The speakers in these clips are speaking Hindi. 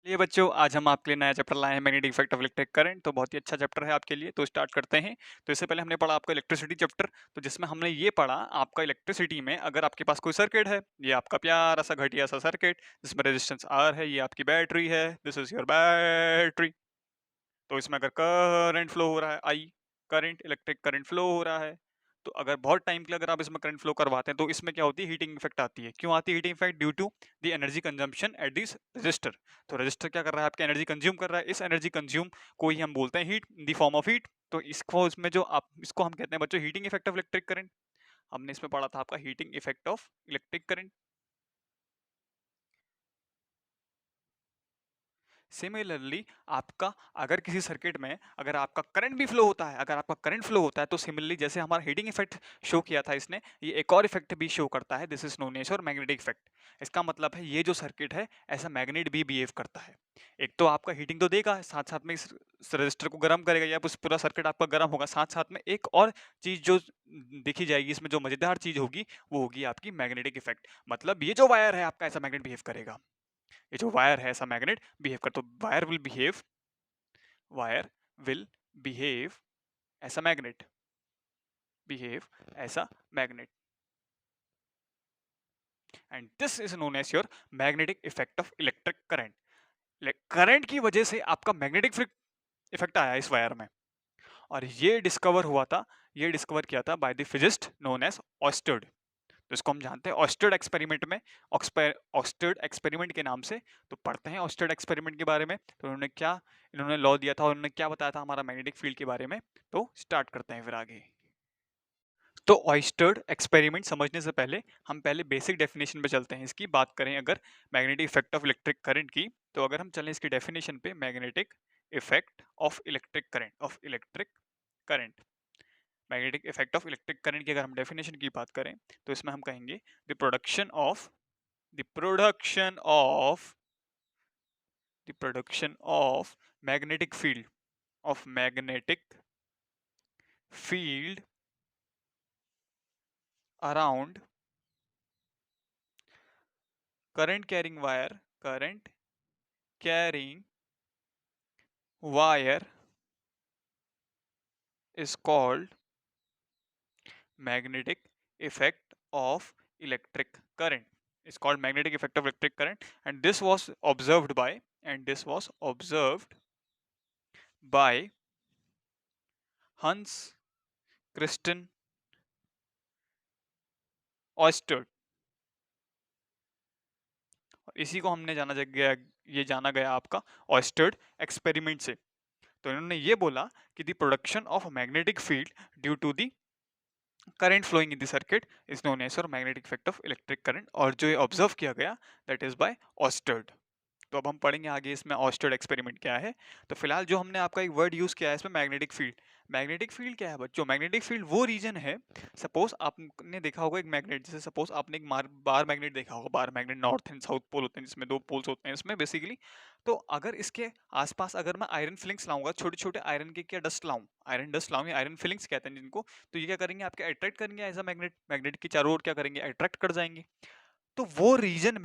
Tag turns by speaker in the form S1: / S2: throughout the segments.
S1: ये बच्चों, आज हम आपके लिए नया चैप्टर लाए हैं, magnetic effect of electric current. तो बहुत ही अच्छा चैप्टर है आपके लिए, तो स्टार्ट करते हैं। तो इससे पहले हमने पढ़ा आपका इलेक्ट्रिसिटी चैप्टर, तो जिसमें हमने ये पढ़ा आपका इलेक्ट्रिसिटी में अगर आपके पास कोई सर्किट है, ये आपका प्यारा सा घटिया सा सर्किट जिसमें रेजिस्टेंस आर है, ये आपकी बैटरी है, दिस इज योर बैटरी। तो इसमें अगर करंट फ्लो हो रहा है, I current, electric current flow हो रहा है, तो अगर बहुत टाइम के लिए अगर आप इसमें करंट फ्लो करवाते हैं तो इसमें क्या होती है, हीटिंग इफेक्ट आती है। क्यों आती है heating effect? Due to the energy consumption at this register. तो रजिस्टर क्या कर रहा है, आपकी एनर्जी कंज्यूम कर रहा है। इस एनर्जी कंज्यूम को ही हम बोलते हैं heat, in the form of heat. तो इसको इसमें जो आप इसको हम कहते हैं बच्चों heating effect of electric current. हमने इसमें पढ़ा था आपका heating effect of electric current. Similarly आपका अगर किसी सर्किट में अगर आपका करंट भी फ्लो होता है, अगर आपका करंट फ्लो होता है, तो सिमिलरली जैसे हमारा हीटिंग इफेक्ट शो किया था इसने, ये एक और इफेक्ट भी शो करता है, दिस इज नोन एज और मैग्नेटिक इफेक्ट। इसका मतलब है ये जो सर्किट है ऐसा मैग्नेट भी बिहेव करता है। एक तो आपका हीटिंग तो देगा, साथ साथ में इस रजिस्टर को गर्म करेगा, या पूरा सर्किट आपका गर्म होगा। साथ साथ में एक और चीज जो देखी जाएगी इसमें, जो मजेदार चीज होगी वो होगी आपकी मैग्नेटिक इफेक्ट। मतलब ये जो वायर है आपका ऐसा मैग्नेट बिहेव करेगा, ये जो वायर है ऐसा मैग्नेट बिहेव कर। तो वायर विल बिहेव ऐसा मैग्नेट, बिहेव ऐसा magnet, and this is known as your magnetic effect of electric current. Current की वजह से आपका मैग्नेटिक इफेक्ट आया इस वायर में, और ये डिस्कवर हुआ था, ये डिस्कवर किया था by the physicist known as ऑस्टर्ड। तो इसको हम जानते हैं ऑस्टर्ड एक्सपेरिमेंट में, ऑस्टर्ड एक्सपेरिमेंट के नाम से। तो पढ़ते हैं ऑस्टर्ड एक्सपेरिमेंट के बारे में। तो इन्होंने लॉ दिया था और उन्होंने क्या बताया था हमारा मैग्नेटिक फील्ड के बारे में। तो स्टार्ट करते हैं फिर आगे। तो ऑयस्टर्ड एक्सपेरिमेंट समझने से पहले हम पहले बेसिक डेफिनेशन पे चलते हैं। इसकी बात करें अगर magnetic effect of electric current की, तो अगर हम चलें इसकी डेफिनेशन पे, magnetic effect of electric current, magnetic effect of electric current की अगर हम डेफिनेशन की बात करें, तो इसमें हम कहेंगे the production of the production of the production of magnetic field of magnetic field around current carrying wire is called magnetic effect of electric current, is called magnetic effect of electric current. And this was observed by, and this was observed by Hans Christian Oersted। इसी को हमने ये जाना गया आपका ऑयस्टर्ड एक्सपेरिमेंट से। तो इन्होंने ये बोला कि the production of magnetic field due to the current flowing in the circuit is known as और magnetic effect of electric current, और जो ये ऑब्जर्व किया गया दैट इज बाय ऑस्टर्ड। तो अब हम पढ़ेंगे आगे इसमें ऑस्टर्ड एक्सपेरिमेंट क्या है। तो फिलहाल जो हमने आपका एक वर्ड यूज किया है इसमें, मैग्नेटिक फील्ड। मैग्नेटिक फील्ड क्या है बच्चों? मैग्नेटिक फील्ड वो रीजन है, सपोज आपने देखा होगा एक मैग्नेट, जैसे सपोज आपने एक बार मैग्नेट देखा होगा, bar magnet north and south pole होते हैं जिसमें दो पोल्स होते हैं इसमें बेसिकली। तो अगर इसके आसपास अगर मैं आयरन फिलिंग्स लाऊंगा, छोटे छोटे आयरन के क्या डस्ट लाऊं, आयरन डस्ट लाऊं या आयरन फिलिंग्स कहते हैं जिनको, तो ये क्या करेंगे, आपके अट्रैक्ट करेंगे एज अ मैग्नेट, मैग्नेट की चारों ओर क्या करेंगे, अट्रैक्ट कर जाएंगे। तो वो रीजन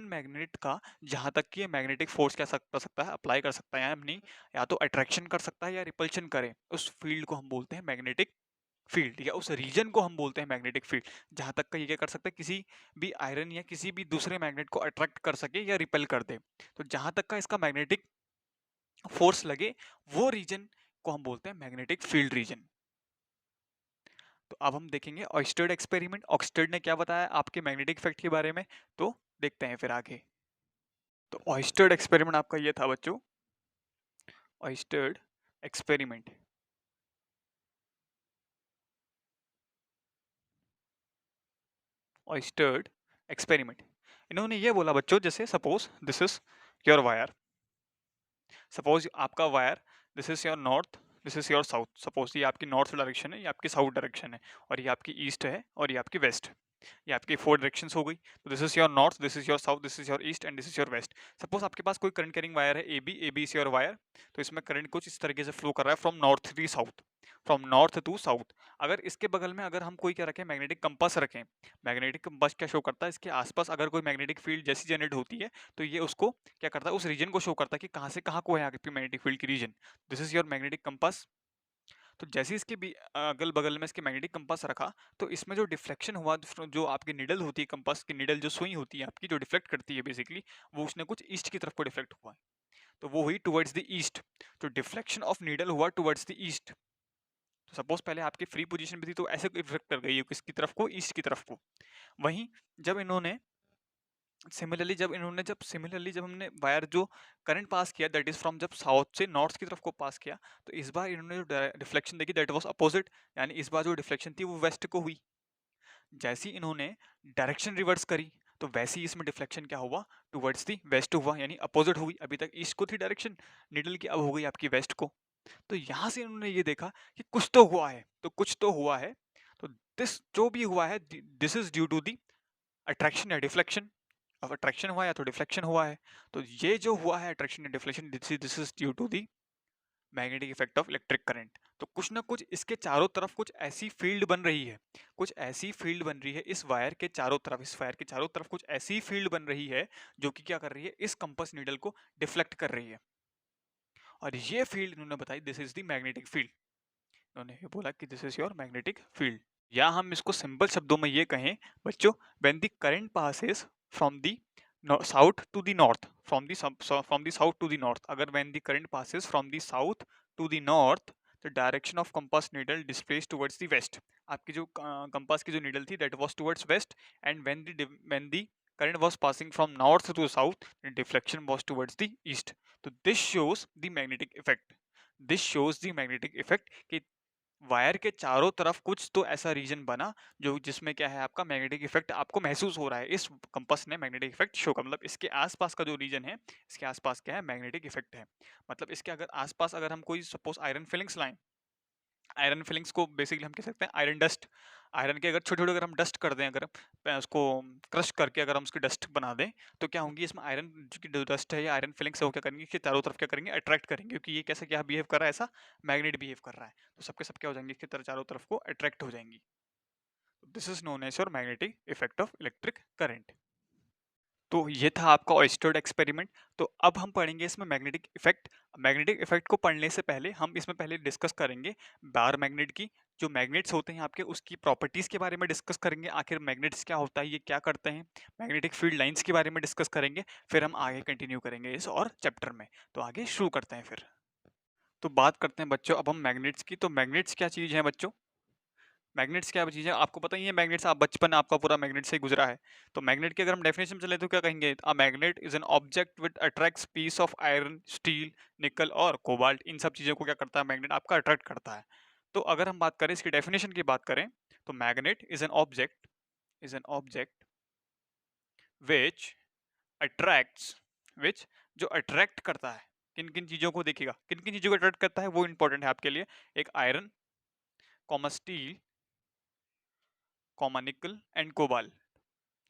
S1: मैग्नेट का जहां तक कि मैग्नेटिक फोर्स क्या कर सकता है, अप्लाई कर सकता है या नहीं, या तो अट्रैक्शन कर सकता है या रिपल्शन करे, उस फील्ड को हम बोलते हैं मैग्नेटिक फील्ड, या उस रीजन को हम बोलते हैं मैग्नेटिक फील्ड। जहां तक का ये क्या कर सकता है, किसी भी आयरन या किसी भी दूसरे मैग्नेट को अट्रैक्ट कर सके या रिपेल कर दे। तो जहां तक का इसका मैग्नेटिक फोर्स लगे, वो रीजन को हम बोलते हैं मैग्नेटिक फील्ड रीजन। तो अब हम देखेंगे ऑयस्टर्ड एक्सपेरिमेंट, ऑक्सटर्ड ने क्या बताया आपके मैग्नेटिक इफेक्ट के बारे में। तो देखते हैं फिर आगे। तो ऑयस्टर्ड एक्सपेरिमेंट आपका ये था बच्चों, ऑयस्टर्ड एक्सपेरिमेंट। ऑयस्टर्ड एक्सपेरिमेंट, इन्होंने ये बोला बच्चों, जैसे suppose this is your wire, suppose आपका wire, this is your north, this is your south. Suppose ये आपकी नॉर्थ डायरेक्शन है, ये आपकी साउथ डायरेक्शन है, और ये आपकी ईस्ट है, और ये आपकी वेस्ट। ये आपकी 4 डायरेक्शंस हो गई। तो this is your north, this is your south, this is your east and this is your west. Suppose आपके पास कोई करंट कैरिंग वायर है A B is your wire. तो इसमें करंट कुछ इस तरीके से फ्लो कर रहा है from north to south, from north to south. अगर इसके बगल में अगर हम कोई क्या रखें, मैग्नेटिक कंपास रखें, मैग्नेटिक कंपास क्या शो करता है, इसके आसपास अगर कोई मैग्नेटिक फील्ड जैसी जनरेट होती है तो ये उसको क्या करता है, उस रीजन को शो करता है कि कहाँ से कहाँ को है आपकी मैग्नेटिक फील्ड की region. This is your magnetic compass. तो जैसे इसके भी अगल बगल में इसके मैग्नेटिक कंपास रखा, तो इसमें जो डिफ्लेक्शन हुआ, जो आपकी निडल होती है, कंपास की निडल जो सुई होती है आपकी, जो डिफ्लेक्ट करती है बेसिकली, वो उसने कुछ ईस्ट की तरफ को डिफ्लेक्ट हुआ है, तो वो हुई टुवर्ड्स द ईस्ट। तो डिफ्लेक्शन ऑफ नीडल हुआ टुवर्ड्स द ईस्ट। तो सपोज पहले आपकी फ्री पोजीशन भी थी तो ऐसे रिफ्लेक्ट कर गई है किसकी तरफ को, ईस्ट की तरफ को। वहीं जब इन्होंने सिमिलरली जब हमने वायर जो करंट पास किया, दैट इज फ्रॉम जब साउथ से नॉर्थ की तरफ को पास किया, तो इस बार इन्होंने जो डिफ्लेक्शन देखी दैट वाज अपोजिट, यानी इस बार जो डिफ्लेक्शन थी वो वेस्ट को हुई। जैसी इन्होंने डायरेक्शन रिवर्स करी, तो वैसे ही इसमें डिफ्लेक्शन क्या हुआ, टुवर्ड्स दी वेस्ट हुआ, यानी अपोजिट हुई। अभी तक ईस्ट को थी डायरेक्शन निडल की, अब हो गई आपकी वेस्ट को। तो यहां से इन्होंने ये देखा कि कुछ तो हुआ है, तो कुछ तो हुआ है। तो दिस जो भी हुआ है, this is due to the attraction या डिफ्लेक्शन। अब अट्रैक्शन हुआ या तो डिफ्लेक्शन हुआ है। तो ये जो हुआ है अट्रैक्शन या deflection, this is due to the magnetic effect of electric current. तो कुछ ना कुछ इसके चारों तरफ कुछ ऐसी फील्ड बन रही है, कुछ ऐसी फील्ड बन रही है इस वायर के चारों तरफ, इस वायर के चारों तरफ कुछ ऐसी फील्ड बन रही है जो कि क्या कर रही है, इस कंपास नीडल को डिफ्लेक्ट कर रही है। और ये फील्ड इन्होंने बताई this is the magnetic field. इन्होंने ये बोला कि this is your magnetic field. या हम इसको सिंपल शब्दों में ये कहें बच्चों, when the current passes from the south to the north, from the south to the north, अगर when the current passes from the south to the north, the direction of compass needle displace towards the west. आपकी जो कंपास की जो नीडल थी that was towards waste, and when the current was passing from north to south, the deflection was towards the east. So this shows the magnetic effect. This shows the magnetic effect कि वायर के चारों तरफ कुछ तो ऐसा रीजन बना जो जिसमें क्या है, आपका मैग्नेटिक इफेक्ट आपको महसूस हो रहा है। इस कंपास ने मैग्नेटिक इफेक्ट शो का मतलब इसके आसपास का जो रीजन है, इसके आसपास क्या है, मैग्नेटिक इफेक्ट है। मतलब इसके अगर आसपास अगर हम कोई सपोज आयरन फिलिंग्स लाएं, आयरन फिलिंग्स को बेसिकली हम कह सकते हैं आयरन डस्ट। आयरन के अगर छोटे छोटे अगर हम डस्ट कर दें, अगर उसको क्रश करके अगर हम उसकी डस्ट बना दें, तो क्या होंगी, इसमें आयरन जो डस्ट है या आयरन फिलिंग्स है वो क्या करेंगे कि चारों तरफ क्या करेंगे, अट्रैक्ट करेंगे, क्योंकि ये कैसे क्या बिहेव कर रहा है, ऐसा मैग्नेट बिहेव कर रहा है। तो सबके सब क्या हो जाएंगे, इसकी तरह चारों तरफ को अट्रैक्ट हो जाएंगी। This is known as your magnetic effect of electric current. तो ये था आपका ऑयस्टर्ड एक्सपेरिमेंट। तो अब हम पढ़ेंगे इसमें मैग्नेटिक इफेक्ट। मैग्नेटिक इफेक्ट को पढ़ने से पहले हम इसमें पहले डिस्कस करेंगे बार मैग्नेट की, जो मैग्नेट्स होते हैं आपके, उसकी प्रॉपर्टीज के बारे में डिस्कस करेंगे, आखिर मैग्नेट्स क्या होता है, ये क्या करते हैं। मैग्नेटिक फील्ड लाइंस के बारे में डिस्कस करेंगे, फिर हम आगे कंटिन्यू करेंगे इस और चैप्टर में। तो आगे शुरू करते हैं फिर। तो बात करते हैं बच्चों अब हम मैग्नेट्स की। तो मैग्नेट्स क्या चीज़ है बच्चों, मैग्नेट्स क्या चीज़ है आपको पता ही है। मैग्नेट्स, आप बचपन आपका पूरा मैग्नेट से ही गुजरा है। तो मैग्नेट की अगर हम डेफिनेशन चले तो क्या कहेंगे, a magnet is an object with attracts piece of iron, steel, nickel और कोबाल्ट। इन सब चीज़ों को क्या करता है, मैग्नेट आपका अट्रैक्ट करता है। तो अगर हम बात करें इसकी डेफिनेशन की बात करें, तो magnet is an object which attracts, which जो अट्रैक्ट करता है, किन किन चीज़ों को देखिएगा, किन किन चीज़ों को अट्रैक्ट करता है वो इंपॉर्टेंट है आपके लिए। एक आयरन, कॉमा स्टील, कॉमा निकल एंड कोबाल्ट,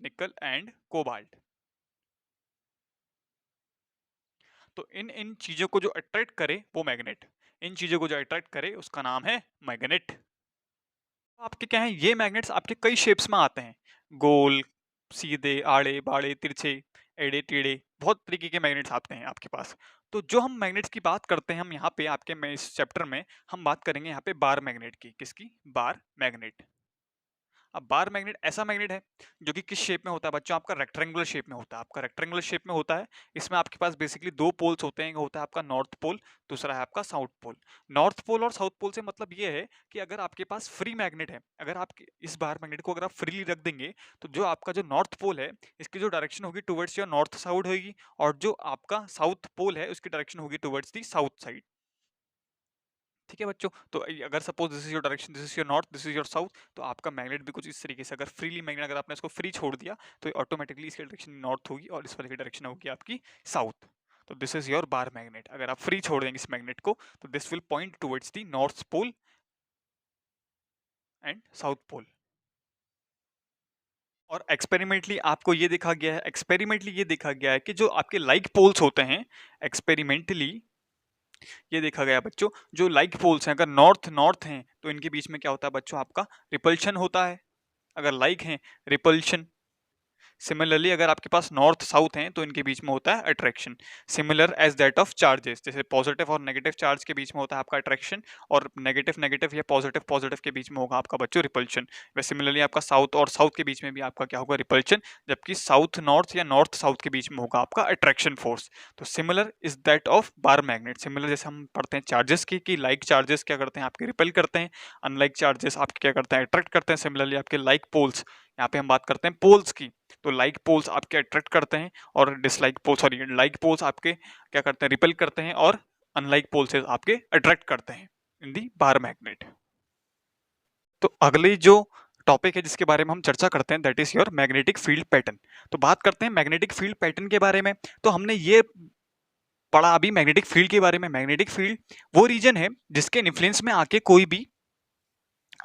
S1: निकल एंड कोबाल्ट। तो इन इन चीजों को जो अट्रैक्ट करे वो मैग्नेट, इन चीजों को जो अट्रैक्ट करे उसका नाम है मैग्नेट। आपके क्या है, ये मैग्नेट्स आपके कई शेप्स में आते हैं, गोल, सीधे, आड़े बाड़े, तिरछे, एड़े टेढ़े, बहुत तरीके के मैग्नेट्स आते हैं आपके पास। तो जो हम मैग्नेट्स की बात करते हैं, हम यहाँ पे आपके में इस चैप्टर में हम बात करेंगे यहाँ पे बार मैग्नेट की। किसकी, बार मैग्नेट। अब बार मैग्नेट ऐसा मैग्नेट है जो कि किस शेप में होता है बच्चों, आपका रेक्टेंगुलर शेप में होता है। आपका रेक्टेंगुलर शेप में होता है। इसमें आपके पास बेसिकली दो पोल्स होते हैं, एक होता है आपका नॉर्थ पोल, दूसरा है आपका साउथ पोल। नॉर्थ पोल और साउथ पोल से मतलब ये है कि अगर आपके पास फ्री मैग्नेट है, अगर आप इस बार मैग्नेट को अगर आप फ्रीली रख देंगे, तो जो आपका जो नॉर्थ पोल है इसकी जो डायरेक्शन होगी टुवर्ड्स योर नॉर्थ साइड होगी, और जो आपका साउथ पोल है उसकी डायरेक्शन होगी टुवर्ड्स दी साउथ साइड। ठीक है बच्चों, तो अगर suppose this is your direction, this is your north, this is your south, तो आपका मैग्नेट भी कुछ इस तरीके से, अगर फ्रीली मैग्नेट अगर आपने इसको फ्री छोड़ दिया तो ऑटोमेटिकली इसकी डायरेक्शन नॉर्थ होगी और इस वाले की डायरेक्शन होगी आपकी साउथ। तो this is your bar magnet. अगर आप फ्री छोड़ देंगे इस मैग्नेट को तो this will point towards the north pole and south pole. और एक्सपेरिमेंटली ये देखा गया है कि जो आपके लाइक पोल्स होते हैं, एक्सपेरिमेंटली ये देखा गया बच्चों, जो लाइक पोल्स हैं अगर नॉर्थ नॉर्थ हैं तो इनके बीच में क्या होता है बच्चों, आपका रिपल्शन होता है। अगर लाइक हैं, रिपल्शन। सिमिलरली अगर आपके पास नॉर्थ साउथ हैं तो इनके बीच में होता है attraction. Similar as that of charges, जैसे पॉजिटिव और नेगेटिव चार्ज के बीच में होता है आपका अट्रैक्शन, और नेगेटिव नेगेटिव या पॉजिटिव पॉजिटिव के बीच में होगा आपका बच्चों रिपल्शन। वैसे सिमिलरली आपका साउथ और साउथ के बीच में भी आपका क्या होगा, रिपल्शन, जबकि साउथ नॉर्थ या नॉर्थ साउथ के बीच में होगा आपका अट्रैक्शन फोर्स। तो similar is that of bar magnet. Similar जैसे हम पढ़ते हैं चार्जेस की कि लाइक चार्जेस क्या करते हैं, आपके रिपेल करते हैं, अनलाइक चार्जेस आपके क्या करते हैं, अट्रैक्ट करते हैं। सिमिलरली आपके लाइक पोल्स, यहाँ पे हम बात करते हैं पोल्स की, तो लाइक पोल्स आपके अट्रैक्ट करते हैं और dislike poles, sorry like poles आपके क्या करते हैं, रिपेल करते हैं, और अनलाइक पोल्स आपके अट्रैक्ट करते हैं इन दी बार मैग्नेट। तो अगली जो टॉपिक है जिसके बारे में हम चर्चा करते हैं that is your magnetic field pattern. तो बात करते हैं मैग्नेटिक फील्ड पैटर्न के बारे में। तो हमने ये पढ़ा अभी मैग्नेटिक फील्ड के बारे में। मैग्नेटिक फील्ड वो रीजन है जिसके इन्फ्लुएंस में आके कोई भी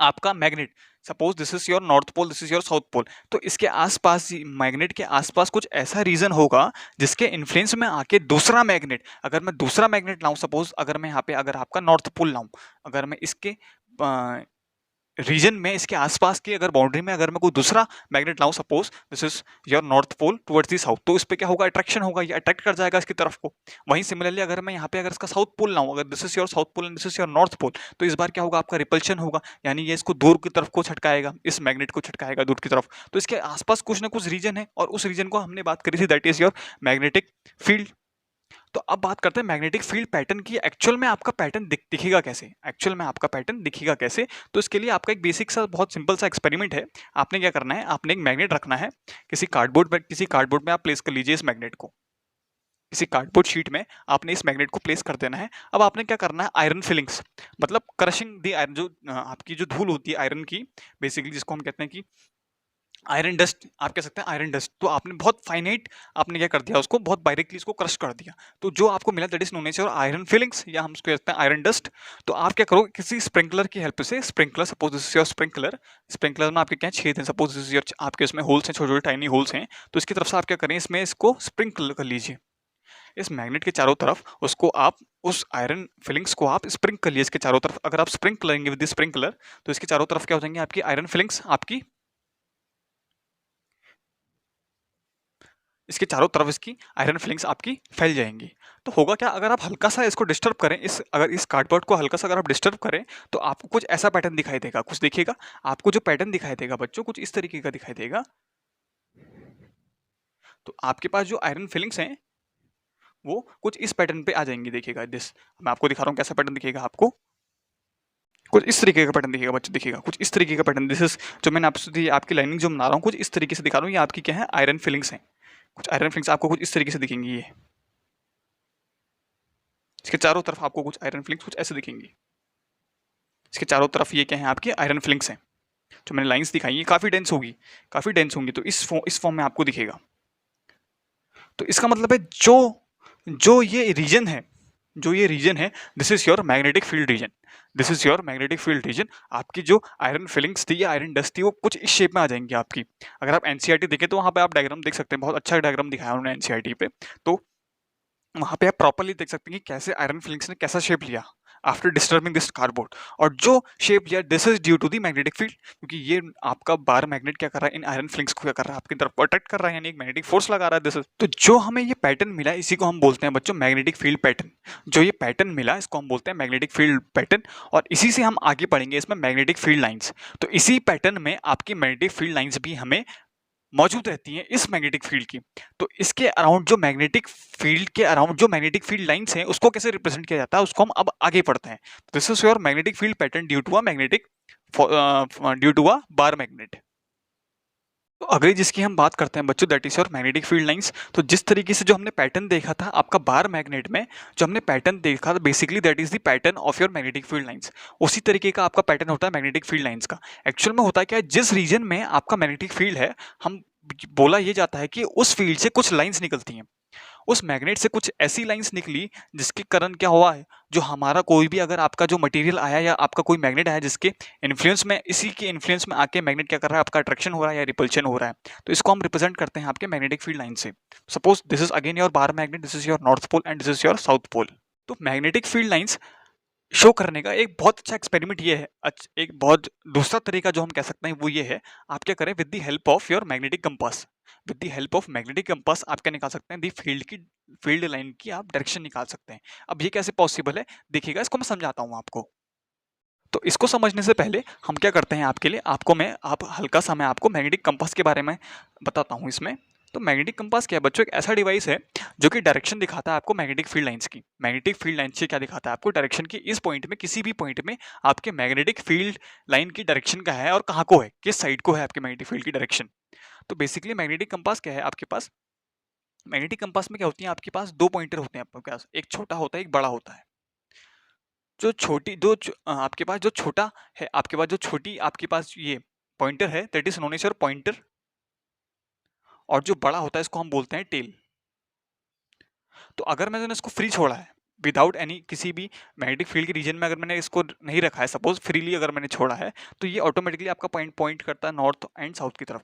S1: आपका magnet, suppose this is your north pole, this is your south pole, तो इसके आसपास, मैग्नेट के आसपास कुछ ऐसा रीजन होगा जिसके इन्फ्लुएंस में आके दूसरा मैग्नेट, अगर मैं दूसरा मैग्नेट लाऊं, सपोज अगर मैं यहाँ पे अगर आपका नॉर्थ पोल लाऊं, अगर मैं इसके रीजन में, इसके आसपास की अगर बाउंड्री में अगर मैं कोई दूसरा मैग्नेट लाऊं, suppose this is your north pole towards the south, तो इस पे क्या होगा, अट्रैक्शन होगा, ये अट्रैक्ट कर जाएगा इसकी तरफ को। वहीं सिमिलरली अगर मैं यहाँ पे अगर इसका साउथ पोल लाऊं, अगर this is your south pole and this is your north pole, तो इस बार क्या होगा, आपका रिपल्शन होगा, यानी ये इसको दूर की तरफ को छटकाएगा, इस मैग्नेट को छटकाएगा दूर की तरफ। तो इसके आसपास कुछ ना कुछ रीजन है और उस रीजन को हमने बात करी थी that is your magnetic field. तो अब बात करते हैं मैग्नेटिक फील्ड पैटर्न की। एक्चुअल में आपका पैटर्न दिखेगा कैसे, एक्चुअल में आपका पैटर्न दिखेगा कैसे। तो इसके लिए आपका एक बेसिक सा बहुत सिंपल सा एक्सपेरिमेंट है। आपने क्या करना है, आपने एक मैग्नेट रखना है किसी कार्डबोर्ड में आप प्लेस कर लीजिए इस मैग्नेट को, किसी कार्डबोर्ड शीट में आपने इस मैग्नेट को प्लेस कर देना है। अब आपने क्या करना है, आयरन फिलिंग्स, मतलब क्रशिंग दी आयरन, जो आपकी जो धूल होती है आयरन की, बेसिकली जिसको हम कहते हैं कि आयरन डस्ट, आप कह सकते हैं आयरन डस्ट, तो आपने बहुत फाइनाइट, आपने क्या कर दिया, उसको बहुत बारीकली इसको क्रश कर दिया। तो जो आपको मिला that is known as your iron filings, या हम उसको कहते हैं आयरन डस्ट। तो आप क्या करोगे, किसी स्प्रिंकलर की हेल्प से, sprinkler, suppose this is your sprinkler, sprinkler में आपके क्या छेद हैं, सपोज दिस इज योर, आपके उसमें होल्स हैं, छोटे छोटे टाइनी होल्स हैं, तो इसकी तरफ से आप क्या करें, इसमें इसको स्प्रिंकल कर लीजिए, इस मैग्नेट के चारों तरफ उसको आप, उस आयरन फिलिंग्स को आप स्प्रिंक कर लिए इसके चारों तरफ। अगर आप स्प्रिंक करेंगे विद स्प्रिंकलर तो इसके चारों तरफ क्या हो जाएंगे, आपकी आयरन फिलिंग्स, आपकी इसके चारों तरफ इसकी आयरन फिलिंग्स आपकी फैल जाएंगी। तो होगा क्या, अगर आप हल्का सा इसको डिस्टर्ब करें, अगर इस कार्डबोर्ड को हल्का सा अगर आप डिस्टर्ब करें तो आपको कुछ ऐसा पैटर्न दिखाई देगा, कुछ देखिएगा, आपको जो पैटर्न दिखाई देगा बच्चों, कुछ इस तरीके का दिखाई देगा। तो आपके पास जो आयरन फिलिंग्स हैं वो कुछ इस पैटर्न पे आ जाएंगी, देखिएगा दिस, मैं आपको दिखा रहा हूँ कैसा पैटर्न दिखेगा आपको, कुछ इस तरीके का पैटर्न दिखेगा बच्चों, दिखेगा कुछ इस तरीके का पैटर्न। दिस इज, जो मैंने आपसे आपकी लाइनिंग जो बना रहा हूँ कुछ इस तरीके से दिखा रहा हूँ, ये आपकी क्या है, आयरन फिलिंग्स हैं, कुछ आयरन फिलिंग्स आपको कुछ इस तरीके से दिखेंगी, ये इसके चारों तरफ आपको कुछ आयरन फिलिंग्स कुछ ऐसे दिखेंगी, इसके चारों तरफ ये क्या है, आपकी आयरन फिलिंग्स हैं। जो मैंने लाइंस दिखाई है काफ़ी डेंस होगी, काफ़ी डेंस होंगी, तो इस फॉर्म में आपको दिखेगा। तो इसका मतलब है जो ये रीजन है, जो ये रीजन है, this is your magnetic field region, this is your magnetic field region. आपकी जो आयरन फिलिंग्स थी या आयरन डस्ट थी वो कुछ इस शेप में आ जाएंगी आपकी। अगर आप एनसीईआरटी देखें तो वहाँ पे आप डायग्राम देख सकते हैं, बहुत अच्छा डायग्राम दिखाया उन्होंने एनसीईआरटी पे, तो वहाँ पे आप प्रॉपरली देख सकते हैं कि कैसे आयरन फिलिंग्स ने कैसा शेप लिया आफ्टर डिस्टर्बिंग दिस कार्डबोर्ड, और जो शेप लिया this is due to the magnetic field, क्योंकि ये आपका बार मैग्नेट क्या कर रहा है, इन आयरन फिलिंग्स को क्या कर रहा है, आपकी तरफ अट्रैक्ट कर रहा है, यानी एक मैग्नेटिक फोर्स लगा रहा है। दिस इज, तो जो हमें ये पैटर्न मिला इसी को हम बोलते हैं बच्चों मैग्नेटिक फील्ड पैटर्न। जो ये पैटर्न मिला इसको हम बोलते हैं मैग्नेटिक फील्ड पैटर्न, और इसी से हम आगे पढ़ेंगे इसमें मैग्नेटिक फील्ड लाइंस। तो इसी पैटर्न में आपकी मैग्नेटिक फील्ड लाइंस भी हमें मौजूद रहती हैं इस मैग्नेटिक फील्ड की। तो इसके अराउंड जो मैग्नेटिक फील्ड के अराउंड जो मैग्नेटिक फील्ड लाइंस हैं उसको कैसे रिप्रेजेंट किया जाता है उसको हम अब आगे पढ़ते हैं। This is your magnetic field pattern due to a bar magnet. तो अगली जिसकी हम बात करते हैं बच्चों that is your magnetic field lines. तो जिस तरीके से जो हमने पैटर्न देखा था आपका बार मैग्नेट में, जो हमने पैटर्न देखा था basically that is the pattern of your magnetic field lines, उसी तरीके का आपका पैटर्न होता है मैग्नेटिक फील्ड लाइंस का। एक्चुअल में होता क्या है, जिस रीजन में आपका मैग्नेटिक फील्ड है, हम बोला ये जाता है कि उस फील्ड से कुछ लाइंस निकलती हैं। उस मैग्नेट से कुछ ऐसी लाइंस निकली जिसके कारण क्या हुआ है, जो हमारा कोई भी अगर आपका जो मटेरियल आया या आपका कोई मैग्नेट आया जिसके इन्फ्लुएंस में, इसी के इन्फ्लुएंस में आके मैग्नेट क्या कर रहा है, आपका अट्रैक्शन हो रहा है या रिपल्शन हो रहा है, तो इसको हम रिप्रेजेंट करते हैं आपके मैग्नेटिक फील्ड लाइन से। Suppose this is again your bar magnet, this is your north pole and this is your south pole. तो मैग्नेटिक फील्ड लाइंस शो करने का एक बहुत अच्छा एक्सपेरिमेंट ये है, एक बहुत दूसरा तरीका जो हम कह सकते हैं वो ये है, आप क्या करें, with the help of your magnetic compass, with the help of magnetic compass आप क्या निकाल सकते हैं, दी फील्ड लाइन की आप डायरेक्शन निकाल सकते हैं। अब ये कैसे पॉसिबल है देखिएगा, इसको मैं समझाता हूँ आपको। तो इसको समझने से पहले हम क्या करते हैं, आपके लिए आपको मैं आप हल्का सा मैं आपको मैग्नेटिक कंपास के बारे में बताता हूँ इसमें। तो मैग्नेटिक कंपास क्या है बच्चों, एक ऐसा डिवाइस है जो कि डायरेक्शन दिखाता है आपको मैग्नेटिक फील्ड लाइंस की। मैग्नेटिक फील्ड लाइन से क्या दिखाता है आपको, डायरेक्शन की, इस पॉइंट में किसी भी पॉइंट में आपके मैग्नेटिक फील्ड लाइन की डायरेक्शन का है और कहाँ को है, किस साइड को है आपके मैग्नेटिक फील्ड की डायरेक्शन। तो बेसिकली मैग्नेटिक कंपास क्या है आपके पास, मैग्नेटिक कंपास में क्या होती है, आपके पास दो पॉइंटर होते हैं आपके पास, एक छोटा होता है एक बड़ा होता है। जो छोटी आपके पास जो छोटा है, आपके पास जो छोटी आपके पास ये पॉइंटर है, that is known as your pointer, और जो बड़ा होता है इसको हम बोलते हैं टेल। तो अगर मैंने इसको फ्री छोड़ा है विदाउट एनी किसी भी मैग्नेटिक फील्ड के रीजन में, अगर मैंने इसको नहीं रखा है, सपोज फ्रीली अगर मैंने छोड़ा है, तो ये ऑटोमेटिकली आपका पॉइंट पॉइंट करता है नॉर्थ एंड साउथ की तरफ।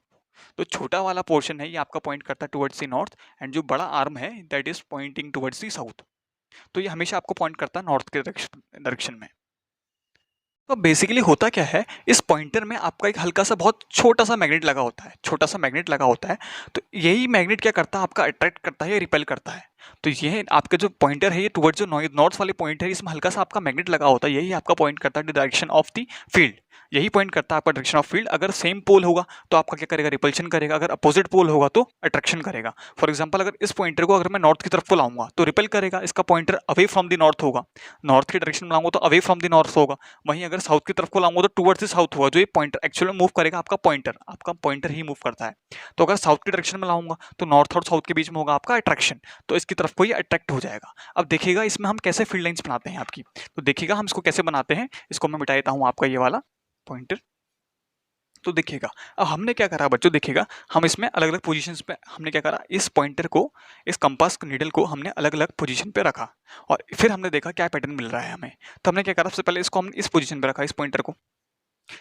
S1: तो छोटा वाला पोर्शन है ये आपका पॉइंट करता है टुवर्ड्स द नॉर्थ, एंड जो बड़ा आर्म है that is pointing towards the south. तो ये हमेशा आपको पॉइंट करता है नॉर्थ के डायरेक्शन में। तो बेसिकली होता क्या है, इस पॉइंटर में आपका एक हल्का सा बहुत छोटा सा मैग्नेट लगा होता है, छोटा सा मैग्नेट लगा होता है। तो यही मैग्नेट क्या करता है, आपका अट्रैक्ट करता है या रिपेल करता है। तो ये आपका जो पॉइंटर है, ये टुवर्ड्स जो नॉर्थ वाले पॉइंट है, इसमें हल्का सा आपका मैग्नेट लगा होता है, यही आपका पॉइंट करता है डायरेक्शन ऑफ द फील्ड, यही पॉइंट करता है आपका डायरेक्शन ऑफ फील्ड। अगर सेम पोल होगा तो आपका क्या करेगा, रिपल्शन करेगा, अगर अपोजिट पोल होगा तो अट्रैक्शन करेगा। फॉर एग्जाम्पल अगर इस पॉइंटर को अगर मैं नॉर्थ की तरफ को लाऊंगा तो रिपेल करेगा, इसका pointer away from the north होगा, नॉर्थ की डायरेक्शन में लाऊंगा तो अवे फ्रॉम द नॉर्थ होगा। वहीं अगर साउथ की तरफ को लाऊंगा तो टुवर्ड्स द साउथ होगा, जो ये पॉइंटर एक्चुअली मूव करेगा, आपका पॉइंटर ही मूव करता है। तो अगर साउथ की डायरेक्शन में लाऊंगा तो नॉर्थ और साउथ के बीच में होगा आपका अट्रैक्शन, तो इसकी तरफ को ये अट्रैक्ट हो जाएगा। अब देखिएगा इसमें हम कैसे फील्ड लाइंस बनाते हैं आपकी, तो देखिएगा हम इसको कैसे बनाते हैं, इसको मैं मिटा देता हूँ आपका ये वाला पॉइंटर। तो देखिएगा अब हमने क्या करा बच्चों, देखिएगा हम इसमें अलग अलग पोजीशंस पे हमने क्या करा, इस पॉइंटर को, इस कंपास नीडल को हमने अलग अलग पोजीशन पे रखा, और फिर हमने देखा क्या पैटर्न मिल रहा है हमें। तो हमने क्या करा, सबसे पहले इसको हम इस पोजीशन पे रखा, इस पॉइंटर को।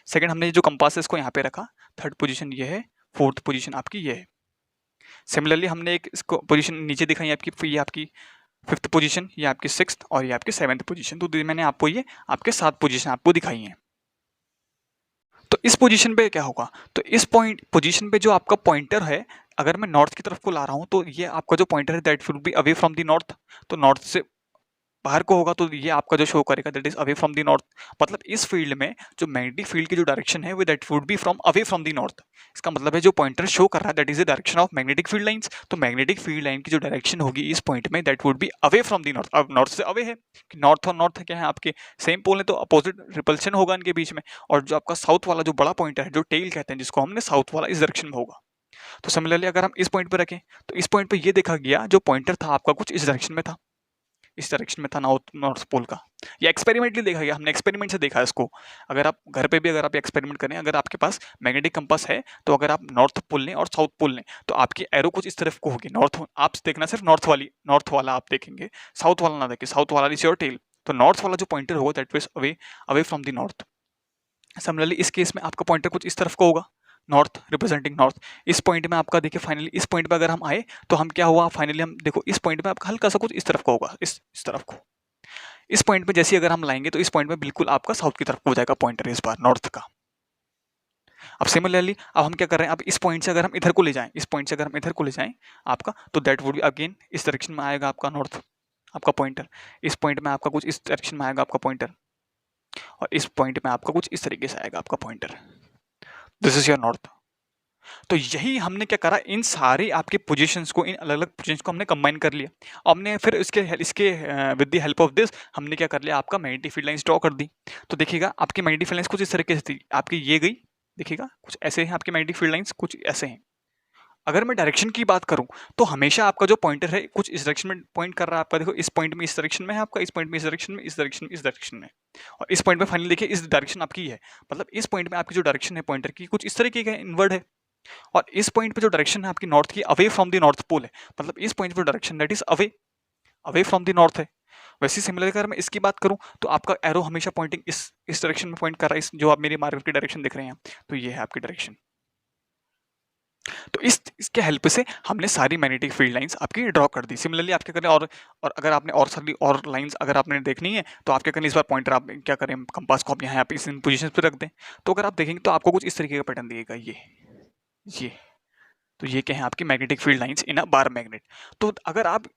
S1: सेकंड हमने जो कंपास है इसको यहाँ पे रखा, थर्ड पोजीशन ये है, फोर्थ पोजीशन आपकी ये है। सिमिलरली हमने एक इसको पोजीशन नीचे दिखाई आपकी, ये आपकी फिफ्थ पोजीशन, ये आपकी सिक्स्थ, और ये आपकी सेवन्थ पोजीशन। तो मैंने आपको ये आपके 7 पोजीशन आपको दिखाई हैं। तो इस पोजीशन पे क्या होगा, तो इस पोजीशन पे जो आपका पॉइंटर है, अगर मैं नॉर्थ की तरफ को ला रहा हूं तो ये आपका जो पॉइंटर है that will be away from the north, तो नॉर्थ से बाहर को होगा, तो ये आपका जो शो करेगा that is away from the north. मतलब इस फील्ड में जो मैग्नेटिक फील्ड की जो डायरेक्शन है वो that would be from away from the north. इसका मतलब है जो पॉइंटर शो कर रहा है that is the direction of magnetic field lines. तो मैग्नेटिक फील्ड लाइन की जो डायरेक्शन होगी इस पॉइंट में that would be away from the north. अब नॉर्थ से अवे है, नॉर्थ और नॉर्थ क्या है आपके सेम पोल है, तो अपोजिट रिपल्शन होगा इनके बीच में। और जो आपका साउथ वाला जो बड़ा पॉइंटर है, जो टेल कहते हैं जिसको हमने, साउथ वाला इस डायरेक्शन में होगा। तो सिमिलरली अगर हम इस पॉइंट पर रखें तो इस पॉइंट पे ये देखा गया जो पॉइंटर था आपका कुछ इस डायरेक्शन में था, इस डायरेक्शन में था नॉर्थ पोल का। ये एक्सपेरिमेंटली देखा गया, हमने एक्सपेरिमेंट से देखा इसको। अगर आप घर पे भी अगर आप एक्सपेरिमेंट करें, अगर आपके पास मैग्नेटिक कंपास है तो अगर आप नॉर्थ पोल लें और साउथ पोल लें तो आपकी एरो कुछ इस तरफ को होगी, नॉर्थ आप देखना सिर्फ नॉर्थ वाला आप देखेंगे, साउथ वाला ना देखें, साउथ वाला इज योर टेल। तो नॉर्थ वाला जो पॉइंटर होगा that is away away from the north. Similarly इस केस में आपका पॉइंटर कुछ इस तरफ को होगा, नॉर्थ रिप्रेजेंटिंग नॉर्थ। इस पॉइंट में आपका देखिए फाइनली इस पॉइंट पे अगर हम आए तो हम क्या हुआ, फाइनली हम देखो इस पॉइंट में आपका हल्का सा कुछ इस तरफ को होगा, इस तरफ को। इस पॉइंट पे जैसे अगर हम लाएंगे तो इस पॉइंट में बिल्कुल आपका साउथ की तरफ हो जाएगा पॉइंटर, इस बार नॉर्थ का। अब सिमिलरली अब हम क्या कर रहे हैं, अब इस पॉइंट से अगर हम इधर को ले जाएं, इस पॉइंट से अगर हम इधर को ले जाएं आपका, तो दैट वुड बी अगेन इस डायरेक्शन में आएगा आपका नॉर्थ, आपका पॉइंटर। इस पॉइंट में आपका कुछ इस डायरेक्शन में आएगा आपका पॉइंटर, और इस पॉइंट में आपका कुछ इस तरीके से आएगा आपका pointer. This is your north. तो यही हमने क्या करा, इन सारे आपके पोजीशंस को, इन अलग अलग पोजीशंस को हमने कंबाइन कर लिया। हमने फिर इसके with the help of this हमने क्या कर लिया, आपका मैग्नेटिक फील्ड लाइंस ड्रॉ कर दी। तो देखिएगा आपकी मैग्नेटिक फील्ड लाइंस कुछ इस तरीके से थी, आपकी ये गई, देखिएगा कुछ ऐसे हैं आपकी मैग्नेटिक फील्ड लाइंस, कुछ ऐसे हैं। अगर मैं डायरेक्शन की बात करूं तो हमेशा आपका जो पॉइंटर है कुछ इस डायरेक्शन में पॉइंट कर रहा है आपका, देखो इस पॉइंट में इस डायरेक्शन में है आपका, इस पॉइंट में इस डायरेक्शन में, इस डायरेक्शन में इस डायरेक्शन में, और इस पॉइंट में फाइनली देखिए इस डायरेक्शन आपकी है। मतलब इस पॉइंट में आपकी जो डायरेक्शन है पॉइंटर की कुछ इस तरीके का इनवर्ड है। और इस पॉइंट पे जो डायरेक्शन है आपकी नॉर्थ की, away from the north pole है, मतलब इस पॉइंट पे direction that is away away from the north है। वैसे सिमिलर अगर मैं इसकी बात करूं तो आपका एरो हमेशा पॉइंटिंग इस डायरेक्शन में पॉइंट कर रहा है, जो आप मेरी मार्केट की डायरेक्शन देख रहे हैं, तो ये है आपकी डायरेक्शन। तो इसके हेल्प से हमने सारी मैग्नेटिक फील्ड लाइंस आपकी ड्रॉ कर दी। सिमिलरली आप क्या करें, और अगर आपने और सारी और लाइंस अगर आपने देखनी है तो आप क्या करें, इस बार पॉइंटर आप क्या करें, कंपास को आप यहाँ पे इस पोजीशन पे रख दें। तो अगर आप देखेंगे तो आपको कुछ इस तरीके का पैटर्न दिएगा, ये तो ये क्या है आपकी magnetic field lines in a bar magnet. तो अगर आप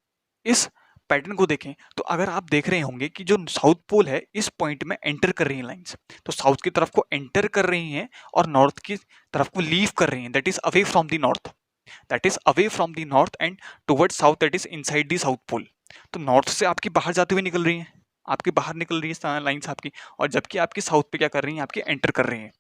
S1: इस पैटर्न को देखें तो अगर आप देख रहे होंगे कि जो साउथ पोल है इस पॉइंट में एंटर कर रही है लाइंस, तो साउथ की तरफ को एंटर कर रही हैं और नॉर्थ की तरफ को लीव कर रही हैं, that is away from the north, that is away from the north and towards south, that is inside the south pole. तो नॉर्थ से आपकी बाहर जाते हुए निकल रही हैं, आपकी बाहर निकल रही है लाइंस आपकी, और जबकि आपकी साउथ पे क्या कर रही हैं, आपकी एंटर कर रही हैं।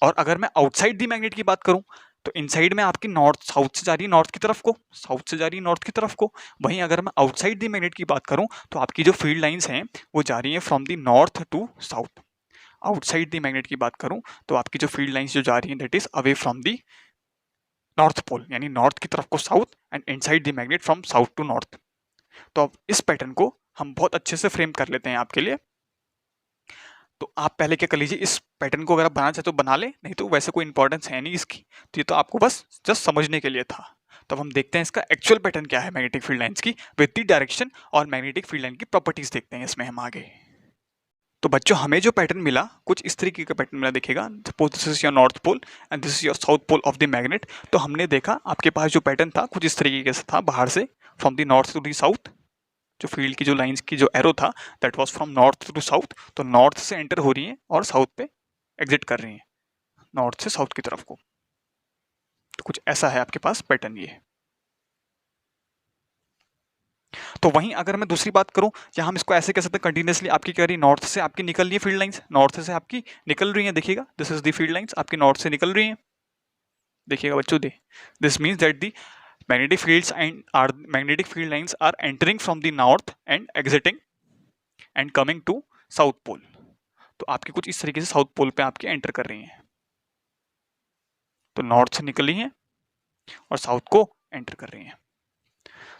S1: और अगर मैं आउटसाइड दी मैग्नेट की बात करूं तो इनसाइड में आपकी नॉर्थ साउथ से जा रही है नॉर्थ की तरफ को, साउथ से जा रही है नॉर्थ की तरफ को। वहीं अगर मैं आउटसाइड दी मैग्नेट की बात करूं तो आपकी जो फील्ड लाइंस हैं वो जा रही हैं from the north to south. Outside the magnet की बात करूं तो आपकी जो फील्ड लाइंस जो जा रही हैं that is away from the north pole, यानी नॉर्थ की तरफ को south and inside the magnet from south to north. तो अब इस पैटर्न को हम बहुत अच्छे से फ्रेम कर लेते हैं आपके लिए। तो आप पहले क्या कर लीजिए, इस पैटर्न को अगर आप बनाना चाहते हो बना ले, नहीं तो वैसे कोई इंपॉर्टेंस है नहीं इसकी, तो ये तो आपको बस जस्ट समझने के लिए था। तो अब हम देखते हैं इसका एक्चुअल पैटर्न क्या है मैग्नेटिक फील्ड लाइंस की विद द डायरेक्शन, और मैग्नेटिक फील्ड लाइन की प्रॉपर्टीज देखते हैं इसमें हम आगे। तो बच्चों हमें जो पैटर्न मिला कुछ इस तरीके का पैटर्न मिला, देखिएगा suppose this is your north pole and this is your south pole of the magnet. तो हमने देखा आपके पास जो पैटर्न था कुछ इस तरीके से था, बाहर से from the north to the south, जो फील्ड की जो लाइंस की जो एरो था that was from north to south. तो नॉर्थ से एंटर हो रही हैं और साउथ पे एग्जिट कर रही हैं, नॉर्थ से साउथ की तरफ को। तो कुछ ऐसा है आपके पास पैटर्न ये। तो वहीं अगर मैं दूसरी बात करूं, या हम इसको ऐसे कह सकते हैं कंटिन्यूसली आपकी कह रही नॉर्थ से आपकी निकल रही है फील्ड लाइंस, नॉर्थ से आपकी निकल रही है, देखिएगा this is the field lines आपकी नॉर्थ से निकल रही है, देखिएगा बच्चों they this means that the magnetic field lines are entering from the north and exiting and coming to south pole. तो आपकी कुछ इस तरीके से साउथ पोल पे आपकी एंटर कर रही हैं, तो नॉर्थ से निकली हैं और साउथ को एंटर कर रही हैं।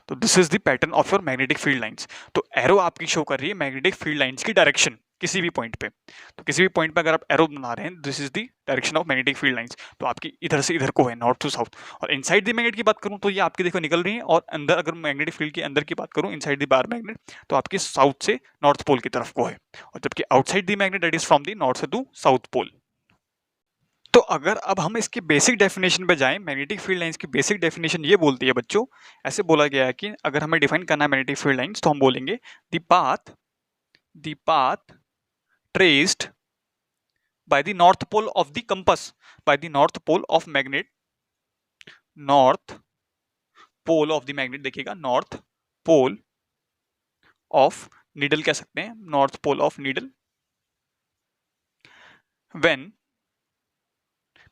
S1: तो this is the pattern of your magnetic field lines. तो एरो आपकी शो कर रही है मैग्नेटिक फील्ड लाइंस की डायरेक्शन किसी भी पॉइंट पे। तो किसी भी पॉइंट पे अगर आप एरो बना रहे हैं this is the direction of magnetic field lines, तो आपकी इधर से इधर को है, नॉर्थ टू साउथ। और इनसाइड द मैग्नेट की बात करूं तो ये आपकी देखो निकल रही है, और अंदर अगर मैग्नेटिक फील्ड के अंदर की बात करूं इनसाइड द बार मैग्नेट, तो आपकी साउथ से नॉर्थ पोल की तरफ को है, और जबकि outside the magnet that is from the north to south pole. तो अगर अब हम इसकी बेसिक डेफिनेशन पे जाएं, मैग्नेटिक फील्ड लाइंस की बेसिक डेफिनेशन ये बोलती है बच्चों, ऐसे बोला गया है कि अगर हमें डिफाइन करना है मैग्नेटिक फील्ड लाइंस तो हम बोलेंगे the path traced by the north pole of the compass, by the north pole of magnet, north pole of the magnet, देखिएगा north pole of needle कह सकते हैं, north pole of needle when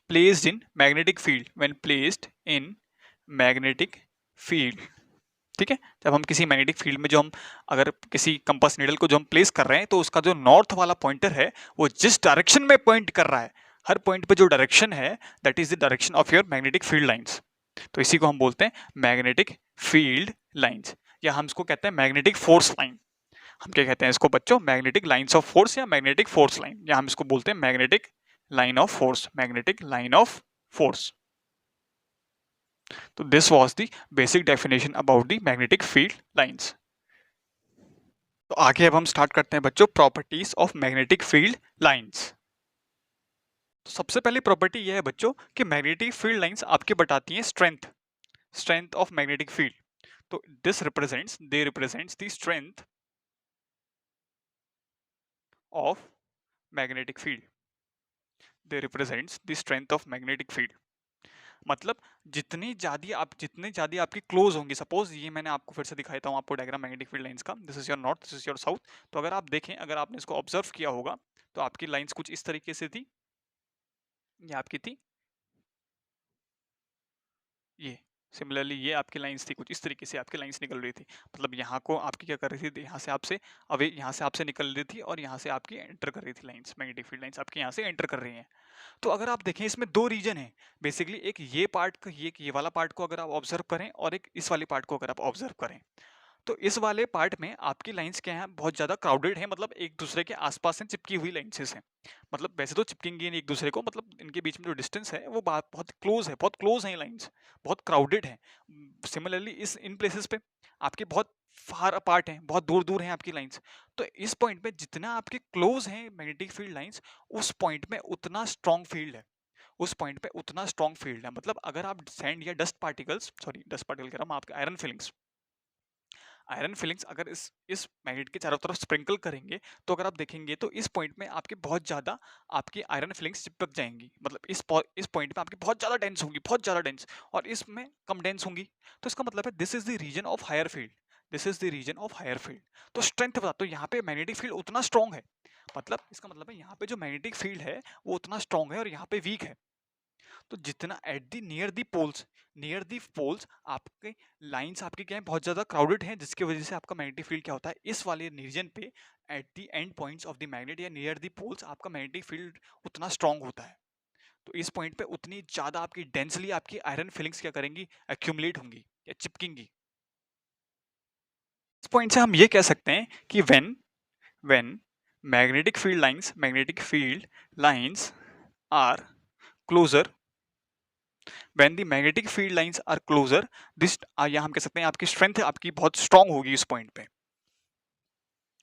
S1: placed in magnetic field, when placed in magnetic field। ठीक है, जब हम किसी मैग्नेटिक फील्ड में जो हम अगर किसी कंपास नीडल को जो हम प्लेस कर रहे हैं तो उसका जो नॉर्थ वाला पॉइंटर है वो जिस डायरेक्शन में पॉइंट कर रहा है, हर पॉइंट पे जो डायरेक्शन है that is the direction of your magnetic field lines. तो इसी को हम बोलते हैं मैग्नेटिक फील्ड लाइंस, या हम इसको कहते हैं मैग्नेटिक फोर्स लाइन। हम क्या कहते हैं इसको बच्चों, मैग्नेटिक लाइंस ऑफ फोर्स या मैग्नेटिक फोर्स लाइन, या हम इसको बोलते हैं magnetic line of force, magnetic line of force. तो this was the basic definition about the magnetic field lines. तो आगे अब हम स्टार्ट करते हैं बच्चों properties of magnetic field lines. तो सबसे पहली प्रॉपर्टी यह है बच्चों कि मैग्नेटिक फील्ड लाइंस आपके बताती हैं स्ट्रेंथ ऑफ मैग्नेटिक फील्ड। तो they represents the strength of magnetic field, they represents the strength of magnetic field. मतलब जितने ज्यादा आपकी क्लोज होंगी, सपोज ये मैंने आपको फिर से दिखाता हूँ आपको डायग्राम मैग्नेटिक फील्ड लाइंस का, this is your north, this is your south. तो अगर आप देखें, अगर आपने इसको ऑब्जर्व किया होगा तो आपकी लाइंस कुछ इस तरीके से थी, ये आपकी थी ये सिमिलरली ये आपकी लाइंस थी, कुछ इस तरीके से आपकी लाइंस निकल रही थी। मतलब यहाँ को आपकी क्या कर रही थी, यहाँ से आपसे अवे, यहाँ से आपसे निकल रही थी और यहाँ से आपकी एंटर कर रही थी लाइंस, मैग्नेटिक फील्ड लाइंस आपके यहाँ से एंटर कर रही हैं। तो अगर आप देखें इसमें दो रीजन है बेसिकली, एक ये पार्ट का, ये वाला पार्ट को अगर आप ऑब्जर्व करें और एक इस वाले पार्ट को अगर आप ऑब्जर्व करें, तो इस वाले पार्ट में आपकी लाइंस क्या है, बहुत ज्यादा क्राउडेड है, मतलब एक दूसरे के आसपास हैं, चिपकी हुई लाइंसेस हैं। मतलब वैसे तो चिपकेंगी नहीं एक दूसरे को, मतलब इनके बीच में जो डिस्टेंस है वो बहुत क्लोज है, बहुत क्लोज है लाइंस, बहुत क्राउडेड है। सिमिलरली इस इन प्लेसेस पे आपके बहुत फार अपार्ट हैं, बहुत दूर दूर हैं आपकी लाइंस। तो इस पॉइंट पे जितना आपके क्लोज हैं मैग्नेटिक फील्ड लाइंस, उस पॉइंट में उतना स्ट्रॉन्ग फील्ड है, उस पॉइंट पे उतना स्ट्रॉन्ग फील्ड है। मतलब अगर आप सैंड या dust particles, sorry dust particle कह रहा हूँ, आपके आयरन फिलिंग्स अगर इस मैग्नेट के चारों तरफ स्प्रिंकल करेंगे, तो अगर आप देखेंगे तो इस पॉइंट में आपके बहुत ज्यादा आपकी आयरन फिलिंग्स चिपक जाएंगी। मतलब इस पॉइंट में आपकी बहुत ज्यादा डेंस होंगी, बहुत ज्यादा डेंस, और इसमें कम डेंस होंगी। तो इसका मतलब है this is the region of higher field, this is the region of higher field. तो स्ट्रेंथ बता, तो यहाँ पे मैग्नेटिक फील्ड उतना स्ट्रॉन्ग है, मतलब इसका मतलब है यहाँ पे जो मैग्नेटिक फील्ड है वो उतना स्ट्रॉन्ग है और यहाँ पे वीक है। तो जितना at the near the poles आपके लाइंस आपके क्या है, बहुत ज्यादा क्राउडेड हैं, जिसकी वजह से आपका मैग्नेटिक फील्ड क्या होता है, इस वाले रीजन पे at the and points of the magnet या नियर दी पोल्स आपका मैग्नेटिक फील्ड उतना स्ट्रांग होता है। तो इस पॉइंट पे उतनी ज्यादा आपकी डेंसली आपकी आयरन फिलिंग्स क्या करेंगी, एक्यूमुलेट होंगी या चिपकेंगी। इस पॉइंट से हम ये कह सकते हैं कि when magnetic field lines are closer, when the magnetic field lines are closer, this या हम कह सकते हैं आपकी स्ट्रेंथ आपकी बहुत स्ट्रांग होगी इस पॉइंट पे।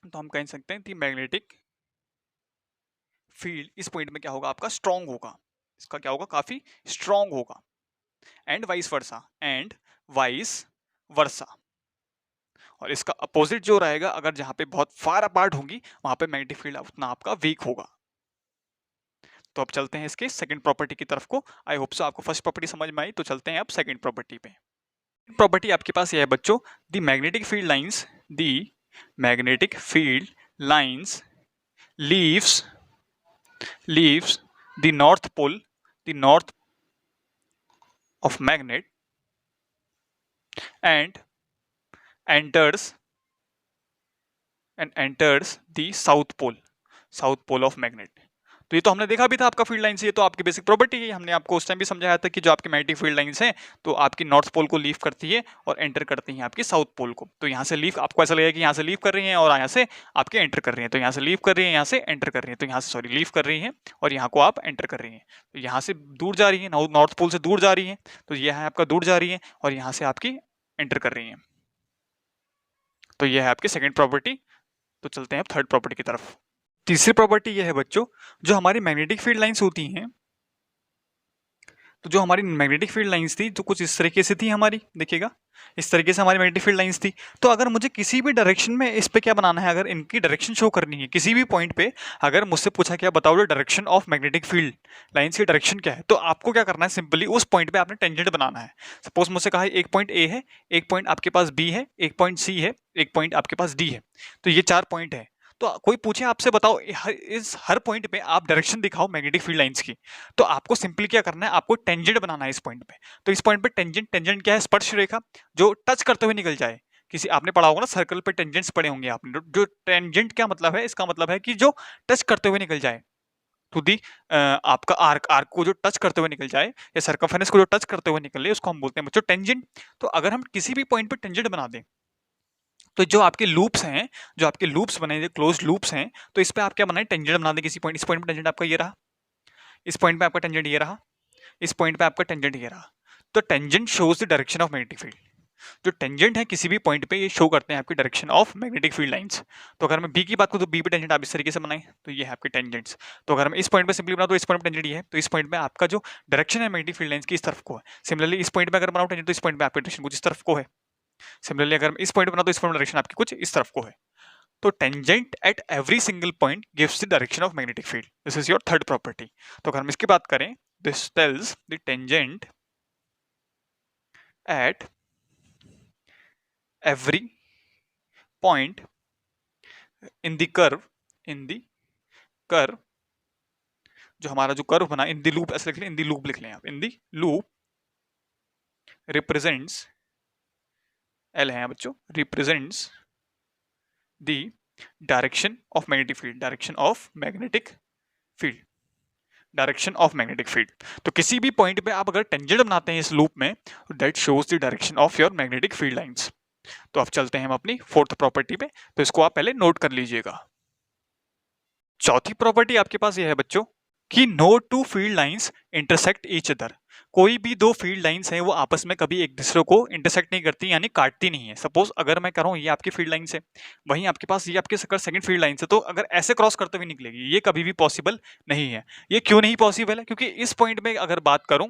S1: तो हम कह सकते हैं कि मैग्नेटिक फील्ड इस पॉइंट में क्या होगा, आपका स्ट्रांग होगा, इसका क्या होगा, काफी स्ट्रांग होगा। एंड वाइस वर्सा, और इसका अपोजिट जो रहेगा, अगर जहां पे बहुत फार अपार्ट होगी वहां पे मैग्नेटिक फील्ड उतना आपका वीक होगा। तो अब चलते हैं इसके सेकंड प्रॉपर्टी की तरफ को। आई होप सो आपको फर्स्ट प्रॉपर्टी समझ में आई, तो चलते हैं अब सेकंड प्रॉपर्टी पे। प्रॉपर्टी आपके पास ये है बच्चों, the magnetic field lines leaves the north of magnet and enters the south pole of magnet. तो ये तो हमने देखा भी था आपका फील्ड लाइन से, ये तो आपकी बेसिक प्रॉपर्टी है, हमने आपको उस टाइम भी समझाया था कि जो आपकी मैग्नेटिक फील्ड लाइंस हैं तो आपकी नॉर्थ पोल को लीव करती है और एंटर करती हैं आपकी साउथ पोल को। तो यहाँ से लीव, आपको ऐसा लगेगा कि यहाँ से लीव कर रही हैं और यहाँ से आपके एंटर कर रही हैं, तो यहाँ से लीव कर रही है, यहाँ से एंटर कर रही है, तो यहाँ से सॉरी लीव कर रही है और यहाँ को आप एंटर कर रही हैं। तो यहाँ से दूर जा रही है, नॉर्थ पोल से दूर जा रही है, तो यह है आपका दूर जा रही है, और यहाँ से आपकी एंटर कर रही है। तो यह है आपकी सेकेंड प्रॉपर्टी। तो चलते हैं अब थर्ड प्रॉपर्टी की तरफ। तीसरी प्रॉपर्टी यह है बच्चों, जो हमारी मैग्नेटिक फील्ड लाइंस होती हैं, तो जो हमारी मैग्नेटिक फील्ड लाइंस थी तो कुछ इस तरीके से थी हमारी, देखिएगा इस तरीके से हमारी मैग्नेटिक फील्ड लाइंस थी। तो अगर मुझे किसी भी डायरेक्शन में इस पे क्या बनाना है, अगर इनकी डायरेक्शन शो करनी है किसी भी पॉइंट पे, अगर मुझसे पूछा क्या बताओ direction of magnetic field lines की डायरेक्शन क्या है, तो आपको क्या करना है, सिंपली उस पॉइंट पे आपने टेंजेंट बनाना है। सपोज मुझसे कहा है एक पॉइंट ए है, एक पॉइंट आपके पास बी है, एक पॉइंट सी है, एक पॉइंट आपके पास डी है, तो ये 4 पॉइंट है। तो कोई पूछे आपसे बताओ इस हर पॉइंट पे आप डायरेक्शन दिखाओ मैग्नेटिक फील्ड लाइंस की, तो आपको सिंपली क्या करना है, आपको टेंजेंट बनाना है इस पॉइंट पे। तो इस पॉइंट पे टेंजेंट क्या है, स्पर्श रेखा जो टच करते हुए निकल जाए। किसी आपने पढ़ा होगा ना सर्कल पे टेंजेंट्स पढ़े होंगे आपने, जो टेंजेंट क्या मतलब है, इसका मतलब है कि जो टच करते हुए निकल जाए टू दी आपका आर्क को जो टच करते हुए निकल जाए, या सर्कमफेरेंस को जो टच करते हुए निकल ले, उसको हम बोलते हैं बच्चों टेंजेंट। तो अगर हम किसी भी पॉइंट पे टेंजेंट बना दें, तो जो आपके लूप्स हैं, जो आपके लूप्स बने, जो क्लोज लूप्स हैं, तो इस पे आप क्या बनाए, टेंजेंट बना दें किसी पॉइंट। इस पॉइंट पे टेंजेंट आपका ये रहा, इस पॉइंट पे आपका टेंजेंट ये रहा, इस पॉइंट पे आपका टेंजेंट ये रहा। तो tangent shows the direction of magnetic field. जो टेंजेंट है किसी भी पॉइंट पे, ये शो करते हैं आपकी direction of magnetic field lines. तो अगर मैं बी की बात करूं तो बी पे टेंजेंट आप इस तरीके से बनाएं, तो ये है आपके टेंजेंट्स। तो अगर मैं इस पॉइंट पे सिंपली बनाऊं तो इस पॉइंट पे टेंजेंट ये है, तो इस पॉइंट पे आपका जो डायरेक्शन है मैग्नेटिक फील्ड लाइंस की इस तरफ को है। सिमिलरली इस पॉइंट पे अगर बनाऊं टेंजेंट तो इस पॉइंट पे आपकी डायरेक्शन कुछ इस तरफ को है। सिमिलरली अगर मैं इस पॉइंट पे बनाऊं तो इस पॉइंट डायरेक्शन आपकी कुछ इस तरफ को है। तो tangent at every single point gives the direction of magnetic field. This is your third property. तो अगर हम इसकी बात करें, this tells the tangent at every point in the curve जो हमारा जो कर्व बना, इन द लूप ऐसे लिख लें, इन द लूप लिख लें आप, in the loop represents, L है बच्चों, represents the direction of magnetic field, direction of magnetic field, direction of magnetic field. तो किसी भी पॉइंट पे आप अगर टेंजेंट बनाते हैं इस लूप में, that shows the direction of your magnetic field lines. तो अब चलते हैं हम अपनी फोर्थ प्रॉपर्टी पे, तो इसको आप पहले नोट कर लीजिएगा। चौथी प्रॉपर्टी आपके पास ये है बच्चों कि no two field lines intersect each other. कोई भी दो फील्ड लाइंस हैं वो आपस में कभी एक दूसरे को इंटरसेक्ट नहीं करती, यानी काटती नहीं है। सपोज अगर मैं कह रहा हूँ ये आपकी फील्ड लाइन है, वहीं आपके पास ये आपके सेकंड फील्ड लाइन है, तो अगर ऐसे क्रॉस करते हुए निकलेगी, ये कभी भी पॉसिबल नहीं है। ये क्यों नहीं पॉसिबल है? क्योंकि इस पॉइंट में अगर बात करूं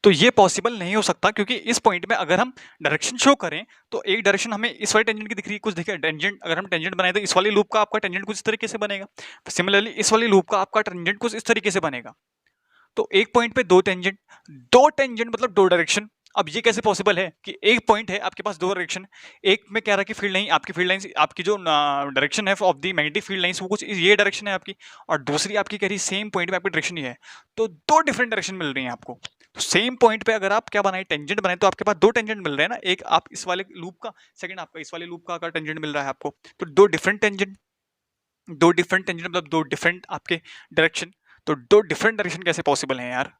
S1: तो ये पॉसिबल नहीं हो सकता, क्योंकि इस पॉइंट में अगर हम डायरेक्शन शो करें तो एक डायरेक्शन हमें इस वाली टेंजेंट की दिख रही है, कुछ दिखे टेंजेंट, अगर हम टेंजेंट बनाए तो इस वाली लूप का आपका टेंजेंट कुछ इस तरीके से बनेगा, सिमिलरली इस वाली लूप का आपका टेंजेंट कुछ इस तरीके से बनेगा। तो एक पॉइंट पे दो टेंजेंट मतलब दो डायरेक्शन। अब ये कैसे पॉसिबल है कि एक पॉइंट है आपके पास दो डायरेक्शन, एक में कह रहा है कि फील्ड लाइन, आपकी फील्ड लाइन, आपकी जो डायरेक्शन है of the magnetic field lines वो कुछ ये डायरेक्शन है आपकी, और दूसरी आपकी कह रही सेम पॉइंट पे आपकी डायरेक्शन ये है, तो दो डिफरेंट डायरेक्शन मिल रही है आपको। तो सेम पॉइंट पे अगर आप क्या बनाए, टेंजेंट बनाए, तो आपके पास दो टेंजेंट मिल रहे हैं ना, एक आप इस वाले लूप का, सेकंड आपका इस वाले लूप का अगर टेंजेंट मिल रहा है आपको, तो दो डिफरेंट टेंजेंट मतलब दो डिफरेंट आपके डायरेक्शन। तो दो डिफरेंट डायरेक्शन कैसे पॉसिबल है यार?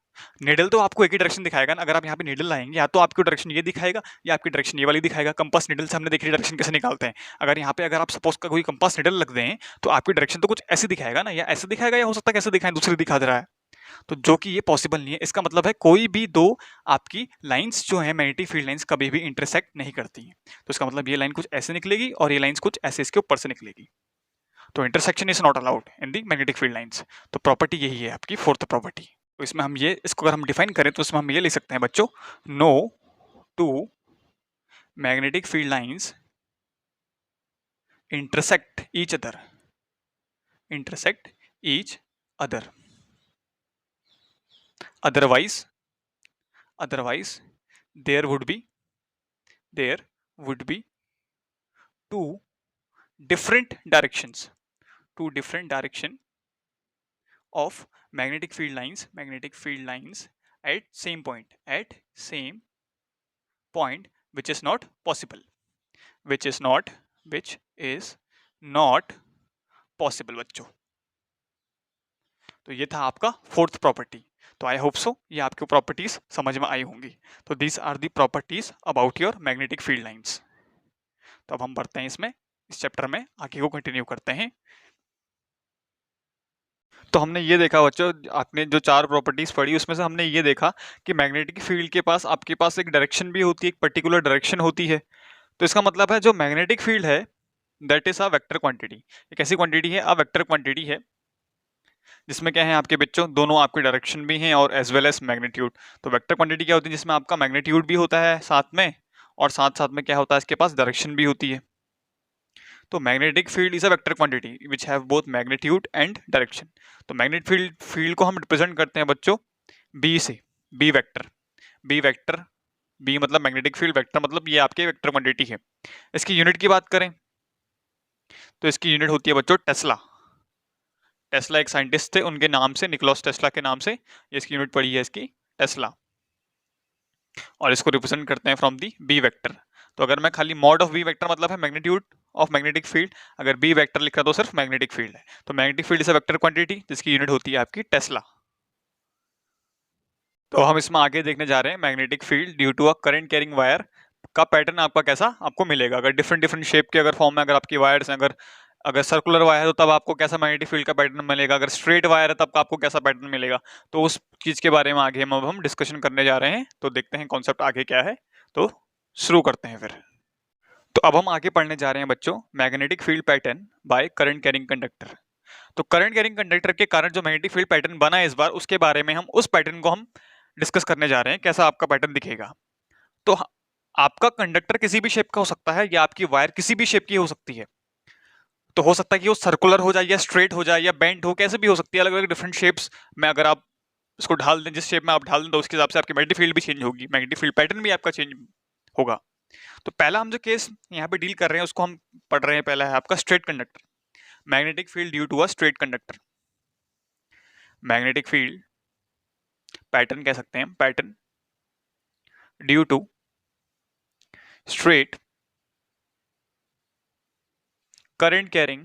S1: नीडल तो आपको एक ही डायरेक्शन दिखाएगा ना, अगर आप यहाँ पे नीडल लाएंगे या तो आपकी डायरेक्शन ये दिखाएगा या आपकी डायरेक्शन ये वाली दिखाएगा। कंपास नीडल से हमने देखी डायरेक्शन कैसे निकालते हैं, अगर यहाँ पे अगर आप सपोज का कोई कंपास नीडल लग दें तो आपकी डायरेक्शन तो कुछ ऐसे दिखाएगा ना, या ऐसे दिखाएगा, या हो सकता है कैसे दिखाए, दूसरी दिखा दे रहा है। तो जो कि ये पॉसिबल नहीं है। इसका मतलब है कोई भी दो आपकी लाइंस जो है मैग्नेटिक फील्ड लाइंस कभी भी इंटरसेक्ट नहीं करती है। तो इसका मतलब ये लाइन कुछ ऐसे निकलेगी और ये लाइंस कुछ ऐसे इसके ऊपर से निकलेगी। तो intersection is not allowed in the magnetic field lines. तो प्रॉपर्टी यही है आपकी फोर्थ प्रॉपर्टी। तो इसमें हम ये, इसको अगर हम डिफाइन करें तो इसमें हम ये लिख सकते हैं बच्चों, no two magnetic field lines intersect each other, intersect each other, otherwise there would be two different directions of magnetic field lines at same point, which is not possible, which is not possible बच्चों। तो ये था आपका फोर्थ प्रॉपर्टी। तो आई होप सो ये आपको प्रॉपर्टीज समझ में आई होंगी। तो these are the properties about your magnetic field lines. तो अब हम बढ़ते हैं इसमें, इस चैप्टर में आगे को कंटिन्यू करते हैं। तो हमने ये देखा बच्चों, आपने जो चार प्रॉपर्टीज पढ़ी उसमें से हमने ये देखा कि मैग्नेटिक फील्ड के पास आपके पास एक डायरेक्शन भी होती है, एक पर्टिकुलर डायरेक्शन होती है। तो इसका मतलब है जो मैग्नेटिक फील्ड है that is a vector quantity. एक ऐसी क्वांटिटी है, अ वेक्टर क्वांटिटी है, जिसमें क्या है आपके बच्चों, दोनों आपके डायरेक्शन भी हैं और एज वेल एज मैग्नीट्यूड। तो वेक्टर क्वांटिटी क्या होती है? जिसमें आपका मैग्नीट्यूड भी होता है साथ में, और साथ साथ में क्या होता है इसके पास, डायरेक्शन भी होती है। तो magnetic field is a vector quantity which have both magnitude and direction. तो मैग्नेटिक फील्ड को हम रिप्रेजेंट करते हैं बच्चों बी से, B vector. B vector, B मतलब मैग्नेटिक फील्ड, वेक्टर मतलब ये आपके वेक्टर क्वांटिटी है। इसकी यूनिट की बात करें तो इसकी यूनिट होती है बच्चों टेस्ला। टेस्ला एक साइंटिस्ट थे, उनके नाम से, निकोलस टेस्ला के नाम से ये इसकी यूनिट पड़ी है इसकी टेस्ला। और इसको रिप्रेजेंट करते हैं फ्रॉम दी बी वेक्टर। तो अगर मैं खाली मॉड ऑफ बी वेक्टर मतलब है मैग्नीट्यूड ऑफ मैग्नेटिक फील्ड, अगर बी वेक्टर लिखा तो सिर्फ मैग्नेटिक फील्ड है। तो magnetic field is a vector quantity जिसकी यूनिट होती है आपकी टेस्ला। तो हम इसमें आगे देखने जा रहे हैं magnetic field due to a current carrying wire का पैटर्न आपका कैसा आपको मिलेगा। अगर डिफरेंट डिफरेंट शेप के अगर फॉर्म में अगर आपकी वायर्स हैं, अगर अगर सर्कुलर वायर है तो तब आपको कैसा मैग्नेटिक फील्ड का पैटर्न मिलेगा, अगर स्ट्रेट वायर है तब आपको कैसा पैटर्न मिलेगा। तो उस चीज के बारे में आगे हम डिस्कशन करने जा रहे हैं। तो देखते हैं कॉन्सेप्ट आगे क्या है, तो शुरू करते हैं फिर। तो अब हम आगे पढ़ने जा रहे हैं बच्चों magnetic field pattern by current carrying conductor. तो करंट कैरिंग कंडक्टर के कारण जो मैग्नेटिक फील्ड पैटर्न बना है इस बार, उसके बारे में हम उस पैटर्न को हम डिस्कस करने जा रहे हैं, कैसा आपका पैटर्न दिखेगा। तो आपका कंडक्टर किसी भी शेप का हो सकता है, या आपकी वायर किसी भी शेप की हो सकती है। तो हो सकता है कि वो सर्कुलर हो जाए, या स्ट्रेट हो जाए, या बेंट हो, कैसे भी हो सकती है, अलग अलग डिफरेंट शेप्स में अगर आप इसको ढाल दें, जिस शेप में आप ढाल दें तो उसके हिसाब से आपकी मैग्नेटिक फील्ड भी चेंज होगी, मैग्नेटिक फील्ड पैटर्न भी आपका चेंज होगा। तो पहला हम जो केस यहाँ पे डील कर रहे हैं उसको हम पढ़ रहे हैं, पहला है आपका straight conductor, magnetic field due to a straight conductor. Magnetic field pattern कह सकते हैं, pattern due to straight current carrying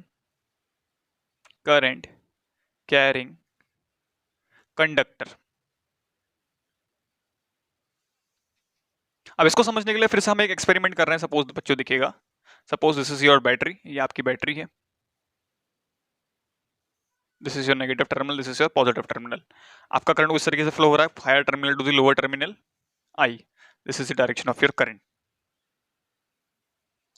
S1: conductor। अब इसको समझने के लिए फिर से हम एक एक्सपेरिमेंट कर रहे हैं। सपोज बच्चों दिखेगा, suppose this is your battery, ये आपकी बैटरी है, this is your negative terminal, this is your positive terminal. आपका करंट उस तरीके से फ्लो हो रहा है, higher terminal to the lower terminal I, this is the direction of your current.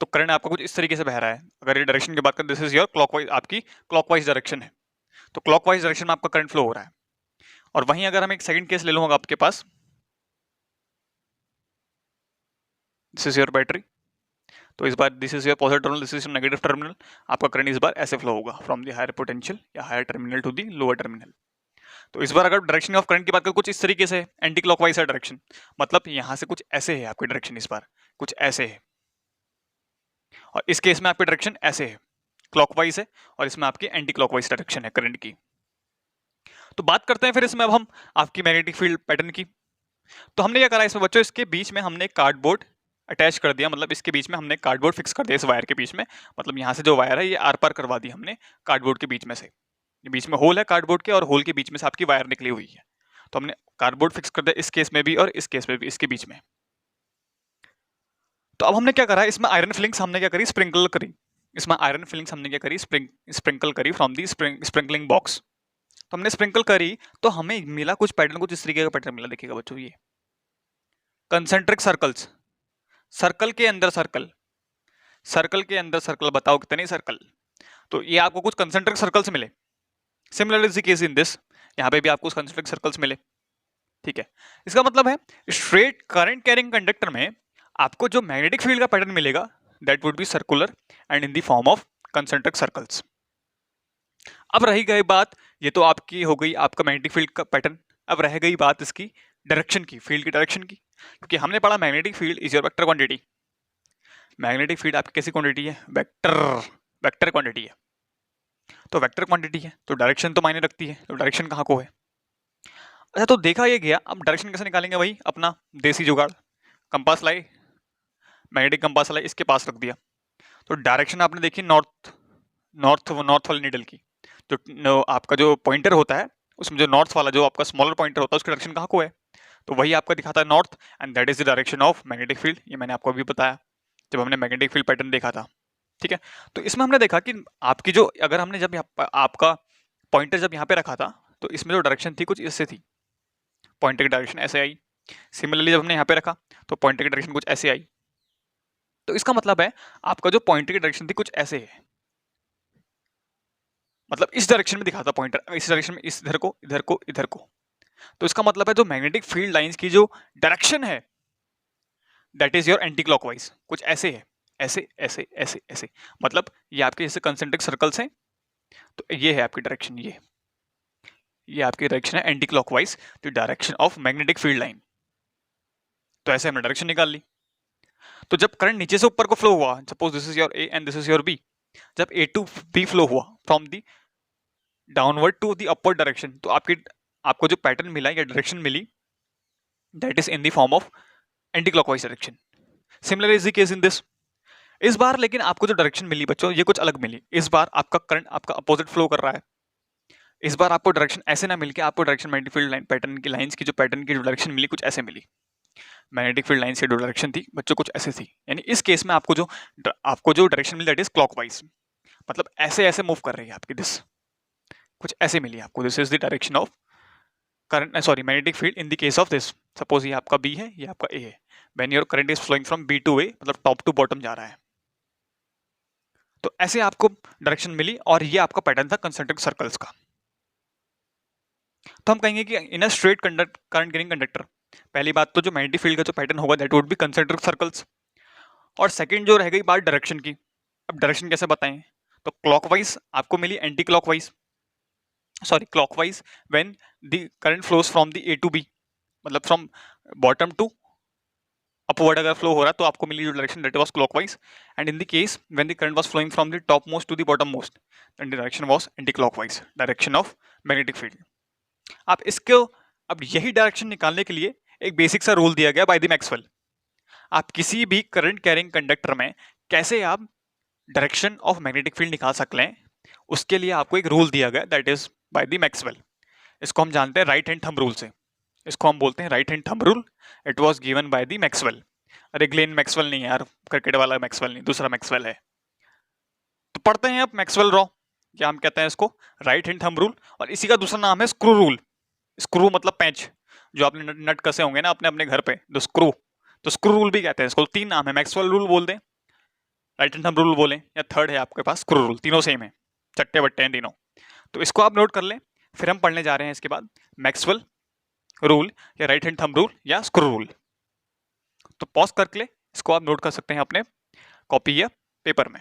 S1: तो करंट आपका कुछ इस तरीके से बह रहा है। अगर ये डायरेक्शन की बात करें, दिस इज योर क्लॉकवाइज, आपकी क्लॉकवाइज डायरेक्शन है, तो क्लॉकवाइज डायरेक्शन में आपका करंट फ्लो हो रहा है। और वहीं अगर हम एक सेकंड केस ले लूंगा आपके पास, दिस इज योर बैटरी, तो इस बार this is your positive terminal, this is your negative terminal. आपका करंट इस बार ऐसे फ्लो होगा फ्रॉम द हायर पोटेंशियल या higher terminal to the lower terminal. तो इस बार अगर डायरेक्शन ऑफ करंट की बात करें, कुछ इस तरीके से एंटी क्लॉकवाइज है डायरेक्शन, मतलब यहां से कुछ ऐसे है आपकी डायरेक्शन, इस बार कुछ ऐसे है, और इस केस में आपकी डायरेक्शन ऐसे है, क्लॉकवाइज है, और इसमें आपकी एंटी क्लॉकवाइज डायरेक्शन है करंट की। तो बात करते हैं फिर इसमें अब हम आपकी मैग्नेटिक फील्ड पैटर्न की। तो हमने क्या करा इसमें बच्चों, इसके बीच में हमने कार्डबोर्ड अटैच कर दिया, मतलब इसके बीच में हमने कार्डबोर्ड फिक्स कर दिया इस वायर के बीच में, मतलब यहाँ से जो वायर है ये आर पार करवा दी हमने कार्डबोर्ड के बीच में से। ये बीच में होल है कार्डबोर्ड के, और होल के बीच में से आपकी वायर निकली हुई है, तो हमने कार्डबोर्ड फिक्स कर दिया इस केस में भी और इस केस में भी, इसके बीच में। तो अब हमने क्या करा, इसमें आयरन फिलिंग्स हमने क्या करी, स्प्रिंकल करी। इसमें आयरन फिलिंग्स हमने क्या करी, स्प्रिंकल करी फ्रॉम दी स्प्रिंकलिंग बॉक्स। तो हमने स्प्रिंकल करी तो हमें मिला कुछ पैटर्न, कुछ इस तरीके का पैटर्न मिला। देखिएगा बच्चों, ये कंसेंट्रिक सर्कल्स, सर्कल के अंदर सर्कल, सर्कल के अंदर सर्कल, बताओ कितने सर्कल। तो ये आपको कुछ कंसेंट्रिक सर्कल्स मिले। Similar is the case in this, यहाँ पे भी आपको कंसेंट्रिक सर्कल्स मिले। ठीक है, इसका मतलब है स्ट्रेट करंट कैरिंग कंडक्टर में आपको जो मैग्नेटिक फील्ड का पैटर्न मिलेगा that would be circular and in the form of concentric circles. अब रही गई बात, ये तो आपकी हो गई आपका मैग्नेटिक फील्ड का पैटर्न। अब रह गई बात इसकी डायरेक्शन की, फील्ड की डायरेक्शन की, क्योंकि हमने पढ़ा magnetic field is your vector quantity. Magnetic field आपकी कैसी क्वांटिटी है, वेक्टर, वेक्टर क्वांटिटी है। तो वेक्टर क्वांटिटी है तो डायरेक्शन तो मायने रखती है, तो डायरेक्शन कहाँ को है। अच्छा, तो देखा ये गया, अब डायरेक्शन कैसे निकालेंगे, वही अपना देसी जुगाड़, कंपास लाई, मैग्नेटिक कंपास लाई, इसके पास रख दिया। तो डायरेक्शन आपने देखी नॉर्थ, नॉर्थ वाली नीडल की, जो आपका जो पॉइंटर होता है उसमें जो नॉर्थ वाला जो आपका स्मॉलर पॉइंटर होता है उसकी डायरेक्शन कहाँ को है, तो वही आपका दिखाता है north, and that is the direction of magnetic field. ये मैंने आपको अभी बताया जब हमने मैग्नेटिक फील्ड पैटर्न देखा था। ठीक है, तो इसमें हमने देखा कि आपकी जो, अगर हमने जब आपका पॉइंटर जब यहाँ पे रखा था तो इसमें जो डायरेक्शन थी कुछ इससे थी, पॉइंटर की डायरेक्शन ऐसे आई। सिमिलरली जब हमने यहाँ पे रखा तो पॉइंटर की डायरेक्शन कुछ ऐसे आई। तो इसका मतलब है आपका जो पॉइंटर की डायरेक्शन थी कुछ ऐसे है, मतलब इस डायरेक्शन में दिखाता पॉइंटर, इस डायरेक्शन में, इस इधर को इधर को इधर को। तो इसका मतलब है जो मैग्नेटिक फील्ड लाइंस की जो डायरेक्शन है that is your anti clockwise, कुछ ऐसे है, ऐसे ऐसे ऐसे ऐसे, मतलब ये आपके जैसे कंसेंट्रिक सर्कल्स हैं, तो ये है आपकी डायरेक्शन, ये आपकी डायरेक्शन है anti clockwise, the direction of magnetic field line. तो ऐसे हमने डायरेक्शन निकाल ली। तो जब करंट नीचे से ऊपर को फ्लो हुआ, suppose this is your A and this is your B, जब ए टू बी फ्लो हुआ from the downward to the upward direction, तो आपको जो पैटर्न मिला या डायरेक्शन मिली that is in the form of anti clockwise direction. Similar is the case in this. इस बार लेकिन आपको जो डायरेक्शन मिली बच्चों ये कुछ अलग मिली। इस बार आपका करंट आपका अपोजिट फ्लो कर रहा है। इस बार आपको डायरेक्शन ऐसे ना मिलके आपको direction magnetic field line pattern की लाइंस की जो पैटर्न की डायरेक्शन मिली कुछ ऐसे मिली। मैग्नेटिक फील्ड लाइंस की जो डायरेक्शन थी बच्चों कुछ ऐसे थी, यानी इस केस में आपको जो डायरेक्शन मिली दैट इज क्लॉकवाइज, मतलब ऐसे ऐसे मूव कर रही है आपकी, दिस कुछ ऐसे मिली आपको, this is the direction of current, sorry magnetic field in the case of this. Suppose ये आपका बी है, ये आपका ए है, when your current is flowing from B to A, मतलब टॉप टू बॉटम जा रहा है। तो ऐसे आपको डायरेक्शन मिली और ये आपका पैटर्न था कंसेंट्रिक सर्कल्स का। तो हम कहेंगे कि in a straight current carrying conductor, पहली बात तो जो मैग्नेटिक फील्ड का जो पैटर्न होगा that would be concentric circles, और सेकंड जो रह गई बात डायरेक्शन की। अब डायरेक्शन कैसे बताएं, तो क्लॉकवाइज आपको मिली, anti clockwise, sorry clockwise when the current flows from the A to B, मतलब फ्रॉम बॉटम टू अपवर्ड अगर फ्लो हो रहा तो आपको मिली जो direction that was clockwise, and in the case when the current was flowing from the top most to the bottom most then the direction was anti clockwise, direction of magnetic field. आप इसको, अब यही डायरेक्शन निकालने के लिए एक बेसिक सा रूल दिया गया बाय द मैक्सवेल। आप किसी भी करंट कैरिंग कंडक्टर में कैसे आप डायरेक्शन ऑफ मैग्नेटिक फील्ड निकाल सकते हैं, उसके लिए आपको एक रूल दिया गया, that is by the Maxwell. इसको हम जानते हैं राइट हैंड थंब रूल से। इसको हम बोलते हैं right hand thumb rule. It was given by the Maxwell. अरे ग्लेन मैक्सवेल नहीं यार, क्रिकेट वाला मैक्सवेल नहीं, दूसरा मैक्सवेल है। तो पढ़ते हैं आप मैक्सवेल रॉ, क्या हम कहते हैं इसको, राइट हैंड थंब रूल। और इसी का दूसरा नाम है स्क्रू रूल। स्क्रू मतलब पैंच, जो आपने नट कसे होंगे ना अपने अपने घर पे, तो स्क्रू, तो स्क्रू रूल भी कहते हैं इसको। तीन नाम है, मैक्सवेल रूल बोल दें, राइट हैंड थंब रूल बोलें, या थर्ड है आपके पास स्क्रू रूल, तीनों सेम है, चट्टे बट्टे हैं तीनों। तो इसको आप नोट कर लें। फिर हम पढ़ने जा रहे हैं इसके बाद मैक्सवेल रूल या राइट हैंड थंब रूल या स्क्रू रूल। तो पॉज करके इसको आप नोट कर सकते हैं अपने कॉपी या पेपर में।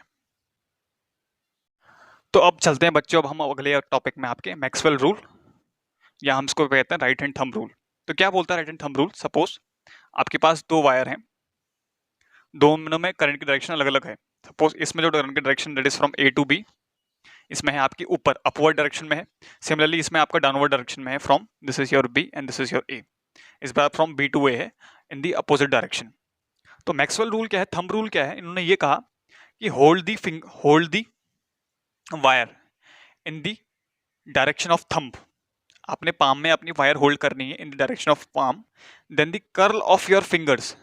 S1: तो अब चलते हैं बच्चों, अब हम अगले टॉपिक में आपके मैक्सवेल रूल या हम इसको कहते हैं राइट हैंड थंब रूल। तो क्या बोलता है right hand thumb rule? Suppose आपके पास दो वायर हैं, दोनों में करंट की डायरेक्शन अलग अलग है। सपोज इसमें जो करंट की direction that is from A to B, इसमें है आपकी ऊपर अपवर्ड डायरेक्शन में है। सिमिलरली इसमें आपका डाउनवर्ड डायरेक्शन में है, from this is your B and this is your A. इस बार फ्रॉम बी टू ए है, इन दी अपोजिट डायरेक्शन। तो मैक्सवेल रूल क्या है, थंब रूल क्या है? इन्होंने ये कहा कि hold the wire in the direction of thumb. आपने पाम में अपनी वायर होल्ड करनी है in the direction of palm, then the curl of your fingers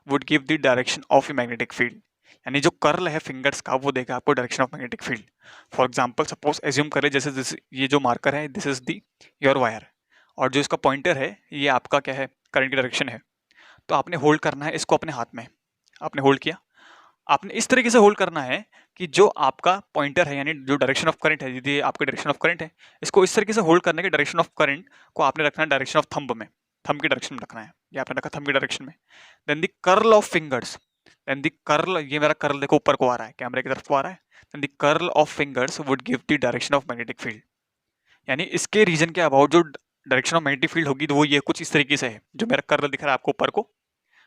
S1: would give the direction of magnetic field. यानी जो कर्ल है फिंगर्स का वो देगा आपको direction of magnetic field. For example suppose assume करें जैसे ये जो मार्कर है this is the your wire, और जो इसका पॉइंटर है ये आपका क्या है, करंट की डायरेक्शन है। तो आपने होल्ड करना है इसको अपने हाथ में, आपने होल्ड किया, आपने इस तरीके से होल्ड करना है कि जो आपका पॉइंटर है यानी जो डायरेक्शन ऑफ करंट है, यदि आपका डायरेक्शन ऑफ करंट है, इसको इस तरीके से होल्ड करने के डायरेक्शन ऑफ करंट को आपने रखना है डायरेक्शन ऑफ थंब में, थंब की डायरेक्शन में रखना है। ये आपने रखा थंब की डायरेक्शन में। Then the curl of fingers, then the curl, ये मेरा कर्ल देखो ऊपर को आ रहा है, कैमरे की तरफ को आ रहा है। Then the curl of fingers would give the direction of magnetic field. यानी इसके रीजन के अबाउट जो डायरेक्शन ऑफ मैग्नेटिक फील्ड होगी तो वो ये कुछ इस तरीके से है, जो मेरा कर्ल दिख रहा है आपको ऊपर को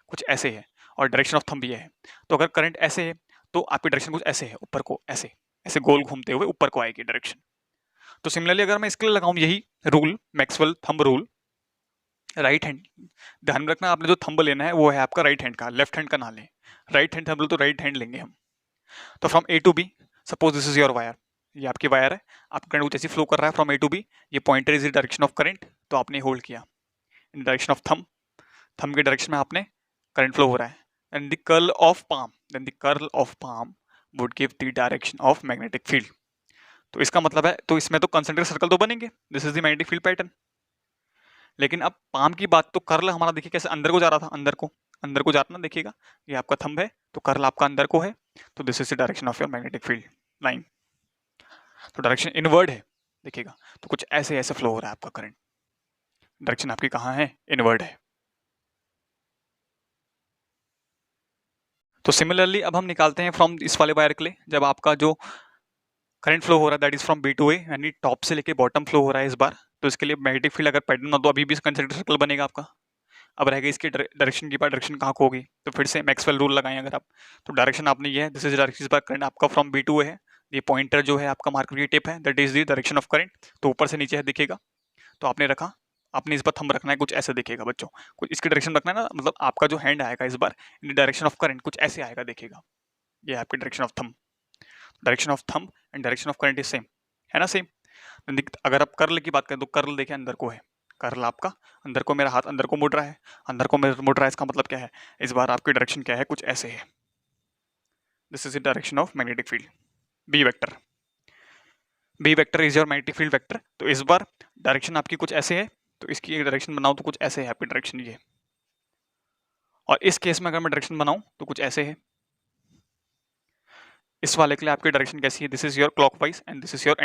S1: कुछ ऐसे है, और डायरेक्शन ऑफ थंब ये है। तो अगर करंट ऐसे है तो आपकी डायरेक्शन कुछ ऐसे है, ऊपर को ऐसे ऐसे गोल घूमते हुए ऊपर को आएगी डायरेक्शन। तो सिमिलरली अगर मैं इसके लिए लगाऊं यही rule, Maxwell thumb rule, right hand, ध्यान में रखना आपने जो थंब लेना है वो है आपका राइट हैंड का, लेफ्ट हैंड का ना लें। राइट हैंड थंब रूल तो राइट हैंड लेंगे हम। तो from A to B, suppose this is your wire, ये आपकी वायर है, आपका करंट कुछ ऐसी फ्लो कर रहा है फ्रॉम ए टू बी, ये pointer is the direction of current, तो आपने होल्ड किया in direction of thumb, thumb के डायरेक्शन में आपने करंट फ्लो हो रहा है। And the curl of palm, then the curl of palm would give the direction of magnetic field. तो इसका मतलब है, तो इसमें तो कंसेंट्रिक सर्कल तो बनेंगे, this is the magnetic field pattern. लेकिन अब पाम की बात, तो कर्ल हमारा देखिए कैसे अंदर को जा रहा था, अंदर को जाता ना, देखिएगा ये आपका थंब है तो कर्ल आपका अंदर को है, तो this is the direction of your magnetic field line. तो डायरेक्शन इनवर्ड है, देखिएगा तो कुछ ऐसे ऐसे फ्लो हो रहा है आपका करंट, डायरेक्शन आपकी कहाँ है, इनवर्ड है। तो सिमिलरली अब हम निकालते हैं फ्रॉम इस वाले वायर के लिए, जब आपका जो करंट फ्लो हो रहा है that is from B to A, यानी टॉप से लेके बॉटम फ्लो हो रहा है इस बार, तो इसके लिए मैग्नेटिक फील्ड अगर पैटर्न हो तो अभी भी कंसेंट्रिक सर्कल बनेगा आपका। अब रहेगा इसकी डायरेक्शन की बात, डायरेक्शन कहाँ को होगी, तो फिर से मैक्सवेल रूल लगाएं अगर आप, तो डायरेक्शन आपने ये है, दिस इज डायरेक्शन, इस बार करंट आपका फ्रॉम बी टू ए है, ये पॉइंटर जो है आपका मार्कर की टिप है, that is the direction of current, तो ऊपर से नीचे है दिखेगा। तो आपने रखा, आपने इस पर थंब रखना है, कुछ ऐसे दिखेगा बच्चों, कुछ इसकी डायरेक्शन रखना है ना, मतलब आपका जो हैंड आएगा इस बार इन डायरेक्शन ऑफ करंट कुछ ऐसे आएगा, देखिएगा ये आपकी direction of thumb, direction of thumb and direction of current is same, है ना सेम। अगर आप कर्ल की बात करें तो कर्ल देखिए अंदर को है, कर्ल आपका अंदर को, मेरा हाथ अंदर को मुड़ रहा है, अंदर को मेरा मुड़ रहा है, इसका मतलब क्या है, इस बार आपकी डायरेक्शन क्या है, कुछ ऐसे है, this is the direction of magnetic field, B vector, B vector is your magnetic field vector. तो इस बार डायरेक्शन आपकी कुछ ऐसे है, तो इसकी एक डायरेक्शन बनाऊं तो कुछ ऐसे है आपकी डायरेक्शन ये, और इस केस में अगर मैं डायरेक्शन बनाऊं तो कुछ ऐसे है। इस वाले के लिए आपकी डायरेक्शन कैसी है, this is your clockwise and this is your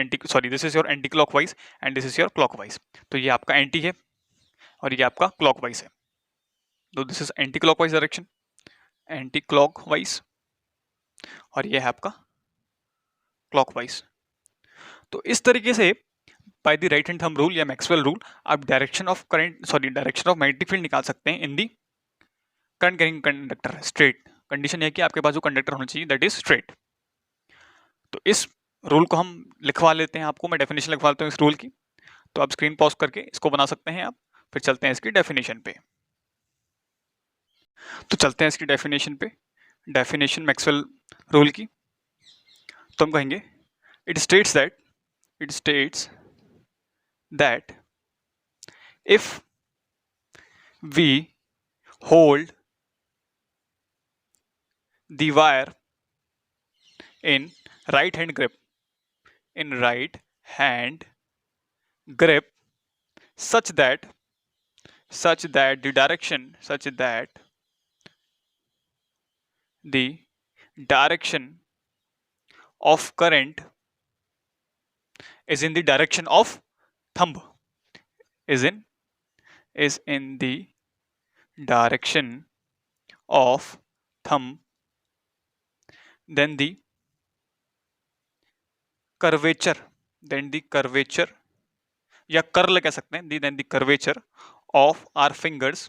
S1: this is your anti clockwise and this is your clockwise. तो ये आपका एंटी है और ये आपका क्लॉकवाइज है, तो this is anti clockwise direction, anti clockwise, और ये है आपका क्लॉकवाइज। तो इस तरीके से by the right hand thumb rule या मैक्सवेल रूल आप डायरेक्शन ऑफ मैग्नेटिक फील्ड निकाल सकते हैं in the current carrying conductor straight. Condition है कि आपके पास जो कंडक्टर होना चाहिए दैट इज स्ट्रेट। तो इस रूल को हम लिखवा लेते हैं, आपको मैं डेफिनेशन लिखवा लेता हूँ इस रूल की, तो आप स्क्रीन पॉज करके इसको बना सकते हैं आप। फिर चलते हैं इसकी डेफिनेशन पे। तो चलते हैं इसकी डेफिनेशन पे, डेफिनेशन मैक्सवेल रूल की। तो हम कहेंगे it states that if we hold the wire in right hand grip such that the direction of current is in the direction of thumb is in the direction of thumb, then the curvature या कर्ल कह सकते हैं, then the curvature of our fingers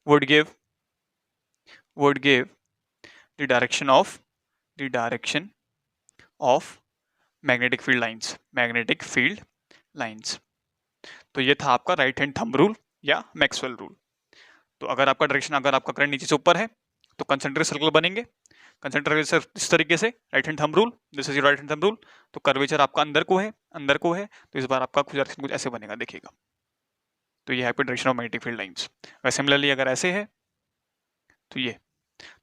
S1: would give the direction of magnetic field lines. तो ये था आपका राइट हैंड थंब रूल या मैक्सवेल रूल। तो अगर आपका डायरेक्शन, अगर आपका करंट नीचे से ऊपर है तो कंसेंट्रिक सर्कल बनेंगे, कंसेंट्रिक सर्कल इस तरीके से, right hand thumb rule, this is right hand thumb rule. तो कर्वेचर आपका अंदर को है, तो इस बार आपका कुछ ऐसे बनेगा, देखिएगा। तो ये है आपकी direction of magnetic field lines. Similarly अगर ऐसे है तो ये,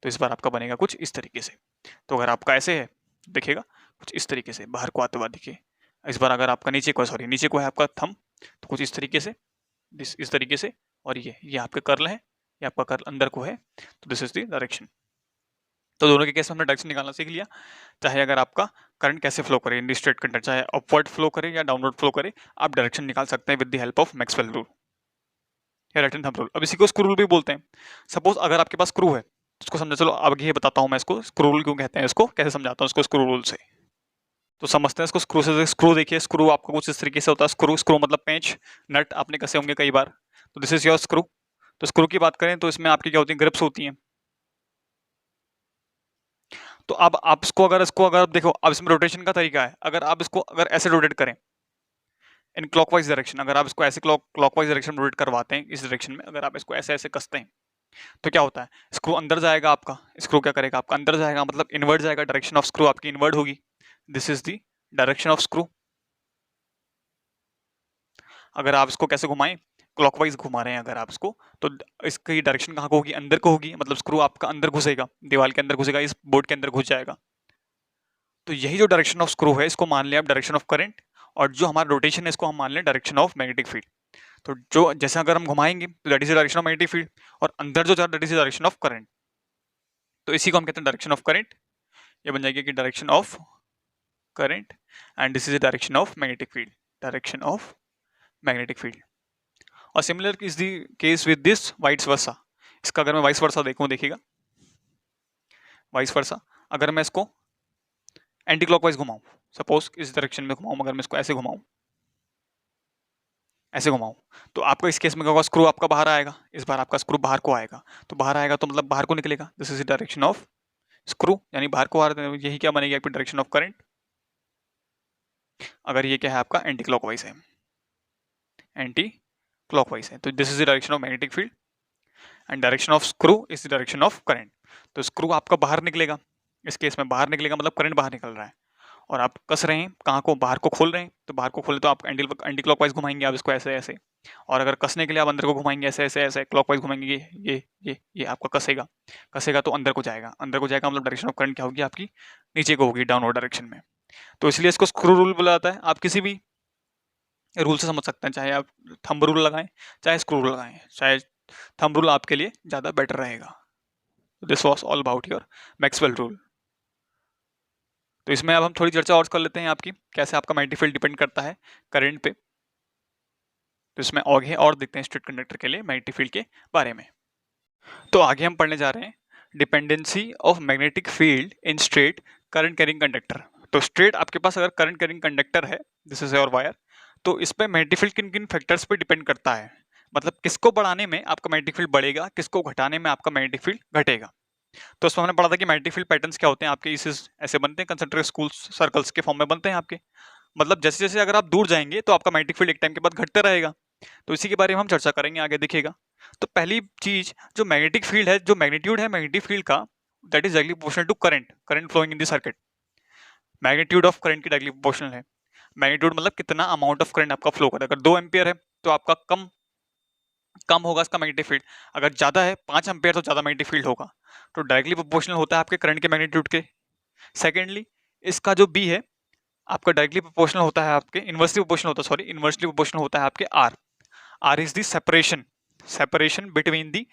S1: तो इस बार आपका बनेगा कुछ इस तरीके से। तो अगर आपका ऐसे है, देखिएगा कुछ इस तरीके से बाहर को आते हुआ देखिए। इस बार अगर आपका नीचे को है आपका थंब, तो कुछ इस तरीके से, इस तरीके से, और ये आपके कर्ल है, ये आपका कर्ल अंदर को है, तो दिस इज द डायरेक्शन। तो दोनों के केस में हमने डायरेक्शन निकालना सीख लिया। चाहे अगर आपका करंट कैसे फ्लो करे इन द स्ट्रेट कंडक्टर, चाहे अपवर्ड फ्लो करे या डाउनवर्ड फ्लो करे, आप डायरेक्शन निकाल सकते हैं with the help of Maxwell rule या राइट हैंड थंब रूल। अब इसी को स्क्रू रूल भी बोलते हैं। सपोज अगर आपके पास स्क्रू है, उसको समझा, चलो अब ये बताता हूँ मैं इसको स्क्रू रूल क्यों कहते हैं, इसको कैसे समझाता हूँ इसको स्क्रू रूल से। तो समझते हैं इसको स्क्रू से। स्क्रू देखिए, स्क्रू आपका कुछ इस तरीके से होता है। स्क्रू मतलब पेंच, नट आपने कसे होंगे कई बार। तो दिस इज योर स्क्रू। तो स्क्रू की बात करें तो इसमें आपकी क्या होती है, ग्रिप्स होती हैं। तो अब आप इसको अगर देखो, अब इसमें रोटेशन का तरीका है। अगर आप इसको ऐसे रोटेट करें इन क्लॉकवाइज डायरेक्शन, अगर आप इसको ऐसे क्लॉकवाइज डायरेक्शन रोटेट करवाते हैं इस डायरेक्शन में, अगर आप इसको ऐसे ऐसे कसते हैं तो क्या होता है, स्क्रू अंदर जाएगा आपका। स्क्रू क्या करेगा, आपका अंदर जाएगा, मतलब इनवर्ट जाएगा, डायरेक्शन ऑफ स्क्रू आपकी इनवर्ट होगी। This is the direction of screw. अगर आप इसको कैसे घुमाएं, क्लॉकवाइज घुमा रहे हैं अगर आप इसको, तो इसकी डायरेक्शन कहाँ को होगी, अंदर को होगी, मतलब स्क्रू आपका अंदर घुसेगा, दीवार के अंदर घुसेगा, इस बोर्ड के अंदर घुस जाएगा। तो यही जो डायरेक्शन ऑफ स्क्रू है, इसको मान लें आप डायरेक्शन ऑफ करंट, और जो हमारा रोटेशन है इसको हम मान लें डायरेक्शन ऑफ मैग्नेटिक फील्ड। तो जो जैसे अगर हम घुमाएंगे तो that is direction of magnetic field, और अंदर जो that is direction of current. तो इसी को हम कहते हैं डायरेक्शन ऑफ करंट। ये बन जाएगी कि direction of current and this is direction of magnetic field, direction of magnetic field. और similar is the case with this vice versa. इसका अगर मैं वाइस वर्सा देखूं, देखिएगा वाइस वर्सा, अगर मैं इसको एंटी क्लॉकवाइज घुमाऊं, सपोज इस डायरेक्शन में घुमाऊं, अगर मैं इसको ऐसे घुमाऊं, तो आपको इस केस में क्या होगा, स्क्रू आपका बाहर आएगा, इस बार आपका स्क्रू बाहर को आएगा। तो बाहर आएगा तो मतलब बाहर को निकलेगा, this is direction of screw, यानी बाहर को आ रहा है, यही क्या बनेगी आपकी डायरेक्शन ऑफ करंट। अगर ये क्या है आपका एंटी क्लॉकवाइज है, तो this is the direction of magnetic field and direction of screw is the direction of current. तो स्क्रू आपका बाहर निकलेगा, इस केस में बाहर निकलेगा, मतलब करंट बाहर निकल रहा है, और आप कस रहे हैं कहाँ को, बाहर को खोल रहे हैं। तो बाहर को खोले तो आप एंटी क्लॉकवाइज घुमाएंगे आप इसको ऐसे ऐसे, और अगर कसने के लिए आप अंदर को घुमाएंगे ऐसे ऐसे ऐसे क्लॉकवाइज घुमाएंगे, ये आपका कसेगा तो अंदर को जाएगा, मतलब डायरेक्शन ऑफ करंट क्या होगी आपकी, नीचे को होगी, डाउनवर्ड डायरेक्शन में। तो इसलिए इसको स्क्रू रूल बोला जाता है। आप किसी भी रूल से समझ सकते हैं, चाहे आप थंब रूल लगाएं चाहे स्क्रू रूल लगाएं, चाहे थंब रूल आपके लिए ज़्यादा बेटर रहेगा। This was all about your Maxwell rule. तो इसमें अब हम थोड़ी चर्चा और कर लेते हैं आपकी, कैसे आपका मैग्नेटिक फील्ड डिपेंड करता है करंट पे। तो इसमें आगे और देखते हैं स्ट्रेट कंडक्टर के लिए मैग्नेटिक फील्ड के बारे में। तो आगे हम पढ़ने जा रहे हैं dependency of magnetic field in straight current carrying conductor. तो स्ट्रेट आपके पास अगर करंट कैरिंग कंडक्टर है, दिस इज योर वायर, तो इस पर मैग्नेटिक फील्ड किन किन फैक्टर्स पे डिपेंड करता है, मतलब किसको बढ़ाने में आपका मैग्नेटिक फील्ड बढ़ेगा, किसको घटाने में आपका मैग्नेटिक फील्ड घटेगा। तो उसमें हमने पढ़ा था कि मैग्नेटिक फील्ड पैटर्न्स क्या होते हैं आपके, इस ऐसे बनते हैं, कंसेंट्रिक स्कूल सर्कल्स के फॉर्म में बनते हैं आपके। मतलब जैसे जैसे अगर आप दूर जाएंगे तो आपका मैग्नेटिक फील्ड एक टाइम के बाद घटता रहेगा। तो इसी के बारे में हम चर्चा करेंगे, आगे देखिएगा। तो पहली चीज, जो मैग्नेटिक फील्ड है, जो मैग्नीट्यूड है मैग्नेटिक फील्ड का, that is directly proportional to current flowing in the circuit. Magnitude of current की डायरेक्टली प्रोपोर्शनल है। मैग्नीट्यूड मतलब कितना अमाउंट ऑफ करंट आपका फ्लो कर रहा है। अगर 2 एम्पियर है तो आपका कम कम होगा इसका मैग्नेटिक फील्ड। अगर ज्यादा है 5 एम्पियर तो ज्यादा मैग्नेटिक फील्ड होगा। तो डायरेक्टली प्रोपोर्शनल होता है आपके करंट के मैग्नीट्यूड के। सेकेंडली, इसका जो बी है आपका डायरेक्टली प्रोपोर्शनल होता है आपके, इनवर्सली प्रोपोर्शनल होता है, सॉरी, इनवर्सली प्रोपोर्शनल होता है आपके R. R is the separation between the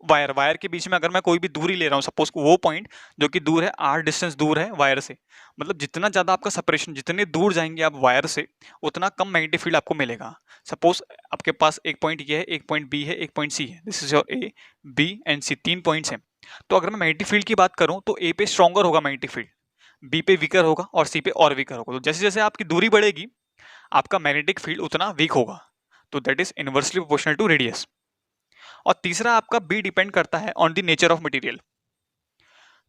S1: wire के बीच में अगर मैं कोई भी दूरी ले रहा हूँ, सपोज वो पॉइंट जो कि दूर है, आर डिस्टेंस दूर है वायर से, मतलब जितना ज्यादा आपका सेपरेशन, जितने दूर जाएंगे आप वायर से, उतना कम मैग्नेटिक फील्ड आपको मिलेगा। सपोज आपके पास एक पॉइंट ये है, एक पॉइंट बी है, एक पॉइंट सी है, this is your A, B and C, 3 points हैं। तो अगर मैं मैग्नेटिक फील्ड की बात करूं तो ए पे स्ट्रॉन्गर होगा मैग्नेटिक फील्ड, बी पे वीकर होगा और सी पे और वीकर होगा। तो जैसे जैसे आपकी दूरी बढ़ेगी आपका मैग्नेटिक फील्ड उतना वीक होगा। तो that is inversely proportional to radius. और तीसरा आपका बी डिपेंड करता है on the nature of material.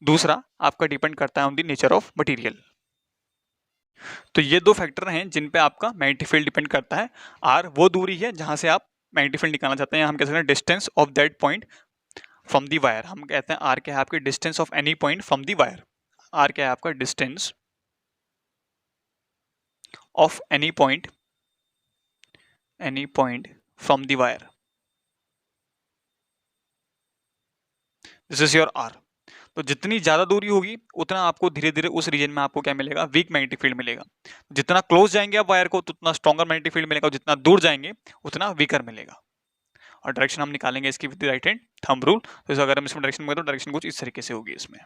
S1: दूसरा आपका डिपेंड करता है on the nature of material. तो ये दो फैक्टर हैं जिन पे आपका मैग्नेटिक फील्ड डिपेंड करता है। आर वो दूरी है जहां से आप मैग्नेटिक फील्ड निकालना चाहते हैं, हम कह सकते हैं distance of that point from the wire. हम कहते हैं आर क्या है आपकी distance of any point from the wire. R क्या है आपका distance of any point from the wire. This is your R. तो जितनी ज्यादा दूरी होगी उतना आपको धीरे धीरे उस रीजन में आपको क्या मिलेगा, वीक मैग्नेटिक फील्ड मिलेगा। जितना क्लोज जाएंगे आप वायर को तो उतना स्ट्रॉन्गर मैग्नेटिक फील्ड मिलेगा, और जितना दूर जाएंगे उतना वीकर मिलेगा। और डायरेक्शन हम निकालेंगे इसकी with right hand thumb rule. तो अगर हम इसमें डायरेक्शन में तो डायरेक्शन कुछ इस तरीके से होगी इसमें।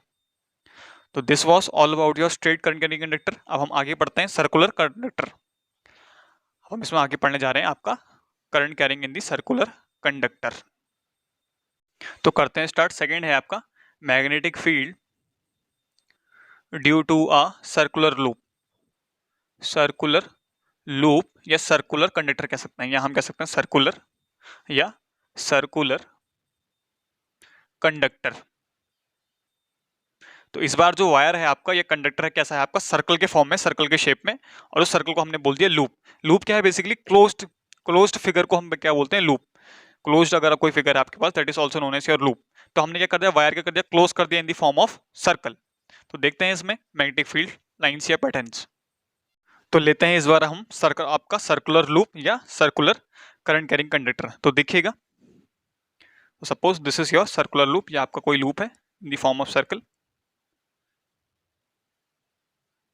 S1: तो this was all about your straight current carrying conductor. अब हम आगे पढ़ते हैं सर्कुलर कंडक्टर। हम इसमें आगे पढ़ने जा रहे हैं आपका current carrying in the circular conductor. तो करते हैं स्टार्ट। सेकेंड है आपका magnetic field due to a circular loop या सर्कुलर कंडक्टर कह सकते हैं, या हम कह सकते हैं सर्कुलर या सर्कुलर कंडक्टर। तो इस बार जो वायर है आपका, ये कंडक्टर है, कैसा है आपका, सर्कल के फॉर्म में, सर्कल के शेप में, और उस सर्कल को हमने बोल दिया लूप। लूप क्या है, बेसिकली क्लोज्ड फिगर को हम क्या बोलते हैं, लूप। क्लोज्ड अगर कोई फिगर है आपके पास, that is also known as your loop. तो हमने क्या कर दिया, वायर क्या कर दिया, क्लोज कर दिया इन द फॉर्म ऑफ सर्कल। तो देखते हैं इसमें मैग्नेटिक फील्ड लाइंस या पैटर्न्स। तो लेते हैं इस बार हम सर्कल, आपका सर्कुलर लूप या सर्कुलर करंट कैरिंग कंडक्टर। तो देखिएगा, तो suppose this is your circular loop, या आपका कोई लूप है in the form of circle,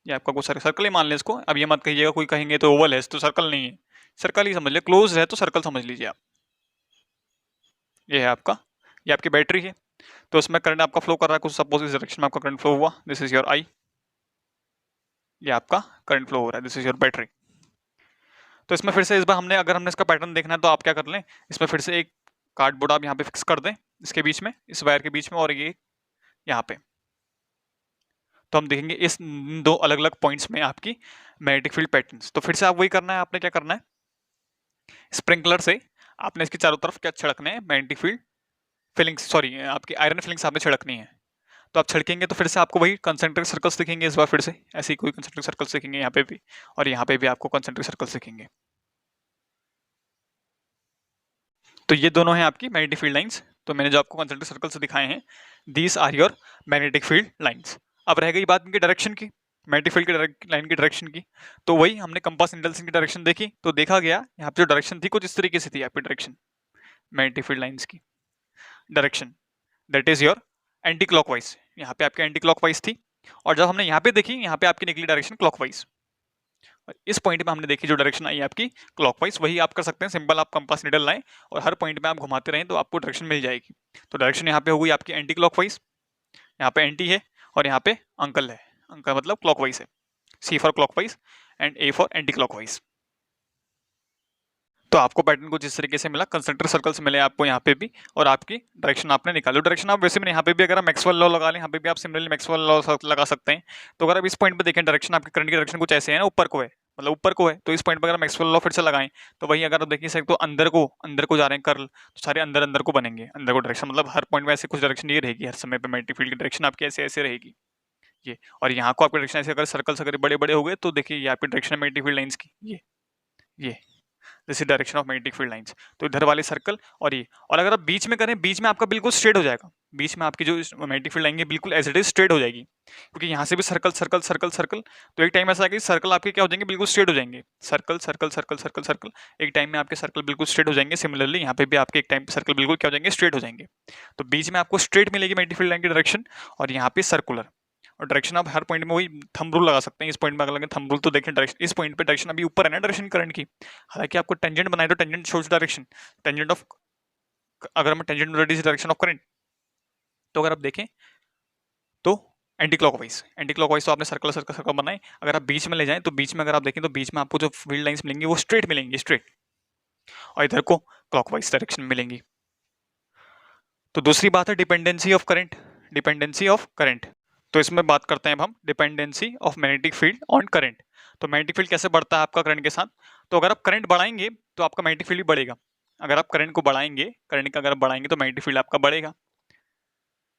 S1: या आपका कोई सर्कल ही मान लें इसको। अब ये मत कहिएगा, कोई कहेंगे तो ओवल है तो सर्कल नहीं है, सर्कल ही समझ लिया, क्लोज है तो सर्कल समझ लीजिए आप। ये है आपका, ये आपकी बैटरी है, तो इसमें करंट आपका फ्लो कर रहा है कुछ, सपोज इस डायरेक्शन में आपका करंट फ्लो हुआ, दिस इज योर आई, ये आपका करंट फ्लो हो रहा है, दिस इज योर बैटरी। तो इसमें फिर से इस बार अगर हमने इसका पैटर्न देखना है तो आप क्या कर लें, इसमें फिर से एक कार्डबोर्ड आप यहाँ पे फिक्स कर दें, इसके बीच में, इस वायर के बीच में, और ये यहाँ पे। तो हम देखेंगे इस दो अलग अलग पॉइंट्स में आपकी मैग्नेटिक फील्ड पैटर्न्स। तो फिर से आप वही करना है, आपने क्या करना है, स्प्रिंकलर से आपने इसकी चारों तरफ क्या छिड़कने हैं, मैग्नेटिक फील्ड फिलिंग्स, सॉरी आपकी आयरन फिलिंग्स आपने छिड़कनी है। तो आप छिड़केंगे तो फिर से आपको वही कंसेंट्रिक सर्कल्स दिखेंगे इस बार, फिर से ऐसे ही कोई कंसेंट्रिक सर्कल्स दिखेंगे यहाँ पे भी, और यहाँ पे भी आपको कंसेंट्रिक सर्कल्स दिखेंगे। तो ये दोनों हैं आपकी मैग्नेटिक फील्ड लाइंस। तो मैंने जो आपको कंसेंट्रिक सर्कल्स दिखाए हैं, these are your magnetic field lines. अब रह गई बात इनकी डायरेक्शन की, मैग्नेटिक फील्ड की लाइन की डायरेक्शन की। तो वही हमने कंपास निडल की डायरेक्शन देखी, तो देखा गया यहाँ पे जो डायरेक्शन थी कुछ इस तरीके से थी आपकी डायरेक्शन, मैग्नेटिक फील्ड लाइंस की direction, that is your anti clockwise. यहाँ पे आपकी एंटी क्लॉकवाइज थी, और जब हमने यहाँ पे देखी, यहाँ पे आपकी निकली डायरेक्शन क्लॉकवाइज। इस पॉइंट में हमने देखी जो डायरेक्शन आई आपकी क्लॉकवाइज, वही आप कर सकते हैं, सिंपल आप कंपास निडल लाएं और हर पॉइंट में आप घुमाते रहें तो आपको डायरेक्शन मिल जाएगी। तो डायरेक्शन यहाँ पे होगी आपकी एंटी क्लॉकवाइज, यहाँ पे एंटी है और यहाँ पे अंकल है, अंकल मतलब क्लॉकवाइज है, C for clockwise and A for anti clockwise. तो आपको पैटर्न कुछ इस तरीके से मिला, कंसेंट्रिक सर्कल्स मिले आपको यहाँ पे भी, और आपकी डायरेक्शन आपने निकाली। डायरेक्शन आप वैसे भी यहाँ पे भी अगर आप मैक्सवेल लॉ लगा लें, यहाँ पे भी आप सिमिलरली मैक्सवेल लॉ लगा सकते हैं। तो अगर आप इस पॉइंट पे देखें, डायरेक्शन आपके करंट की डायरेक्शन कुछ ऐसे है ना, ऊपर को है, मतलब ऊपर को है, तो इस पॉइंट पर अगर मैक्सवेल लॉ फिर से लगाएं तो वही अगर आप देखिए सर, तो अंदर को जा रहे हैं कर्ल, तो सारे अंदर अंदर को बनेंगे, अंदर को डायरेक्शन, मतलब हर पॉइंट में ऐसे कुछ डायरेक्शन ये रहेगी, हर समय पे मैग्नेटिक फील्ड की डायरेक्शन आपकी ऐसे ऐसे रहेगी, ये, और यहाँ को आपके डायरेक्शन ऐसे अगर सर्कल्स अगर बड़े बड़े हो गए तो देखिए ये आपकी डायरेक्शन है मैग्नेटिक फील्ड लाइंस की, ये this is direction of magnetic field lines. तो इधर वाले सर्कल और ये, और अगर आप बीच में करें, बीच में आपका बिल्कुल स्ट्रेट हो जाएगा, बीच में आपकी जो मैग्नेटिक फील्ड लाइन है बिल्कुल एज इट इज स्ट्रेट हो जाएगी, क्योंकि यहाँ से भी सर्कल सर्कल सर्कल सर्कल, तो एक टाइम ऐसा आएगा कि सर्कल आपके क्या हो जाएंगे, बिल्कुल स्ट्रेट हो जाएंगे, circle circle circle circle circle, एक टाइम में आपके सर्कल बिल्कुल स्ट्रेट हो जाएंगे। सिमिलरली यहाँ पे भी आपके एक टाइम पे सर्कल बिल्कुल क्या हो जाएंगे, स्ट्रेट हो जाएंगे। तो बीच में आपको स्ट्रेट मिलेगी मैग्नेटिक फील्ड लाइन की डायरेक्शन, और यहाँ पे सर्कुलर, और डायरेक्शन आप हर पॉइंट में वही थंब रूल लगा सकते हैं। इस पॉइंट में अगर लगे थंब रूल तो देखिए डायरेक्शन, इस पॉइंट पे डायरेक्शन अभी ऊपर है ना डायरेक्शन करंट की, हालांकि आपको टेंजेंट बनाए तो tangent shows direction, tangent of, अगर मैं टेंजेंट डायरेक्शन ऑफ करंट, तो अगर आप देखें तो एंटी क्लॉकवाइज, एंटी क्लॉकवाइज तो आपने सर्कल सर्कल सर्कल बनाए, अगर आप बीच में ले जाएं तो बीच में अगर आप देखें तो बीच में आपको जो फील्ड लाइंस मिलेंगी वो स्ट्रेट मिलेंगी, स्ट्रेट, और इधर को क्लॉकवाइज डायरेक्शन मिलेंगी। तो दूसरी बात है dependency of current, dependency of current. तो इसमें बात करते हैं अब हम dependency of magnetic field on current. तो मैग्नेटिक फील्ड कैसे बढ़ता है आपका करंट के साथ, तो अगर आप करंट बढ़ाएंगे तो आपका मैग्नेटिक फील्ड भी बढ़ेगा, अगर आप करंट को बढ़ाएंगे, करंट का अगर बढ़ाएंगे तो मैग्नेटिक फील्ड आपका बढ़ेगा।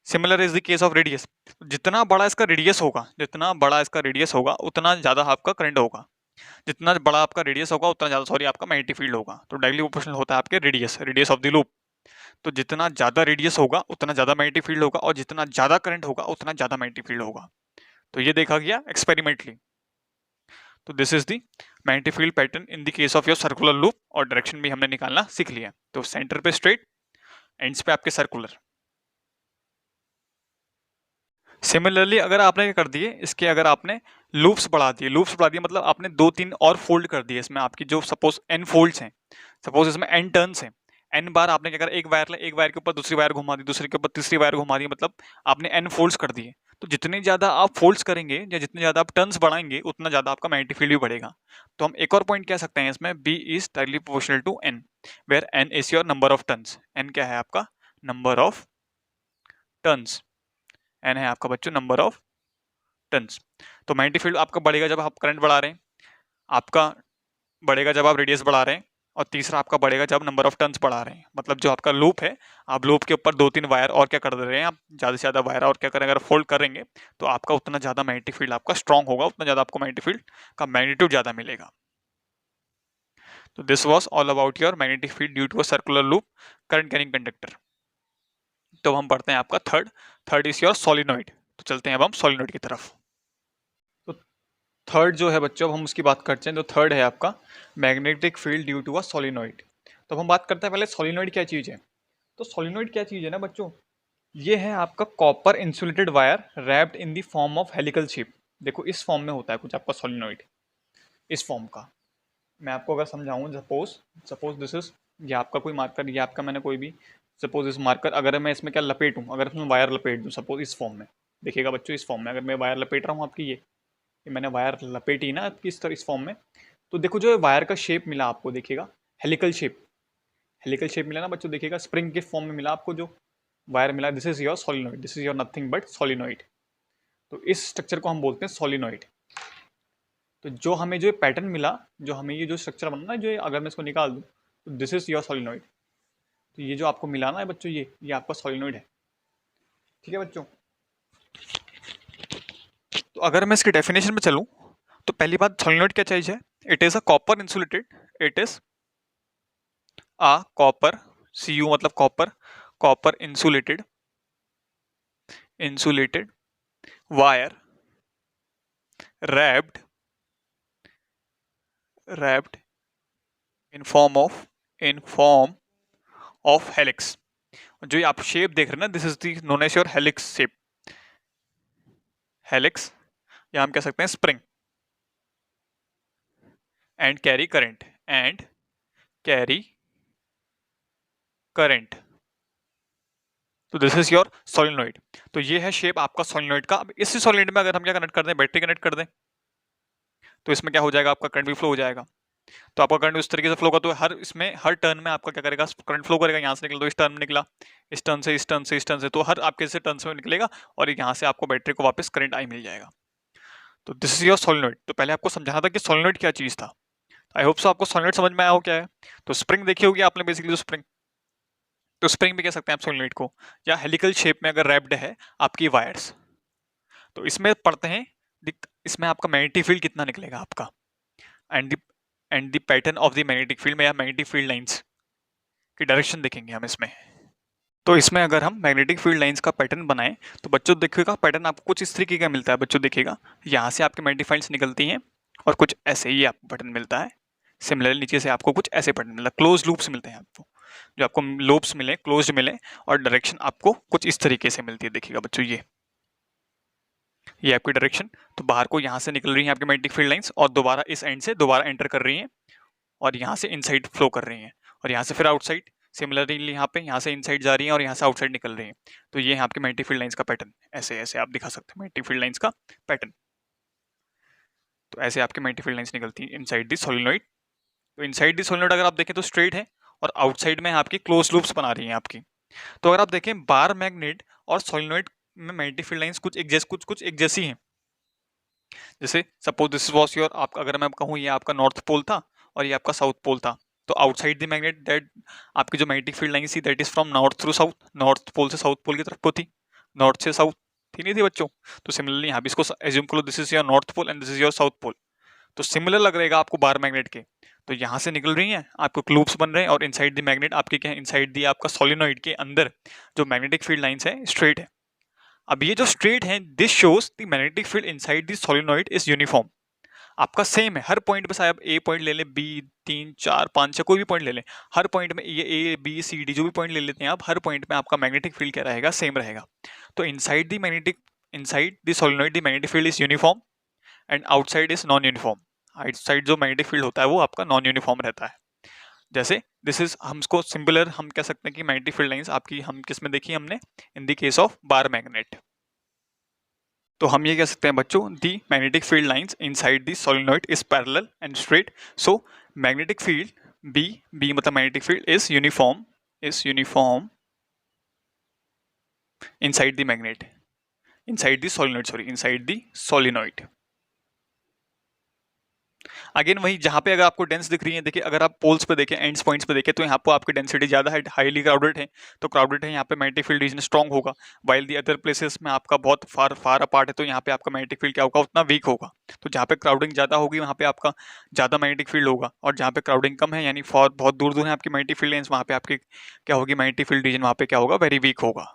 S1: Similar is the case of radius, जितना बड़ा इसका रेडियस होगा, जितना बड़ा इसका रेडियस होगा उतना ज्यादा आपका करंट होगा, जितना बड़ा आपका रेडियस होगा उतना ज्यादा सॉरी आपका मैग्नेटिक फील्ड होगा। तो डायरेक्टली प्रोपोर्शनल होता है आपके radius, radius of the loop. तो जितना ज्यादा रेडियस होगा उतना ज्यादा मैग्नेटिक फील्ड होगा, और जितना ज्यादा करंट होगा उतना ज्यादा मैग्नेटिक फील्ड होगा। तो ये देखा गया एक्सपेरिमेंटली। तो this is the magnetic field pattern in the case of your circular loop, और डायरेक्शन भी हमने निकालना सीख लिया। तो सेंटर पे स्ट्रेट, एंड्स पे आपके सर्कुलर। सिमिलरली अगर आपने क्या कर दिए इसके, अगर आपने लूप्स बढ़ा दिए, लूप्स बढ़ा दिए मतलब आपने 2-3 और फोल्ड कर दिए इसमें, आपकी जो सपोज n फोल्ड्स हैं, सपोज इसमें n टर्न्स हैं, n बार आपने क्या करा, एक वायर के ऊपर दूसरी वायर घुमा दी, दूसरे के ऊपर तीसरी वायर घुमा दी, मतलब आपने n फोल्ड्स कर दिए। तो जितने ज्यादा आप फोल्ड्स करेंगे या जितने ज्यादा आप टर्न्स बढ़ाएंगे उतना ज्यादा आपका मैग्नेटिक फील्ड भी बढ़ेगा। तो हम एक और पॉइंट कह सकते हैं इसमें, B is directly proportional to n, where n is your number of turns, n क्या है आपका नंबर ऑफ टर्न्स, n है आपका बच्चों नंबर ऑफ टर्न्स। तो मैग्नेटिक फील्ड आपका बढ़ेगा जब आप करंट बढ़ा रहे हैं, आपका बढ़ेगा जब आप रेडियस बढ़ा रहे हैं, और तीसरा आपका बढ़ेगा जब नंबर ऑफ टर्न्स बढ़ा रहे हैं। मतलब जो आपका लूप है, आप लूप के ऊपर 2-3 वायर और क्या कर दे रहे हैं, आप ज्यादा से ज्यादा वायर और क्या करेंगे, अगर फोल्ड करेंगे तो आपका उतना ज्यादा मैग्नेटिक फील्ड आपका स्ट्रॉन्ग होगा, उतना ज्यादा आपको मैग्नेटिक फील्ड का मैग्नीट्यूड ज्यादा मिलेगा। तो this was all about your magnetic field due to a circular loop current carrying conductor. तो हम पढ़ते हैं आपका थर्ड इज योर सोलिनॉइड। तो चलते हैं अब हम सोलिनॉइड की तरफ। तो थर्ड जो है बच्चों, अब हम उसकी बात करते हैं। तो थर्ड है आपका magnetic field due to a solenoid. तो हम बात करते हैं पहले सोलिनॉइड क्या चीज़ है। तो सोलिनॉइड क्या चीज़ है ना बच्चों, ये है आपका copper insulated wire wrapped in the form of helical shape. देखो इस फॉर्म में होता है कुछ आपका सोलिनॉइड, इस फॉर्म का। मैं आपको अगर समझाऊँ, सपोज दिस इज, ये आपका कोई मार्कर, ये आपका मैंने कोई भी सपोज इस मार्कर, अगर मैं इसमें क्या लपेटूँ, अगर इसमें वायर लपेट दूँ सपोज इस फॉर्म में, देखिएगा बच्चों इस फॉर्म में अगर मैं वायर लपेट रहा हूँ आपकी, ये मैंने वायर लपेटी ना आपकी इस तरह इस फॉर्म में, तो देखो जो वायर का शेप मिला आपको, देखिएगा हेलिकल शेप, हेलिकल शेप मिला ना बच्चों, देखिएगा स्प्रिंग के फॉर्म में मिला आपको जो वायर मिला, this is your solenoid, this is your nothing but solenoid. तो इस स्ट्रक्चर को हम बोलते हैं सोलिनॉइड। तो जो हमें जो पैटर्न मिला, जो हमें ये जो स्ट्रक्चर बना ना, जो अगर मैं इसको निकाल दूँ तो दिस इज योर सोलिनॉइड। तो ये जो आपको मिला ना बच्चों, ये आपका सोलिनॉइड है, ठीक है बच्चों। तो अगर मैं इसकी डेफिनेशन में चलूँ तो पहली बात, सोलिनॉइड क्या चीज है, it is a copper insulated, it is a copper, Cu मतलब copper, copper insulated wire wrapped in form of helix. जो ये आप शेप देख रहे हैं ना, this is the known as your helix shape, helix, या हम कह सकते हैं स्प्रिंग, एंड कैरी करंट। तो दिस इज योर सोलिनॉइड। तो ये है शेप आपका सोलिनॉइड का। अब इसी सोलिनॉइड में अगर हम क्या कनेक्ट कर दें, बैटरी कनेक्ट कर दें, तो इसमें क्या हो जाएगा, आपका करंट भी फ्लो हो जाएगा। तो आपका करंट उस तरीके से फ्लो का, तो हर टर्न में आपका क्या करेगा, करंट फ्लो करेगा। यहाँ से निकला तो इस टर्न में निकला, इस टर्न से इस टर्न से इस टर्न से, तो हर आपके से टर्न में निकलेगा, और यहाँ से आपको बैटरी को वापस करंट आई मिल जाएगा। तो दिस इज योर सोलिनॉइड। तो पहले आपको समझाना था कि सोलिनॉइड क्या चीज था। आई होप सो आपको सोलिनॉइड समझ में आया हो क्या है। तो स्प्रिंग देखी होगी आपने बेसिकली, जो स्प्रिंग, तो स्प्रिंग भी कह सकते हैं आप सोलिनॉइड को, या हेलिकल शेप में अगर रैप्ड है आपकी वायर्स। तो इसमें पढ़ते हैं इसमें आपका मैग्नेटिक फील्ड कितना निकलेगा आपका, and the pattern of the magnetic field में या मैग्नेटिक फील्ड लाइंस की डायरेक्शन देखेंगे हम इसमें। तो इसमें अगर हम मैग्नेटिक फील्ड लाइंस का पैटर्न बनाएं तो बच्चों देखिएगा पैटर्न आपको कुछ इस तरीके का मिलता है। बच्चों देखिएगा यहाँ से आपके मैग्नेटिक फील्ड्स निकलती हैं और कुछ ऐसे ही आपको पैटर्न मिलता है। सिमिलरली नीचे से आपको कुछ ऐसे पैटर्न मिलता है, क्लोज लूप्स मिलते हैं आपको, जो आपको लूप्स मिले, क्लोज मिले, और डायरेक्शन आपको कुछ इस तरीके से मिलती है। देखिएगा बच्चों ये आपकी डायरेक्शन, तो बाहर को यहाँ से निकल रही है आपकी मैग्नेटिक फील्ड लाइंस और दोबारा इस एंड से दोबारा एंटर कर रही हैं और यहाँ से इनसाइड फ्लो कर रही हैं और यहाँ से फिर आउटसाइड। सिमिलरली यहाँ से इनसाइड जा रही हैं और यहाँ से आउटसाइड निकल रही हैं। तो ये है आपकी मैग्नेटिक फील्ड लाइंस का पैटर्न। ऐसे ऐसे आप दिखा सकते हैं मैग्नेटिक फील्ड लाइंस का पैटर्न। तो ऐसे आपकी मैग्नेटिक फील्ड लाइंस निकलती है इनसाइड दी सोलिनॉइड। तो इनसाइड दी सोलिनॉइड अगर आप देखें तो स्ट्रेट है और आउटसाइड में आपकी क्लोज लूप्स बना रही हैं आपकी। तो अगर आप देखें बार मैग्नेट और सोलिनॉइड में मैग्नेटिक फील्ड लाइंस कुछ एक जैसी हैं। जैसे सपोज दिस वाज योर, आपका अगर मैं कहूँ ये आपका नॉर्थ पोल था और ये आपका साउथ पोल था, तो आउटसाइड द मैग्नेट दैट आपकी जो मैग्नेटिक फील्ड लाइन थी that is from north through south, north pole से साउथ पोल की तरफ को थी, नॉर्थ से साउथ थी नहीं थी बच्चों। तो सिमिलरली यहाँ भी इसको एज्यूम करो this is your north pole and this is your south pole. तो सिमिलर लग रहेगा आपको बार मैग्नेट के। तो यहाँ से निकल रही हैं आपको लूप्स बन रहे हैं और इनसाइड द मैग्नेट आपके क्या है, इनसाइड दी आपका सोलिनॉइड के अंदर जो मैग्नेटिक फील्ड लाइंस है स्ट्रेट है। अब ये जो स्ट्रेट है this shows the magnetic field inside the solenoid is uniform. आपका सेम है हर पॉइंट पे, आप ए पॉइंट ले लें, बी 3 4 5 6 कोई भी पॉइंट ले लें, हर पॉइंट में ये ए बी सी डी जो भी पॉइंट ले लेते हैं आप, हर पॉइंट में आपका मैग्नेटिक फील्ड क्या रहेगा, सेम रहेगा। तो inside the solenoid the magnetic field is uniform and outside is non uniform. Outside जो मैग्नेटिक फील्ड होता है वो आपका नॉन यूनिफॉर्म रहता है। जैसे दिस इज हमको सिंपलर हम कह सकते हैं कि मैग्नेटिक फील्ड लाइंस आपकी हम किस में देखी हमने, in the case of bar magnet. तो हम ये कह सकते हैं बच्चों the magnetic field lines inside the solenoid is parallel and straight. So magnetic field B मतलब magnetic field is uniform inside the magnet, inside the solenoid. Again वही जहाँ पे अगर आपको डेंस दिख रही है, देखिए अगर आप पोल्स पे देखें, एंड्स पॉइंट्स पे देखें, तो यहाँ पे आपकी डेंसिटी ज्यादा है, हाईली क्राउडेड है, तो क्राउडेड है यहाँ पे मैग्नेटिक फील्ड रीजन स्ट्रॉन्ग होगा। वाइल दी अदर प्लेसेस में आपका बहुत फार अपार्ट है, तो यहाँ पे आपका मैग्नेटिक फील्ड क्या होगा, उतना वीक होगा। तो जहाँ पे क्राउडिंग ज्यादा होगी वहाँ पे आपका ज्यादा मैग्नेटिक फील्ड होगा, और जहाँ पे क्राउडिंग कम है यानी बहुत दूर दूर है आपकी मैग्नेटिक फील्ड लाइंस, वहाँ पे आपकी क्या होगी, मैग्नेटिक फील्ड रीजन वहाँ पे क्या होगा, वेरी वीक होगा।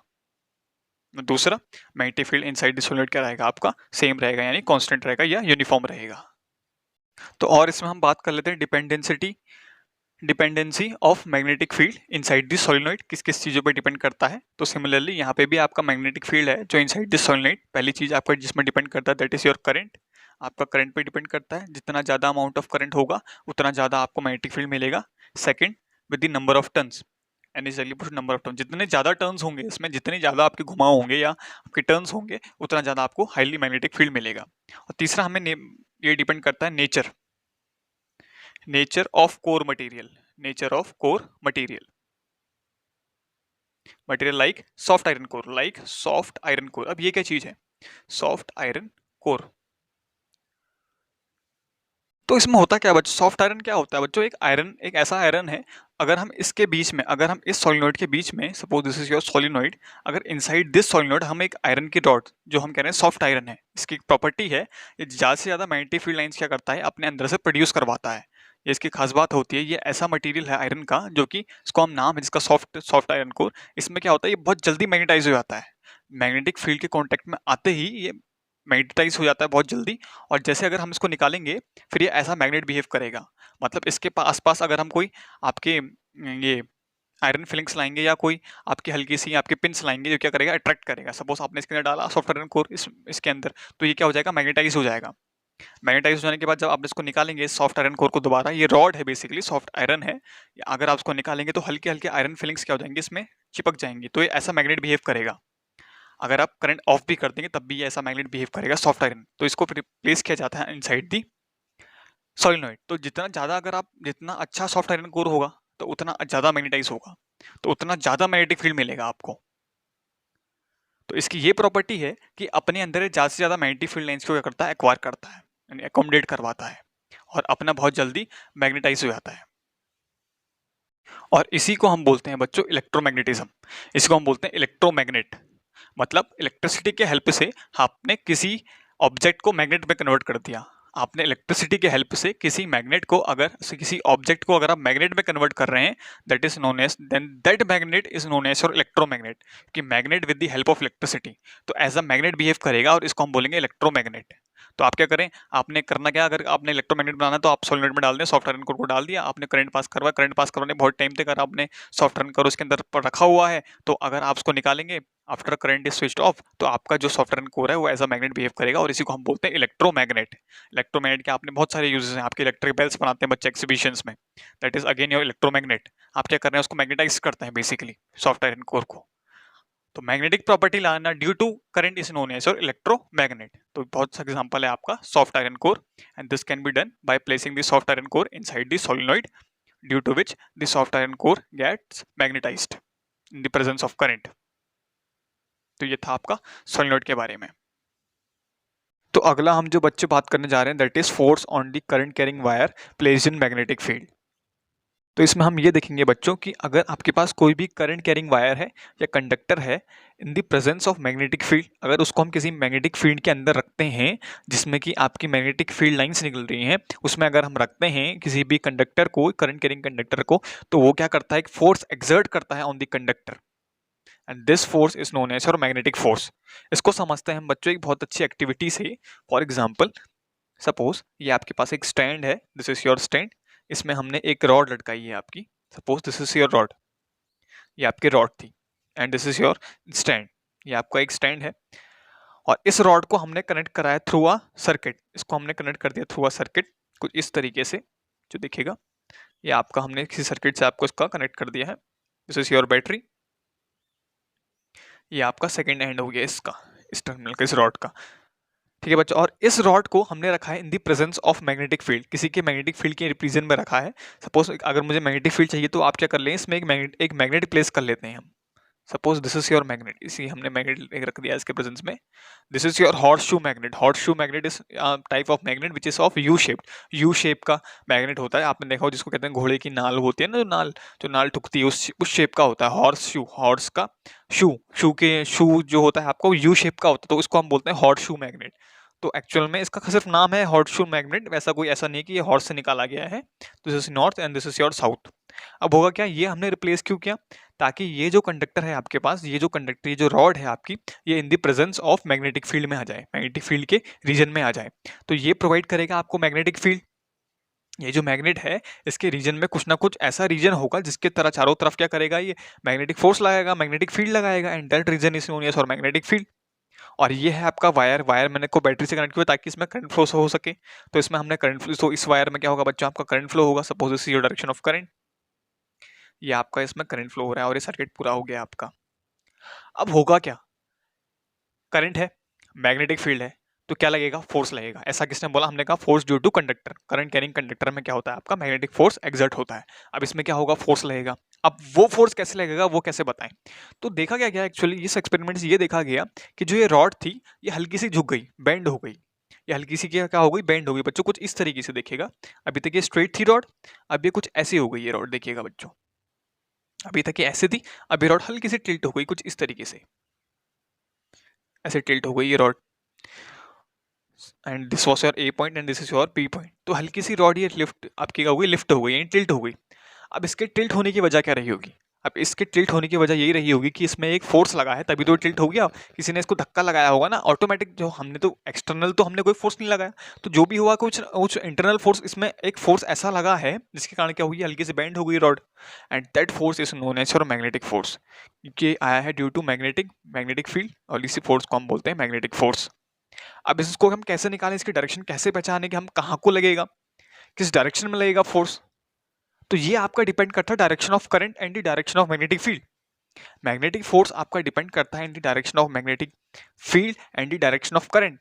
S1: दूसरा magnetic field inside the solid क्या रहेगा आपका, सेम रहेगा यानी कांस्टेंट रहेगा या यूनिफॉर्म रहेगा। तो और इसमें हम बात कर लेते हैं dependency of magnetic field inside the solenoid किस किस चीज़ों पे डिपेंड करता है। तो सिमिलरली यहाँ पे भी आपका मैग्नेटिक फील्ड है जो इनसाइड द सोलिनॉइड, पहली चीज़ आपका जिसमें डिपेंड करता है दैट इज योर करंट। आपका करंट पे डिपेंड करता है, जितना ज़्यादा अमाउंट ऑफ करंट होगा उतना ज़्यादा आपको मैग्नेटिक फील्ड मिलेगा। Second with the number of turns, number of turn, जितने ज़्यादा टर्न्स होंगे इसमें, जितने ज़्यादा आपके घुमाव होंगे या आपके टर्न्स होंगे उतना ज़्यादा आपको हाईली मैग्नेटिक फील्ड मिलेगा। और तीसरा हमें ये डिपेंड करता है nature of core material, like soft iron core. अब ये क्या चीज है, सॉफ्ट आयरन कोर। तो इसमें होता क्या बच्चों, सॉफ्ट आयरन क्या होता है बच्चों, एक ऐसा आयरन है, अगर हम इसके बीच में, अगर हम इस सोलिनॉइड के बीच में, suppose this is your solenoid, अगर इनसाइड दिस सोलिनॉइड हम एक आयरन की रॉड, जो हम कह रहे हैं सॉफ्ट आयरन है, इसकी प्रॉपर्टी है ये ज़्यादा से ज़्यादा मैग्नेटिक फील्ड लाइंस क्या करता है, अपने अंदर से प्रोड्यूस करवाता है। ये इसकी खास बात होती है, ये ऐसा मटेरियल है आयरन का जो कि इसको हम नाम है जिसका सॉफ्ट आयरन कोर। इसमें क्या होता है, ये बहुत जल्दी मैग्नेटाइज हो जाता है, मैग्नेटिक फील्ड के कॉन्टेक्ट में आते ही ये मैग्नेटाइज हो जाता है बहुत जल्दी। और जैसे अगर हम इसको निकालेंगे फिर ये ऐसा मैग्नेट बिहेव करेगा, मतलब इसके आसपास अगर हम कोई आपके ये आयरन फिलिंग्स लाएंगे या कोई आपकी हल्की सी आपके पिंस लाएंगे, जो क्या करेगा, अट्रैक्ट करेगा। सपोज आपने इसके अंदर डाला सॉफ्ट आयरन कोर इसके अंदर, तो ये क्या हो जाएगा, मैग्नेटाइज हो जाएगा। मैग्नेटाइज हो जाने के बाद जब आप इसको निकालेंगे सॉफ्ट आयरन कोर को दोबारा, ये रॉड है बेसिकली, सॉफ्ट आयरन है, अगर आप इसको निकालेंगे तो हल्के हल्के आयरन फिलिंग्स क्या हो जाएंगे, इसमें चिपक जाएंगी, तो ये ऐसा मैग्नेट बिहेव करेगा। अगर आप करंट ऑफ भी कर देंगे तब भी ऐसा मैग्नेट बिहेव करेगा सॉफ्ट आयरन। तो इसको रिप्लेस किया जाता है इनसाइड दी सोलिनॉइड। तो जितना अच्छा सॉफ्ट आयरन कोर होगा तो उतना ज़्यादा मैग्नेटाइज होगा, तो उतना ज़्यादा मैग्नेटिक फील्ड मिलेगा आपको। तो इसकी ये प्रॉपर्टी है कि अपने अंदर ज़्यादा से ज़्यादा मैग्नेटिक फील्ड लाइंस को क्या करता है, एक्वायर करता है, यानी एकोमोडेट करवाता है और अपना बहुत जल्दी मैग्नेटाइज हो जाता है। और इसी को हम बोलते हैं बच्चों इलेक्ट्रोमैग्नेटिज्म, इसको हम बोलते हैं इलेक्ट्रोमैग्नेट। मतलब इलेक्ट्रिसिटी के हेल्प से आपने किसी ऑब्जेक्ट को मैग्नेट में कन्वर्ट कर दिया। आपने इलेक्ट्रिसिटी के हेल्प से किसी मैग्नेट को अगर किसी ऑब्जेक्ट को अगर आप मैग्नेट में कन्वर्ट कर रहे हैं, that is known as then that magnet is known as और इलेक्ट्रोमैग्नेट, कि magnet with the help of electricity तो एज अ मैग्नेट बिहेव करेगा और इसको हम बोलेंगे इलेक्ट्रोमैग्नेट। तो आप क्या करें, आपने करना क्या, अगर आपने इलेक्ट्रोमैग्नेट बनाना है तो आप सोलेनोइड में डाल दें, सॉफ्ट आयरन कोर को डाल दिया, आपने करंट पास करवा, करंट पास करवाने बहुत टाइम तक अगर आपने सॉफ्ट आयरन कोर उसके अंदर रखा हुआ है, तो अगर आप उसको निकालेंगे after current is switched off, तो आपका जो सॉफ्ट आयरन कोर है वो एज अ मैग्नेट बिहेव करेगा और इसी को हम बोलते हैं इलेक्ट्रोमैग्नेट। इलेक्ट्रोमैग्नेट के आपने बहुत सारे यूजेस हैं, आपके इलेक्ट्रिक बेल्स बनाते हैं बच्चे एग्जीबिशंस में, that is again your electromagnet. आप क्या कर रहे हैं, उसको मैग्नेटाइज करते हैं बेसिकली सॉफ्ट आयरन कोर को। तो मैग्नेटिक प्रॉपर्टी लाना due to current is known as और इलेक्ट्रोमैग्नेट। तो बहुत सा एग्जांपल है आपका soft iron core, and this can be done by placing the soft iron core inside the solenoid, due to which the soft iron core gets magnetized in the presence of current. तो ये था आपका सोलेनोइड के बारे में। तो अगला हम जो बच्चे बात करने जा रहे हैं that is force on the current carrying wire placed in magnetic field. तो इसमें हम ये देखेंगे बच्चों कि अगर आपके पास कोई भी करंट कैरिंग वायर है या कंडक्टर है in the presence of magnetic field, अगर उसको हम किसी मैग्नेटिक फील्ड के अंदर रखते हैं जिसमें कि आपकी मैग्नेटिक फील्ड लाइंस निकल रही हैं, उसमें अगर हम रखते हैं किसी भी कंडक्टर को, करंट कैरिंग कंडक्टर को, तो वो क्या करता है, एक फोर्स एक्सर्ट करता है on the conductor, and this force is known as और मैग्नेटिक फोर्स। इसको समझते हैं हम बच्चों एक बहुत अच्छी एक्टिविटी से। फॉर एग्जाम्पल, सपोज ये आपके पास एक स्टैंड है, दिस इज योर स्टैंड, इसमें हमने एक रॉड लटकाई है आपकी, suppose this is your rod, ये आपकी रॉड थी, and this is your stand, ये आपका एक स्टैंड है, और इस रॉड को हमने कनेक्ट कराया थ्रू अ सर्किट, इसको हमने कनेक्ट कर दिया थ्रू अ सर्किट कुछ इस तरीके से जो दिखेगा, ये आपका हमने किसी सर्किट से आपको इसका कनेक्ट कर दिया है, दिस इज योर बैटरी, ये आपका सेकेंड एंड हो गया इसका, इस टर्मिनल का, इस रॉड का, ठीक है बच्चों। और इस रॉड को हमने रखा है in the presence of magnetic field, किसी के मैग्नेटिक फील्ड के रिप्रेजेंट में रखा है। सपोज अगर मुझे मैग्नेटिक फील्ड चाहिए तो आप क्या कर लें, इसमें एक मैग्नेट प्लेस कर लेते हैं हम, suppose this is your magnet, इसी हमने मैग्नेट रख दिया इसके प्रेजेंस में, this is your horse shoe magnet, horse shoe magnet is type of magnet which is of U shaped, U shape का मैग्नेट होता है, आपने देखा हो जिसको कहते हैं घोड़े की नाल होती है ना, जो नाल ठुकती है उस शेप का होता है हॉर्स शू, हॉर्स का शू जो होता है आपको यू शेप का होता है, तो उसको हम बोलते हैं हॉर्स शू मैग्नेट। तो एक्चुअल में इसका सिर्फ नाम है हॉर्स शू मैग्नेट, वैसा कोई ऐसा नहीं कि ये हॉर्स से निकाला गया है। This is north and this is your south. अब होगा क्या, ये हमने रिप्लेस क्यों किया, ताकि ये जो कंडक्टर है आपके पास, ये जो कंडक्टर, ये जो रॉड है आपकी, ये इन the presence of magnetic field में आ जाए, मैग्नेटिक फील्ड के रीजन में आ जाए, तो ये प्रोवाइड करेगा आपको मैग्नेटिक फील्ड। ये जो मैग्नेट है इसके रीजन में कुछ ना कुछ ऐसा रीजन होगा जिसके तरह चारों तरफ क्या करेगा, ये मैग्नेटिक फोर्स लगाएगा, मैग्नेटिक फील्ड लगाएगा, and that region is known as और मैग्नेटिक फील्ड। और ये है आपका वायर, वायर मैंने को बैटरी से कनेक्ट किया ताकि इसमें करंट फ्लो हो सके, तो इसमें हमने करंट फ्लो, तो इस वायर में क्या होगा बच्चों, आपका करंट फ्लो होगा, suppose this is your direction of current, ये आपका इसमें करंट फ्लो हो रहा है और ये सर्किट पूरा हो गया आपका। अब होगा क्या, करंट है, मैग्नेटिक फील्ड है, तो क्या लगेगा, फोर्स लगेगा। ऐसा किसने बोला, हमने कहा force due to conductor, current carrying conductor में क्या होता है आपका मैग्नेटिक फोर्स एक्सर्ट होता है। अब इसमें क्या होगा, फोर्स लगेगा। अब वो फोर्स कैसे लगेगा वो कैसे बताएं, तो देखा गया एक्चुअली इस एक्सपेरिमेंट से ये देखा गया कि जो ये रॉड थी ये हल्की सी झुक गई, बेंड हो गई, ये हल्की सी क्या हो गई, बेंड हो गई बच्चों, कुछ इस तरीके से देखेगा। अभी तक ये स्ट्रेट थी रॉड, अब ये कुछ ऐसी हो गई ये रॉड, देखिएगा बच्चों, अभी तक ये ऐसे थी, अब ये रॉड हल्की सी टिल्ट हो गई कुछ इस तरीके से, ऐसे टिल्ट हो गई ये rod, and this was your A point and this is your B point. तो हल्की सी रॉड ये लिफ्ट आपकी हो गई, लिफ्ट हो गई, टिल्ट हो गई। अब इसके टिल्ट होने की वजह क्या रही होगी, अब इसके टिल्ट होने की वजह यही रही होगी कि इसमें एक फोर्स लगा है तभी तो टिल्ट हो गया, किसी ने इसको धक्का लगाया होगा ना ऑटोमेटिक, जो हमने तो एक्सटर्नल तो हमने कोई फोर्स नहीं लगाया, तो जो भी हुआ कुछ इंटरनल फोर्स, इसमें एक फोर्स ऐसा लगा है जिसके कारण क्या हुई, हल्की सी बेंड हो गई rod, and that force is known as magnetic force, ये आया है ड्यू टू मैग्नेटिक फील्ड, और इसी फोर्स को हम बोलते हैं मैग्नेटिक फोर्स। अब इसको हम कैसे निकालें, इसकी डायरेक्शन कैसे पहचाने कि हम कहाँ को लगेगा, किस डायरेक्शन में लगेगा फोर्स, तो ये आपका डिपेंड करता है direction of current and the direction of magnetic field. Magnetic force आपका डिपेंड करता है in the direction of magnetic field and the direction of current.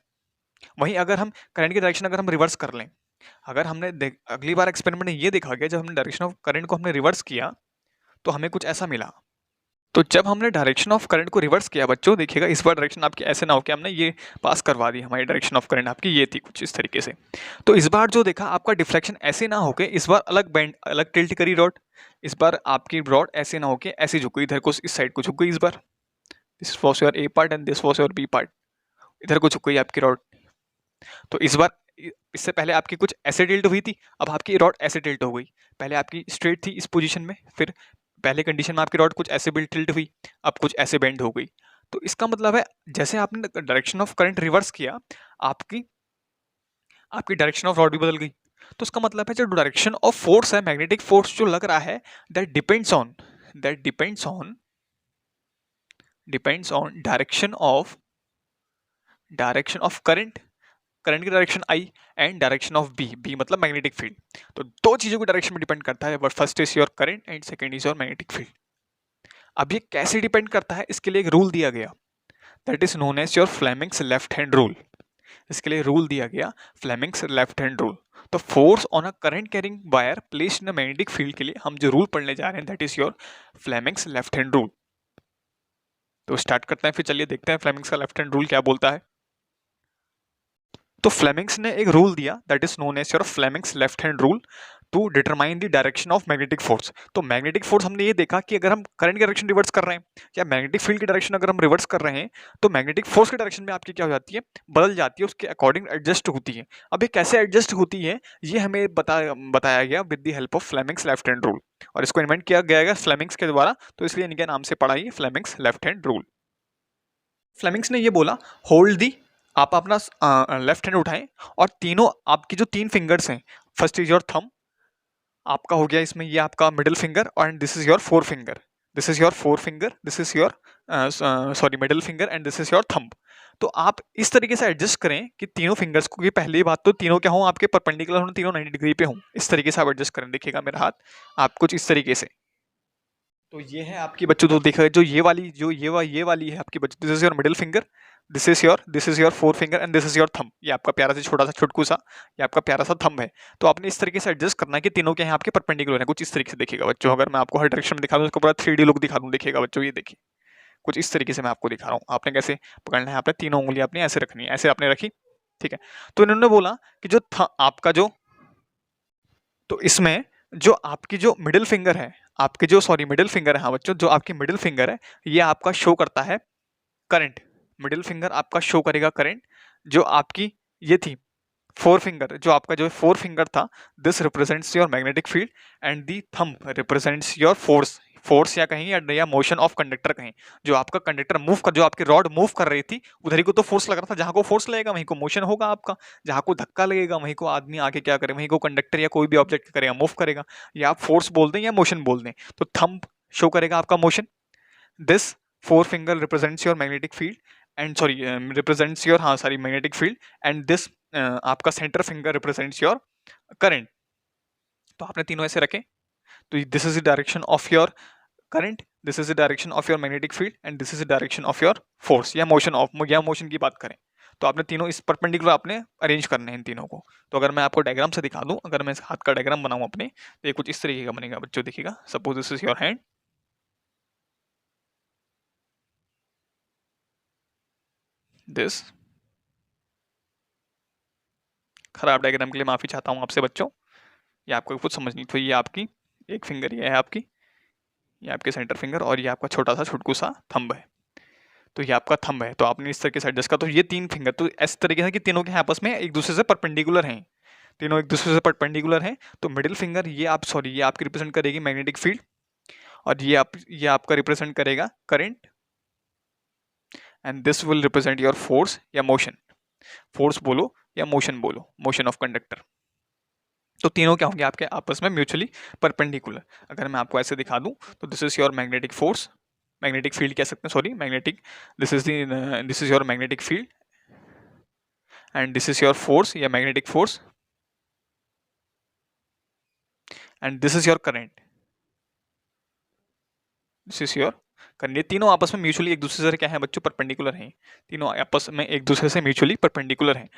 S1: वहीं अगर हम करंट की डायरेक्शन अगर हम रिवर्स कर लें, अगर हमने अगली बार एक्सपेरिमेंट में ये देखा गया जब हमने डायरेक्शन ऑफ करंट को हमने रिवर्स किया तो हमें कुछ ऐसा मिला। तो जब हमने डायरेक्शन ऑफ करंट को रिवर्स किया बच्चों, देखिएगा इस बार डायरेक्शन आपकी ऐसे ना हो कि हमने ये पास करवा दी, हमारी डायरेक्शन ऑफ करंट आपकी ये थी कुछ इस तरीके से, तो इस बार जो देखा आपका डिफ्लेक्शन ऐसे ना होके इस बार अलग बेंड, अलग टिल्ट करी रॉड, इस बार आपकी रॉड ऐसे ना होके ऐसे झुक गई, इधर को इस साइड को झुक गई इस बार, this was your A part and this was your B part. इधर को झुक गई आपकी रॉड। तो इस बार इससे पहले आपकी कुछ ऐसे टिल्ट हुई थी, अब आपकी रॉड ऐसे टिल्ट हो गई। पहले आपकी स्ट्रेट थी इस पोजीशन में, फिर पहले कंडीशन में आपकी रॉड कुछ ऐसे बिल्ड टिल्ट हुई, अब कुछ ऐसे बेंड हो गई। तो इसका मतलब है जैसे आपने डायरेक्शन ऑफ करंट रिवर्स किया, आपकी आपकी डायरेक्शन ऑफ रॉड भी बदल गई। तो इसका मतलब है जो डायरेक्शन ऑफ फोर्स है, मैग्नेटिक फोर्स जो लग रहा है, that depends on direction of current की direction I and direction of B मतलब मैग्नेटिक फील्ड। तो दो चीजों की डायरेक्शन में डिपेंड करता है, but first is your current and second is your magnetic field. अब ये कैसे डिपेंड करता है, इसके लिए एक रूल दिया गया, that is known as your Fleming's left hand rule. इसके लिए रूल दिया गया फ्लेमिंग्स लेफ्ट हैंड रूल। तो force on a current carrying wire placed in a magnetic field के लिए हम जो रूल पढ़ने जा रहे हैं, that is your Fleming's left hand rule. तो स्टार्ट करते हैं, फिर चलिए देखते हैं फ्लेमिंग्स का लेफ्ट हैंड रूल क्या बोलता है। तो फ्लेमिंग्स ने एक रूल दिया, that is known as your Fleming's left hand rule to determine the direction of magnetic force. तो मैग्नेटिक फोर्स हमने ये देखा कि अगर हम करंट की डायरेक्शन रिवर्स कर रहे हैं या मैग्नेटिक फील्ड की डायरेक्शन अगर हम रिवर्स कर रहे हैं, तो मैग्नेटिक फोर्स की डायरेक्शन में आपकी क्या हो जाती है, बदल जाती है, उसके अकॉर्डिंग एडजस्ट होती है। अब ये कैसे एडजस्ट होती है, ये हमें बताया गया with the help of Fleming's left hand rule, और इसको इन्वेंट किया गया है फ्लेमिंग्स के द्वारा, तो इसलिए इनके नाम से पढ़ा ही Fleming's left hand rule. Fleming's ने ये बोला, होल्ड दी, आप अपना लेफ्ट हैंड उठाएं और तीनों आपकी जो तीन फिंगर्स हैं, फर्स्ट इज योर थंब, आपका हो गया इसमें ये आपका middle finger, and this is your four finger, this is your four finger, this is your sorry middle finger and this is your thumb. तो आप इस तरीके से एडजस्ट करें कि तीनों फिंगर्स को, की पहली बात तो तीनों क्या हों, आपके परपेंडिकुलर हों, तीनों 90 डिग्री पे हों। इस तरीके से आप एडजस्ट करें, देखिएगा मेरा हाथ आप कुछ इस तरीके से। तो ये है आपकी बच्चों, तो देखा जो ये वाली है आपकी बच्चों, this is your middle finger, this is your four finger and this is your thumb. ये आपका प्यारा सा छोटा सा छुटकू सा, ये आपका प्यारा सा थंब है। तो आपने इस तरीके से एडजस्ट करना है कि तीनों के यहाँ आपके परपेंडिकुलर है, कुछ इस तरीके से देखिएगा बच्चों। अगर मैं आपको हर डायरेक्शन में दिखा दूँ, उसको पूरा 3D लुक दिखा दूँ, देखिएगा बच्चों, ये देखिए कुछ इस तरीके से मैं आपको दिखा रहा हूँ। आपने कैसे पकड़ना है, आपने तीनों उंगली आपने ऐसे रखनी है, ऐसे आपने रखी, ठीक है। तो इन्होंने बोला कि जो आपका जो, तो इसमें जो आपकी जो मिडिल फिंगर है, आपके जो मिडिल फिंगर है, हाँ बच्चों, जो आपकी मिडिल फिंगर है, ये आपका शो करता है करंट। मिडिल फिंगर आपका शो करेगा करंट। जो आपकी ये थी फोर फिंगर, जो आपका जो फोर फिंगर था, this represents your magnetic field and the thumb represents your force या कहीं या मोशन ऑफ कंडक्टर कहीं। जो आपका कंडक्टर मूव कर, जो आपकी रॉड मूव कर रही थी, उधर ही को तो फोर्स लग रहा था, जहां को फोर्स लगेगा वहीं को मोशन होगा आपका, जहां को धक्का लगेगा वहीं को आदमी आके क्या करे, वहीं को कंडक्टर या कोई भी ऑब्जेक्ट करेगा, मूव करेगा। या आप फोर्स बोल दें या मोशन बोल दें। तो थंब शो करेगा आपका motion, this four finger represents your magnetic field and represents your magnetic field and this आपका centre finger represents your current. तो आपने तीनों ऐसे रखे, तो this is the direction of your current, this is the direction of your magnetic field and this is the direction of your force या मोशन की बात करें, तो आपने तीनों इस परपेंडिकुलर आपने अरेंज करने हैं इन तीनों को। तो अगर मैं आपको डायग्राम से दिखा दूं, अगर मैं इस हाथ का डायग्राम बनाऊं अपने, तो ये कुछ इस तरीके का बनेगा बच्चों, देखिएगा। Suppose this is your hand, this, खराब डायग्राम के लिए माफी चाहता हूं आपसे बच्चों, ये आपको कुछ समझ नहीं। तो ये आपकी एक फिंगर ये है आपकी, ये आपके सेंटर फिंगर, और ये आपका छोटा सा छुटकू सा थंब है। तो ये आपका थंब है, तो आपने इस तरीके से एडजस्ट किया। तो ये तीन फिंगर तो इस तरीके से कि तीनों के आपस में एक दूसरे से परपेंडिकुलर हैं, तीनों एक दूसरे से परपेंडिकुलर हैं। तो मिडिल फिंगर ये ये आपकी रिप्रेजेंट करेगी मैग्नेटिक फील्ड, और ये आपका रिप्रेजेंट करेगा current, and this will represent your force या मोशन। फोर्स बोलो या मोशन बोलो, मोशन ऑफ कंडक्टर। तो तीनों क्या होंगे आपके आपस में म्यूचुअली परपेंडिकुलर। अगर मैं आपको ऐसे दिखा दूं, तो this is your magnetic force, magnetic field कह सकते हैं, sorry magnetic, this is your magnetic field and this is your force या magnetic force and this is your current, this is your current. ये तीनों आपस में म्यूचुअली एक दूसरे से क्या है बच्चों, परपेंडिकुलर हैं। तीनों आपस में एक दूसरे से म्यूचुअली परपेंडिकुलर हैं।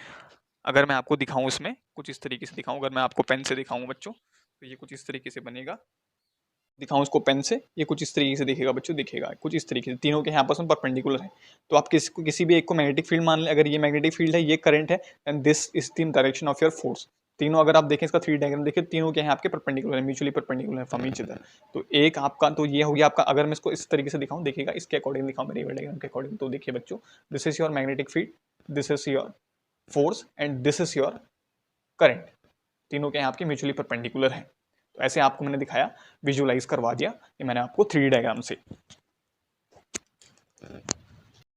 S1: अगर मैं आपको दिखाऊं इसमें कुछ इस तरीके से दिखाऊं, अगर मैं आपको पेन से दिखाऊं बच्चों, तो ये कुछ इस तरीके से बनेगा। दिखाऊं इसको पेन से, ये कुछ इस तरीके से दिखेगा बच्चों, दिखेगा कुछ इस तरीके से, तीनों के आपस में परपेंडिकुलर है। तो आप किसी भी एक को मैग्नेटिक फील्ड मान लें, अगर ये मैग्नेटिक फील्ड है, ये करंट है, and this is the direction of your force.
S2: तीनों अगर आप देखें इसका 3 डायग्राम देखिए, तीनों क्या है आपके परपेंडिकुलर है, म्यूचुअली परपेंडिकुलर है फ्रॉम ईच अदर। तो एक आपका तो ये हो गया आपका, अगर मैं इसको इस तरीके से दिखाऊं, देखिएगा इसके अकॉर्डिंग दिखाऊं, मेरे डायग्राम के अकॉर्डिंग, तो देखिए बच्चों, this is your magnetic field, this is your force and this is your current. तीनों क्या है आपके म्यूचुअली परपेंडिकुलर है। तो ऐसे आपको मैंने दिखाया, विजुअलाइज करवा दिया कि मैंने आपको 3 डायग्राम से।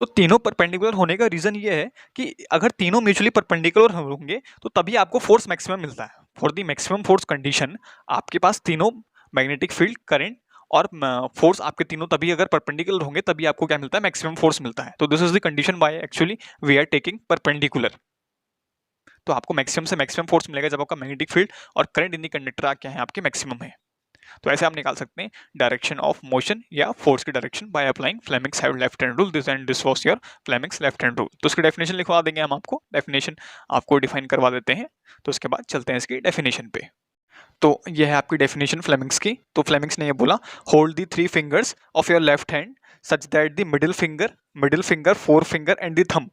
S1: तो तीनों परपेंडिकुलर होने का रीजन ये है कि अगर तीनों म्यूचुअली परपेंडिकुलर होंगे तो तभी आपको फोर्स मैक्सिमम मिलता है। For the maximum force condition आपके पास तीनों मैग्नेटिक फील्ड, करंट और फोर्स आपके तीनों तभी अगर परपेंडिकुलर होंगे तभी आपको क्या मिलता है, मैक्सिमम फोर्स मिलता है। तो this is the condition by actually we are taking perpendicular. तो आपको मैक्सिमम से मैक्सिमम फोर्स मिलेगा जब आपका मैग्नेटिक फील्ड और करंट इन द कंडक्टर क्या है आपके मैक्सिमम है। तो ऐसे आप निकाल सकते हैं डायरेक्शन ऑफ मोशन या फोर्स की direction by applying Fleming's left hand rule, this and this was your Fleming's left hand rule. तो उसकी डेफिनेशन लिखवा देंगे हम आपको, डेफिनेशन आपको डिफाइन करवा देते हैं। तो उसके बाद चलते हैं इसकी डेफिनेशन पे। तो यह है आपकी डेफिनेशन फ्लेमिंग्स की। तो फ्लेमिंग्स ने ये बोला, hold the 3 fingers of your left hand such that the middle finger, fore finger and the thumb,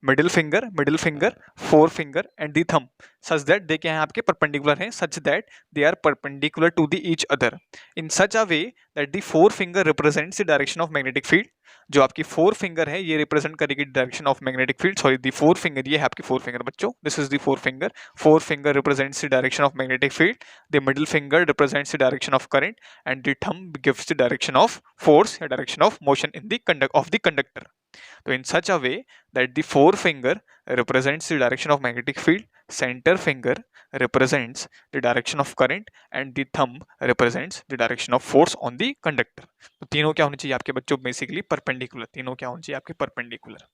S1: middle finger, fore finger and the thumb, such that they क्या है आपके परपेंडिकुलर हैं, such that they are perpendicular to the each other in such a way that the four finger represents the direction of magnetic field. जो आपकी फोर फिंगर है ये रिप्रेजेंट करेगी direction of magnetic field. Sorry, the forefinger, ये है आपकी फोर फिंगर बच्चों, this is the four finger represents the direction of magnetic field, the middle finger represents the direction of current and the thumb gives the direction of force या direction of motion in the conductor. So in such a way that the forefinger represents the direction of magnetic field, center finger represents the direction of current and the thumb represents the direction of force on the conductor. तो तीनों क्या होने चाहिए आपके बच्चों, बेसिकली परपेंडिकुलर। तीनों क्या होने चाहिए आपके परपेंडिकुलर।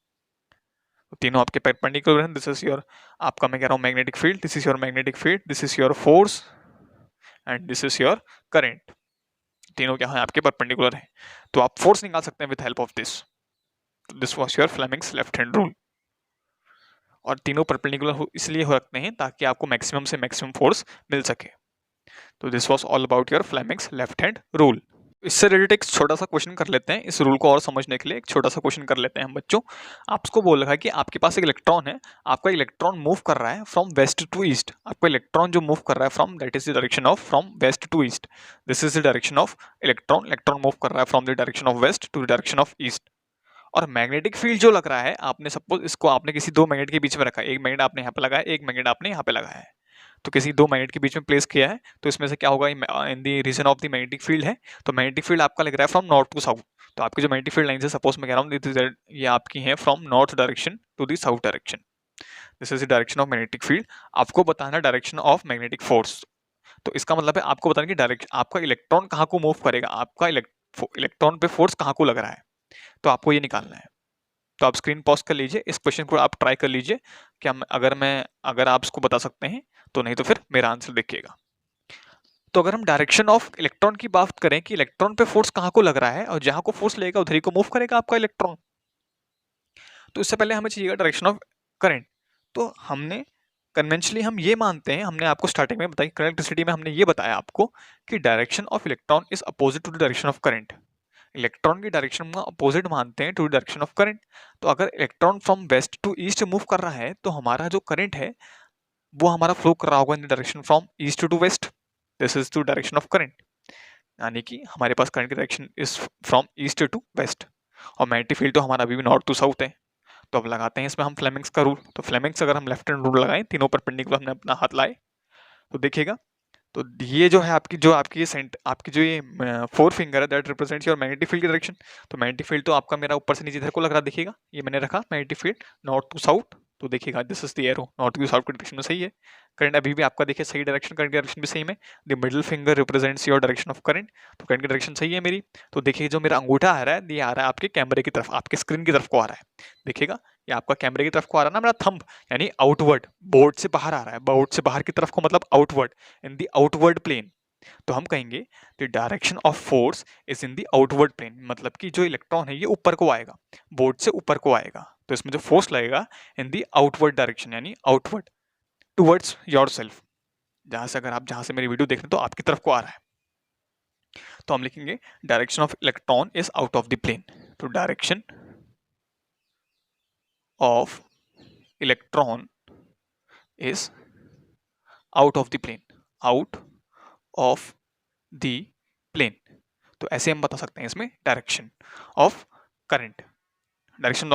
S1: तो तीनों आपके परपेंडिकुलर हैं। दिस इज योर, आपका मैं कह रहा हूँ magnetic field, this is your magnetic field, this is your force and this is your current. तीनों क्या है आपके परपेंडिकुलर हैं। तो आप फोर्स निकाल सकते हैं with help of this. This was your Fleming's left hand rule. और तीनों परपेंडिकुलर इसलिए हो रखते हैं ताकि आपको मैक्सिमम से मैक्सिमम फोर्स मिल सके। तो this was all about your Fleming's left hand rule. इससे रिलेटेड एक छोटा सा क्वेश्चन कर लेते हैं, इस रूल को और समझने के लिए एक छोटा सा क्वेश्चन कर लेते हैं हम बच्चों। आपको बोल रखा है कि आपके पास एक इलेक्ट्रॉन है, आपका इलेक्ट्रॉन मूव कर रहा है फ्रॉम वेस्ट टू ईस्ट। आपका इलेक्ट्रॉन जो मूव कर रहा है from, that is the direction of from west to east. This is the direction of electron. Electron move कर रहा है from the direction of west to the direction of east. और मैग्नेटिक फील्ड जो लग रहा है, आपने सपोज इसको आपने किसी दो मैग्नेट के बीच में रखा है, एक मैग्नेट आपने यहाँ पे लगाया, एक मैग्नेट आपने यहाँ पे लगाया है। तो किसी दो मैग्नेट के बीच में प्लेस किया है, तो इसमें से क्या होगा, in the region of the magnetic field है। तो मैग्नेटिक फील्ड आपका लग रहा है फ्रॉम नॉर्थ टू साउथ। तो आपकी जो मैग्नेटिक फील्ड लाइन है, सपोज मैं कह रहा हूँ ये आपकी है from north direction to the south direction. This is the direction of magnetic field. आपको बताना डायरेक्शन ऑफ मैग्नेटिक फोर्स। तो इसका मतलब है आपको बताना कि डायरेक्शन आपका इलेक्ट्रॉन कहाँ को मूव करेगा, आपका इलेक्ट्रॉन पे फोर्स कहाँ को लग रहा है, तो आपको ये निकालना है। तो आप स्क्रीन पॉज कर लीजिए, इस क्वेश्चन को आप ट्राई कर लीजिए कि अगर आप इसको बता सकते हैं तो, नहीं तो फिर मेरा आंसर देखिएगा। तो अगर हम डायरेक्शन ऑफ इलेक्ट्रॉन की बात करें कि इलेक्ट्रॉन पे फोर्स कहाँ को लग रहा है, और जहां को फोर्स लगेगा उधर ही को मूव करेगा आपका इलेक्ट्रॉन। तो इससे पहले हमें चाहिए डायरेक्शन ऑफ करंट। तो हमने कन्वेंशनली हम ये मानते हैं, हमने आपको स्टार्टिंग में बताया, इलेक्ट्रिसिटी में हमने ये बताया आपको कि direction of electron is opposite to the direction of current. Electron की डायरेक्शन का अपोजिट मानते हैं टू डायरेक्शन ऑफ करंट। तो अगर electron from west to east move कर रहा है, तो हमारा जो करंट है वो हमारा फ्लो कर रहा होगा in the direction from east to west. This is to direction of current, यानी कि हमारे पास करंट की direction is from east to west. और मैग्नेटिक फील्ड तो हमारा अभी भी नॉर्थ टू साउथ है। तो अब लगाते हैं इसमें हम फ्लेमिंग्स का रूल। तो फ्लेमिंग्स अगर हम लेफ्ट हैंड रूल लगाएं, तीनों परपेंडिकुलर हमने अपना हाथ लाए, तो देखिएगा, तो ये जो है आपकी जो ये फोर फिंगर है, that represents your magnetic field की डायरेक्शन। तो मैग्नेटिक फील्ड तो आपका मेरा ऊपर से नीचे इधर को लग रहा है, देखिएगा ये मैंने रखा magnetic field north to south. तो देखिएगा this is the arrow, north to south की डायरेक्शन में सही है। करंट अभी भी आपका देखिए सही डायरेक्शन, करंट की डायरेक्शन भी सही में। The middle finger represents your direction of current. तो करंट की डायरेक्शन सही है मेरी। तो देखिए जो मेरा अंगूठा आ रहा है, ये आ रहा है आपके कैमरे की तरफ, आपके स्क्रीन की तरफ को आ रहा है। देखिएगा ये आपका कैमरे की तरफ को आ रहा है ना मेरा थंब, यानी आउटवर्ड, बोर्ड से बाहर आ रहा है। बोर्ड से बाहर की तरफ को मतलब outward, in the outward plane. तो हम कहेंगे the direction of force is in the outward plane, मतलब कि जो इलेक्ट्रॉन है ये ऊपर को आएगा, बोर्ड से ऊपर को आएगा। तो इसमें जो फोर्स लगेगा इन द आउटवर्ड डायरेक्शन, यानी आउटवर्ड टुवर्ड्स योरसेल्फ। जहां से मेरी वीडियो देख रहे हैं तो आपकी तरफ को आ रहा है। तो हम लिखेंगे direction of electron is out of the plane. तो direction of electron is out of the plane, out of the plane. तो ऐसे हम बता सकते हैं इसमें direction of current, direction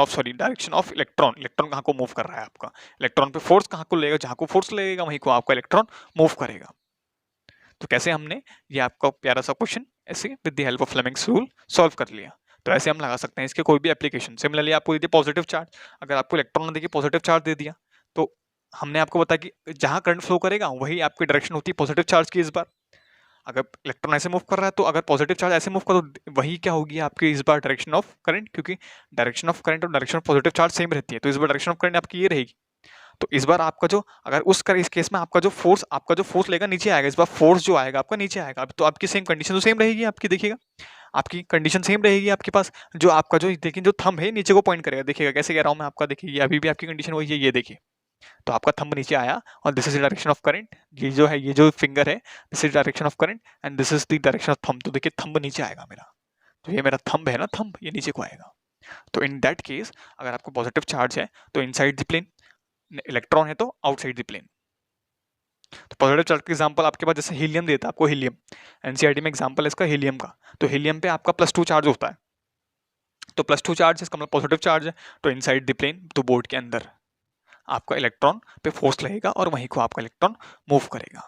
S1: of electron, electron कहाँ को मूव कर रहा है आपका, इलेक्ट्रॉन पे फोर्स कहाँ को लगेगा, जहाँ को फोर्स लगेगा वहीं को आपका इलेक्ट्रॉन मूव करेगा। तो कैसे हमने ये आपका प्यारा सा क्वेश्चन ऐसे with the help of Fleming's rule solve कर लिया। तो ऐसे हम लगा सकते हैं इसके कोई भी एप्लीकेशन। सिमिलरली आपको दे पॉजिटिव चार्ज, अगर आपको इलेक्ट्रॉन ने देखिए पॉजिटिव चार्ज दे दिया, तो हमने आपको बताया कि जहां करंट फ्लो करेगा वही आपकी डायरेक्शन होती है पॉजिटिव चार्ज की। इस बार अगर इलेक्ट्रॉन ऐसे मूव कर रहा है तो अगर पॉजिटिव चार्ज ऐसे मूव करो, वही क्या होगी आपकी इस बार डायरेक्शन ऑफ करंट, क्योंकि डायरेक्शन ऑफ करंट और direction of positive charge same रहती है, तो इस बार डायरेक्शन ऑफ करंट आपकी ये रहेगी। तो इस बार आपका जो अगर इस केस में आपका जो फोर्स लेगा नीचे आएगा, इस बार फोर्स जो आएगा आपका नीचे आएगा। अब तो आपकी सेम कंडीशन तो सेम रहेगी आपकी, देखिएगा आपकी कंडीशन सेम रहेगी आपके पास। जो आपका जो देखिए जो थंब है नीचे को पॉइंट करेगा, देखिएगा कैसे कह रहा हूं मैं आपका, देखिए अभी भी आपकी कंडीशन वही है, ये देखिए। तो आपका थंब नीचे आया और this is direction of current, ये जो है ये जो फिंगर है this is direction of current and this is the direction of thumb. तो देखिए थंब नीचे आएगा मेरा, तो ये मेरा थंब है ना, थंब ये नीचे को आएगा। तो इन दैट केस अगर आपको पॉजिटिव चार्ज है तो इनसाइड द प्लेन, इलेक्ट्रॉन है तो आउटसाइड द प्लेन। तो पॉजिटिव चार्ज का एग्जांपल आपके पास जैसे हीलियम देता है आपको, हीलियम एनसीईआरटी में एग्जांपल है इसका हीलियम का। तो हीलियम पे आपका +2 चार्ज होता है, तो +2 चार्ज है इसका मतलब पॉजिटिव चार्ज है, तो इनसाइड द प्लेन, तो बोर्ड के अंदर आपका इलेक्ट्रॉन पे फोर्स लगेगा और वहीं को आपका इलेक्ट्रॉन मूव करेगा।